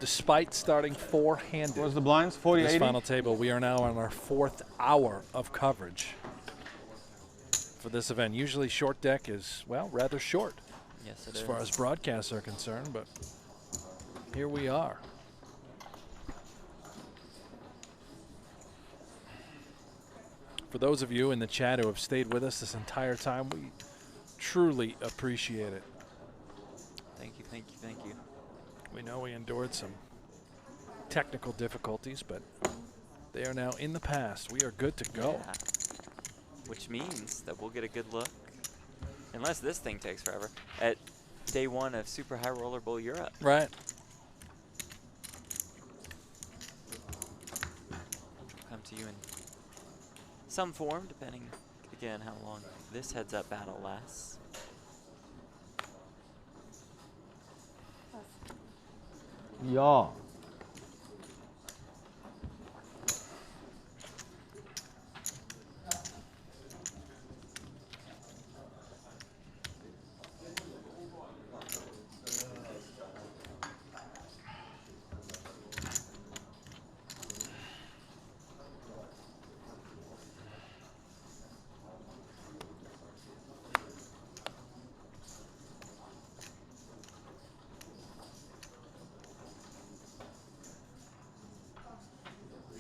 despite starting four-handed What's the blinds? 40, this 80? final table, we are now on our 4th hour of coverage for this event. Usually short deck is, well, rather short Yes, it as is. far as broadcasts are concerned, but here we are. For those of you in the chat who have stayed with us this entire time, we truly appreciate it. Thank you, thank you, thank you. We know we endured some technical difficulties, but they are now in the past. We are good to go. Yeah. Which means that we'll get a good look, unless this thing takes forever, at day 1 of Super High Roller Bowl Europe. Right. Come to you in some form, depending, again, how long this heads-up battle lasts. Yeah.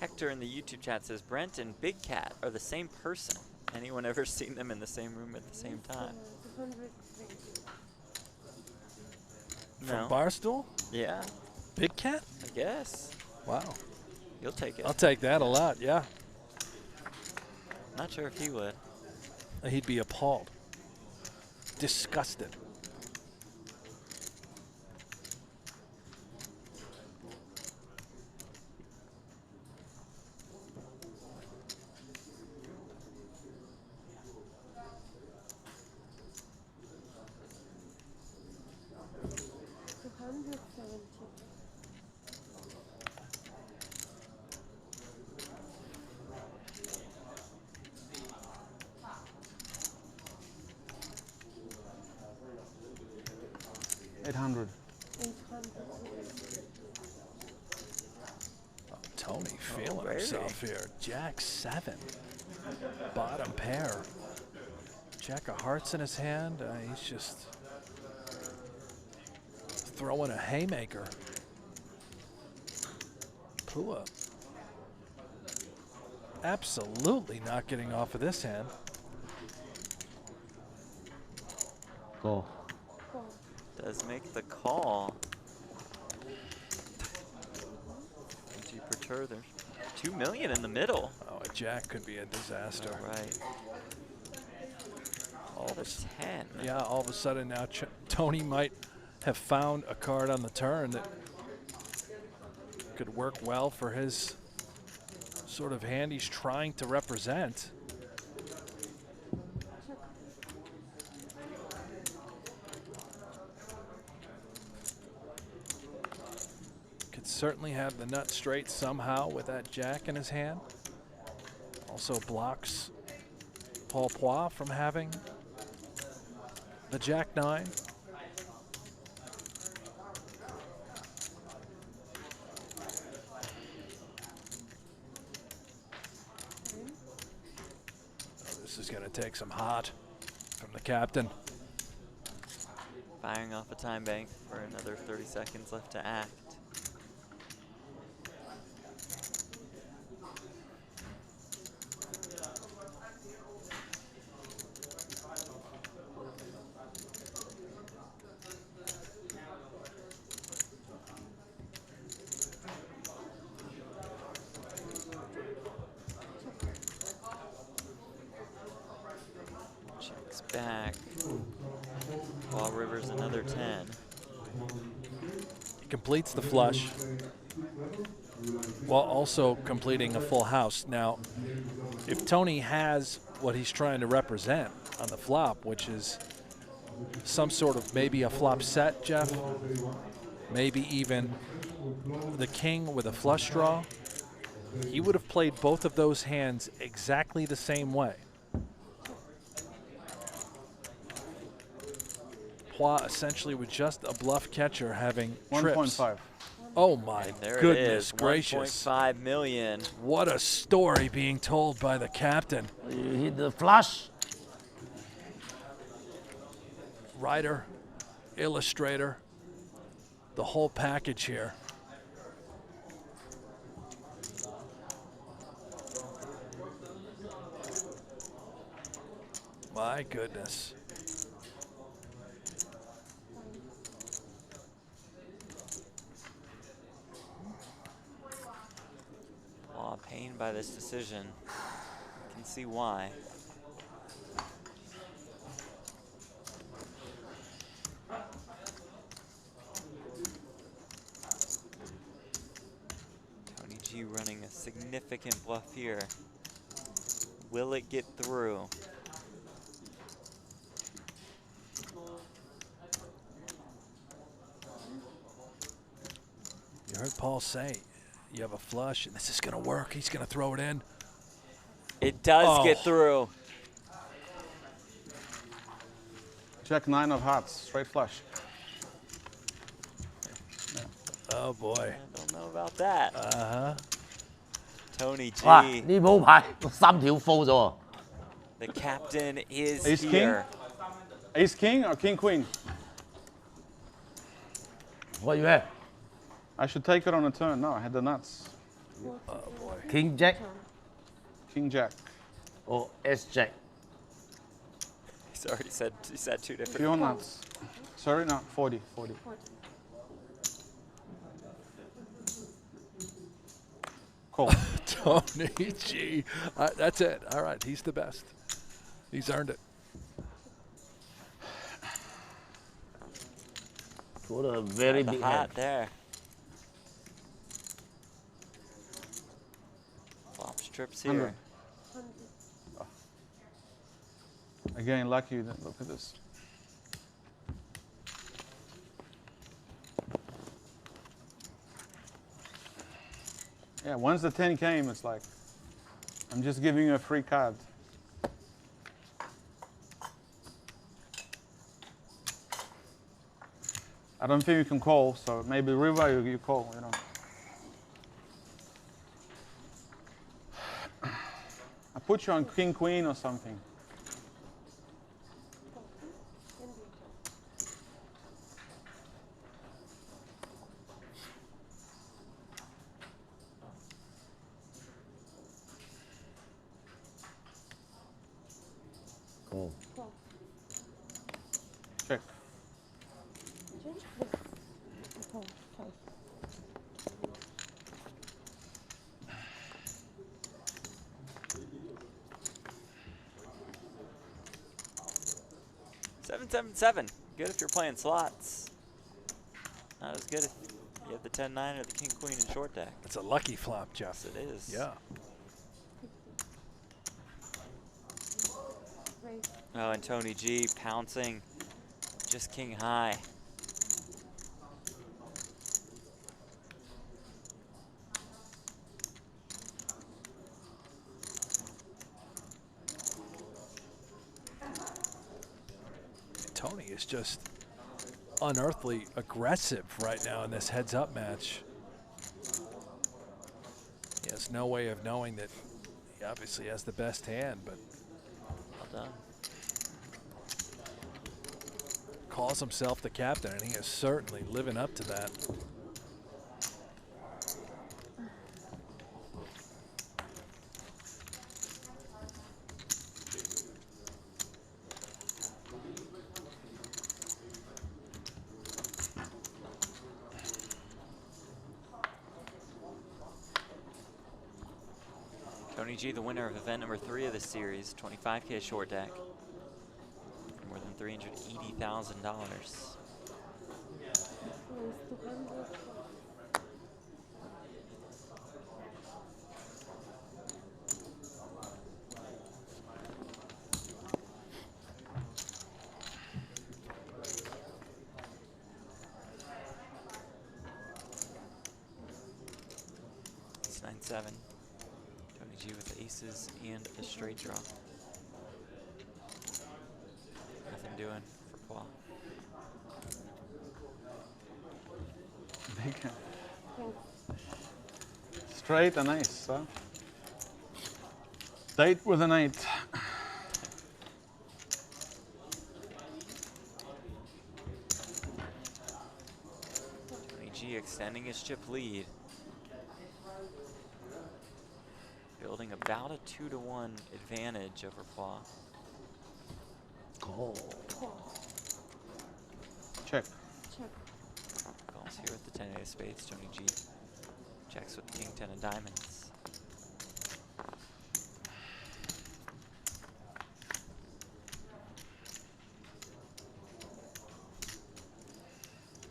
Hector in the YouTube chat says, Brent and Big Cat are the same person. Anyone ever seen them in the same room at the same time? From No. Barstool? Yeah, Big Cat? I guess. Wow. You'll take it. I'll take that a lot, yeah. Not sure if he would. He'd be appalled. Disgusted. $800. Oh, Tony feeling baby. himself here. Jack 7. Bottom pair. Jack of hearts in his hand. He's just throwing a haymaker. Pua absolutely not getting off of this hand. Go. Does make the call. G per there's 2 million in the middle. Oh, a jack could be a disaster. All right. All of a 10. Yeah, all of a sudden now Tony might have found a card on the turn that could work well for his sort of hand he's trying to represent. Could certainly have the nut straight somehow with that jack in his hand. Also blocks Paul Poix from having the jack 9. This is going to take some hot from the captain. Firing off a time bank for another 30 seconds left to act. back. Paul Rivers another 10. He completes the flush while also completing a full house. Now, if Tony has what he's trying to represent on the flop, which is some sort of maybe a flop set, Jeff, maybe even the king with a flush draw, he would have played both of those hands exactly the same way. Pois essentially with just a bluff catcher having trips. 1.5. Oh my And there goodness it is, gracious. 1.5 million. What a story being told by the captain. You hit the flush. Writer, illustrator, the whole package here. My goodness. Paul pained by this decision. Can see why. Tony G running a significant bluff here. Will it get through? You heard Paul say, you have a flush, and this is going to work. He's going to throw it in. It does get through. Jack 9 of hearts, straight flush. Oh, boy. I don't know about that. Uh-huh. Tony G, 哇！呢鋪牌3條 full 咗喎。 the captain is Ace here. King? Ace king or king queen? What you have? I should take it on a turn. No, I had the nuts. King Jack King jack. or S Jack? He's already said, he said two different. Pure nuts. Sorry, no, 40. Cool. Tony G. That's it. All right, he's the best. He's earned it. Got a very The big hat hand. there. Flop strips here. 100. Again, lucky you didn't look at this. Yeah, once the 10 came, it's like, I'm just giving you a free card. I don't think you can call, so maybe river you call, you know. I put you on king queen or something. Cool. Check. 777. Good if you're playing slots. Not as good if you have the 10-9 or the king-queen in short deck. It's a lucky flop, Jeff. Yes, it is. Yeah. Oh, and Tony G pouncing. Just king high. Tony is just unearthly aggressive right now in this heads-up match. He has no way of knowing that he obviously has the best hand, but Well done. calls himself the captain, and he is certainly living up to that. Tony G, the winner of event number 3 of this series, 25K short deck. more than $380,000. It's 9-7. Tony G with the aces and a straight draw. Nothing doing for Paul. Big hand. Straight and ace, huh? Date with an 8. Tony G extending his chip lead. Building about a 2-to-1 advantage over Paul. Call. Check. Calls here with the 10 of spades. Tony G checks with king 10 of diamonds.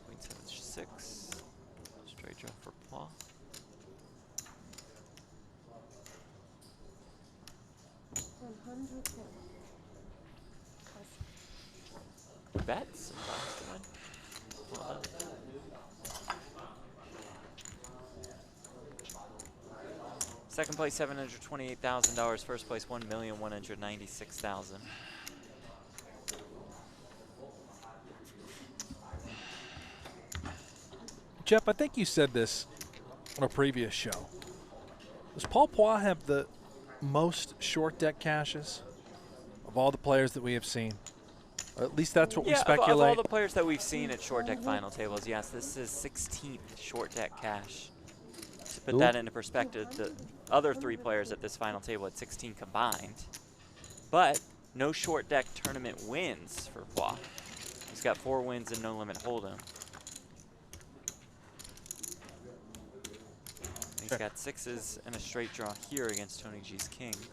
Queen 7-6. Straight draw for Paul. Bets. Well done. Second place, $728,000. First place, $1,196,000. Jeff, I think you said this on a previous show. Does Paul Poix have the most short deck caches of all the players that we have seen? Or at least that's what we speculate. Of all the players that we've seen at short deck final tables, yes, this is 16th short deck cache. To put that into perspective, the other 3 players at this final table had 16 combined. But no short deck tournament wins for Poix. He's got 4 wins in No Limit Holdem. He's got 6s and a straight draw here against Tony G's kings.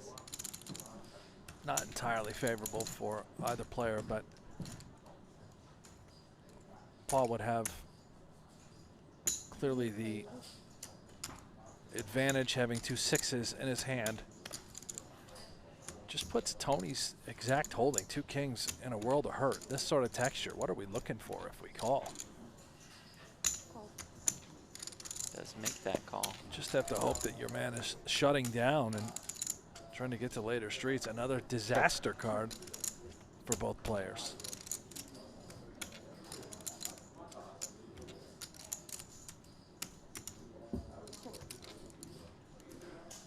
Not entirely favorable for either player, but Paul would have clearly the advantage having 2 6s in his hand. Just puts Tony's exact holding, 2 kings, in a world of hurt. This sort of texture, what are we looking for if we call? Does make that call. Just have to hope that your man is shutting down and trying to get to later streets. Another disaster card for both players.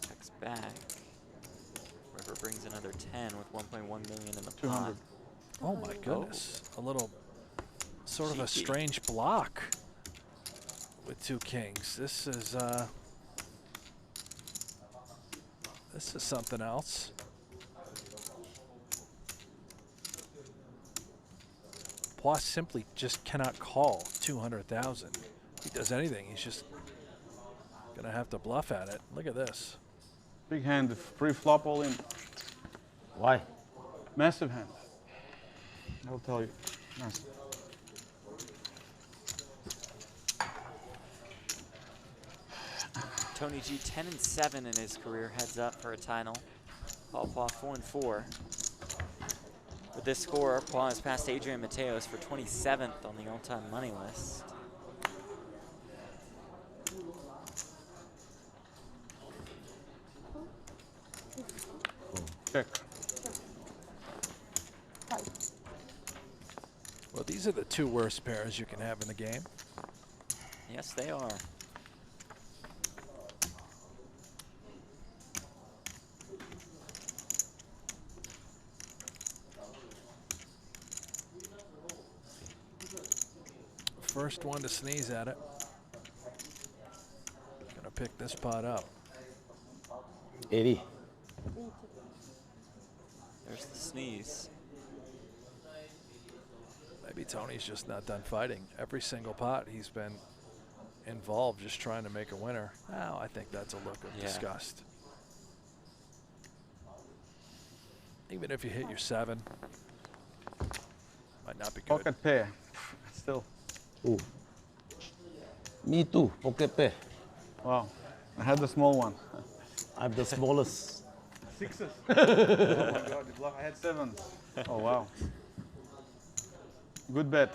Checks back. River brings another 10 with 1.1 million in the 200. pot. Oh my goodness. A little sort of a Cheeky. strange block with 2 kings. This is something else. Poix simply just cannot call 200,000. If he does anything, he's just gonna have to bluff at it. Look at this. Big hand, pre-flop all in. Why? Massive hand. I'll tell you. Massive. Tony G 10-7 in his career, heads up for a title. Paul Poix 4-4. With this score, Poix has passed Adrian Mateos for 27th on the all-time money list. Check. Well, these are the 2 worst pairs you can have in the game. Yes, they are. First one to sneeze at it. Gonna pick this pot up. 80. There's the sneeze. Maybe Tony's just not done fighting. Every single pot he's been involved just trying to make a winner. Now I think that's a look of disgust. Even if you hit your 7, Might not be good. Pocket pair. Still. Ooh. Me too, pocket pair. Wow. I had the small one. I'm the smallest. Sixes. Oh my god, you bluff. I had sevens. Oh wow. Good bet.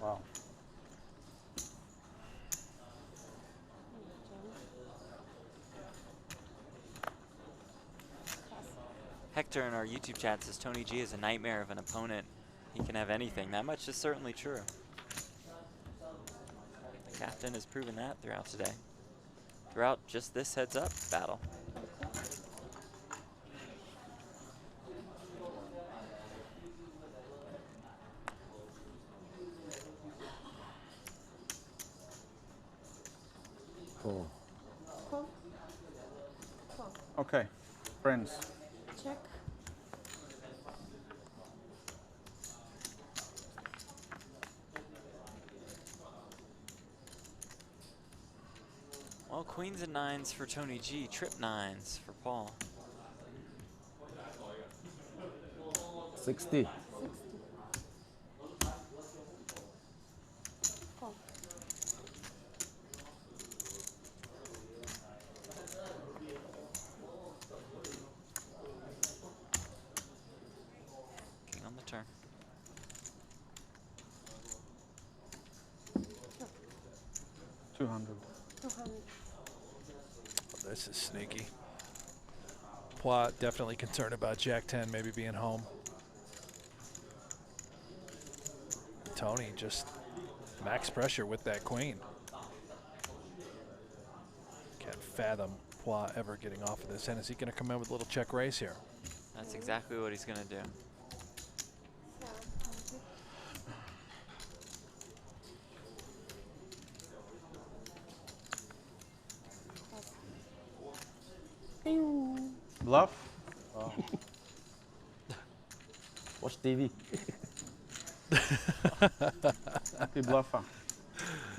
Wow. Hector in our YouTube chat says Tony G is a nightmare of an opponent. He can have anything. That much is certainly true. The captain has proven that throughout today. Throughout just this heads-up battle. Oh. Okay, friends. Check. Well, queens and nines for Tony G, trip nines for Paul. 60. 60. Call. King on the turn. Sure. 200. 200. Oh, this is sneaky. Poit definitely concerned about Jack 10 maybe being home. Tony just max pressure with that queen. Can't fathom Poit ever getting off of this. And is he going to come in with a little check raise here? That's exactly what he's going to do. Bluff? Watch TV. Happy bluffer.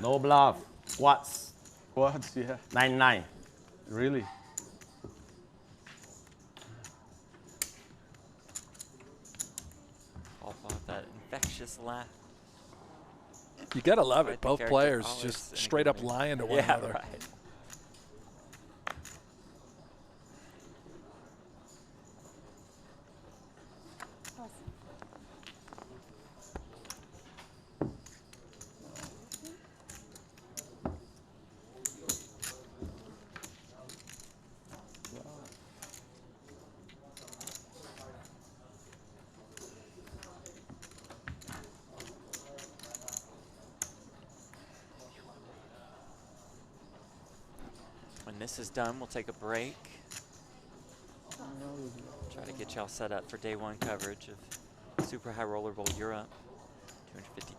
No bluff. Quads. Quads, yeah. 9-9. Really? Paul with that infectious laugh. You got to love Right, it. the Both character players always just in a straight good up mood. lying to one Yeah, another. right. Pass. When this is done, we'll take a break. Try to get y'all set up for day one coverage of Super High Roller Bowl Europe.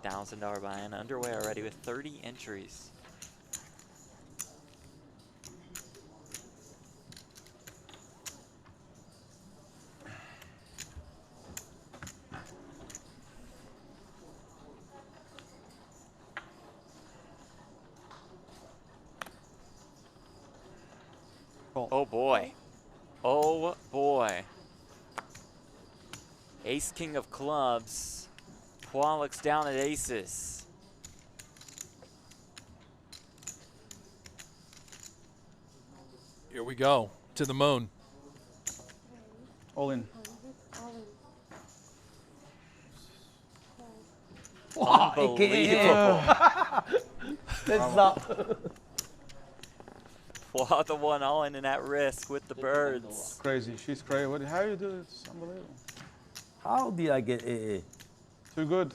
$250,000 buy-in underway already with 30 entries. Oh boy. Oh boy. Ace King of Clubs. Poit looks down at aces. Here we go. To the moon. All in. Wow, Unbelievable. That's up. Poit the one all in and at risk with the birds. Crazy. She's crazy. What, how you do it? It's unbelievable. How did I get AA? Too good.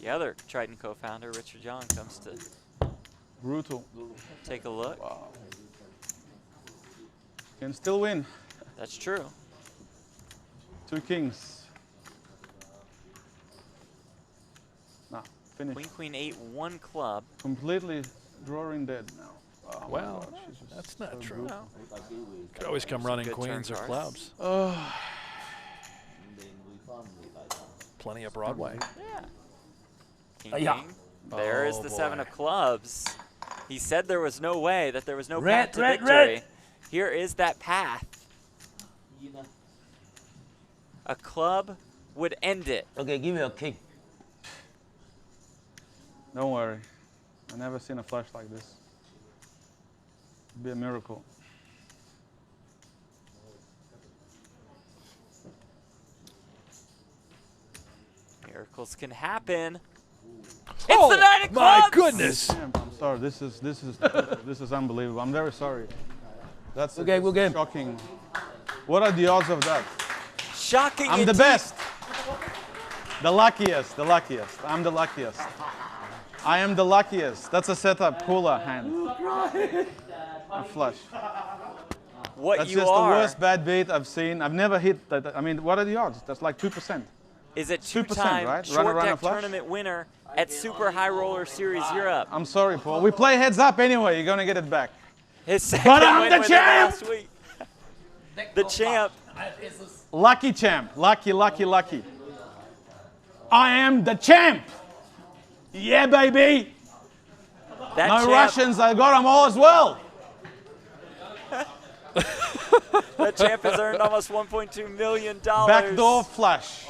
The other Triton co-founder, Richard John, comes to Brutal. take a look. Wow. Can still win. That's true. 2 kings. Nah, finish. Queen, queen, 8, 1 club. Completely drawing dead now. Oh my Well, God, she's just that's not so true. brutal. Could always come Some running good queens or turn clubs. cards. Plenty of Broadway. Yeah. King, Yeah. king. There is Oh, the boy. 7 of clubs. He said there was no way, that there was no Red, path to red, victory. red. Here is that path. A club would end it. Okay, give me a king. Don't worry. I've never seen a flush like this. It'd be a miracle. Miracles can happen. It's Oh, the 9 of my clubs! goodness. Damn, I'm sorry. This is unbelievable. I'm very sorry. That's Good game, good game. shocking. What are the odds of that? Shocking I'm the indeed. best. The luckiest. The luckiest. I'm the luckiest. I am the luckiest. That's a setup cooler hand. A flush. What That's you just are the worst bad beat I've seen. I've never hit that. I mean, what are the odds? That's like 2%. is a 2%, two-time right? short Runner, deck flush? tournament winner at Super High Roller Series Europe. I'm sorry, Paul. We play heads up anyway. You're gonna get it back. His second But I'm win the with him champ! last week. The champ. Lucky champ. Lucky, lucky, lucky. I am the champ. Yeah, baby. That No champ, Russians. I got them all as well. that champ has earned almost $1.2 million. Backdoor flush.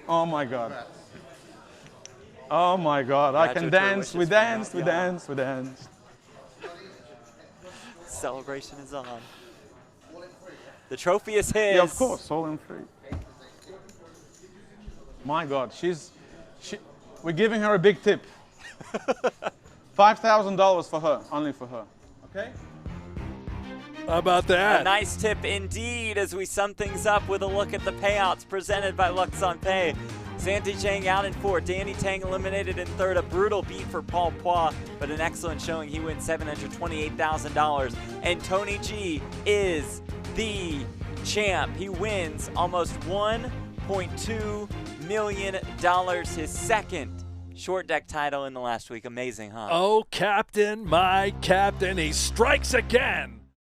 Oh my God. Oh my God. I can Congratulatory dance. We wishes for danced. We you. danced. We danced. Celebration is on. The trophy is his. Yeah, of course. All in free. My God. We're giving her a big tip. $5,000 for her. Only for her. Okay? How about A that? nice tip indeed as we sum things up with a look at the payouts presented by Luxon Pay. Santi Zhang out in 4th. Danny Tang eliminated in 3rd. A brutal beat for Paul Poix, but an excellent showing. He wins $728,000. And Tony G is the champ. He wins almost $1.2 million. His second short deck title in the last week. Amazing, huh? Oh, Captain, my Captain, he strikes again.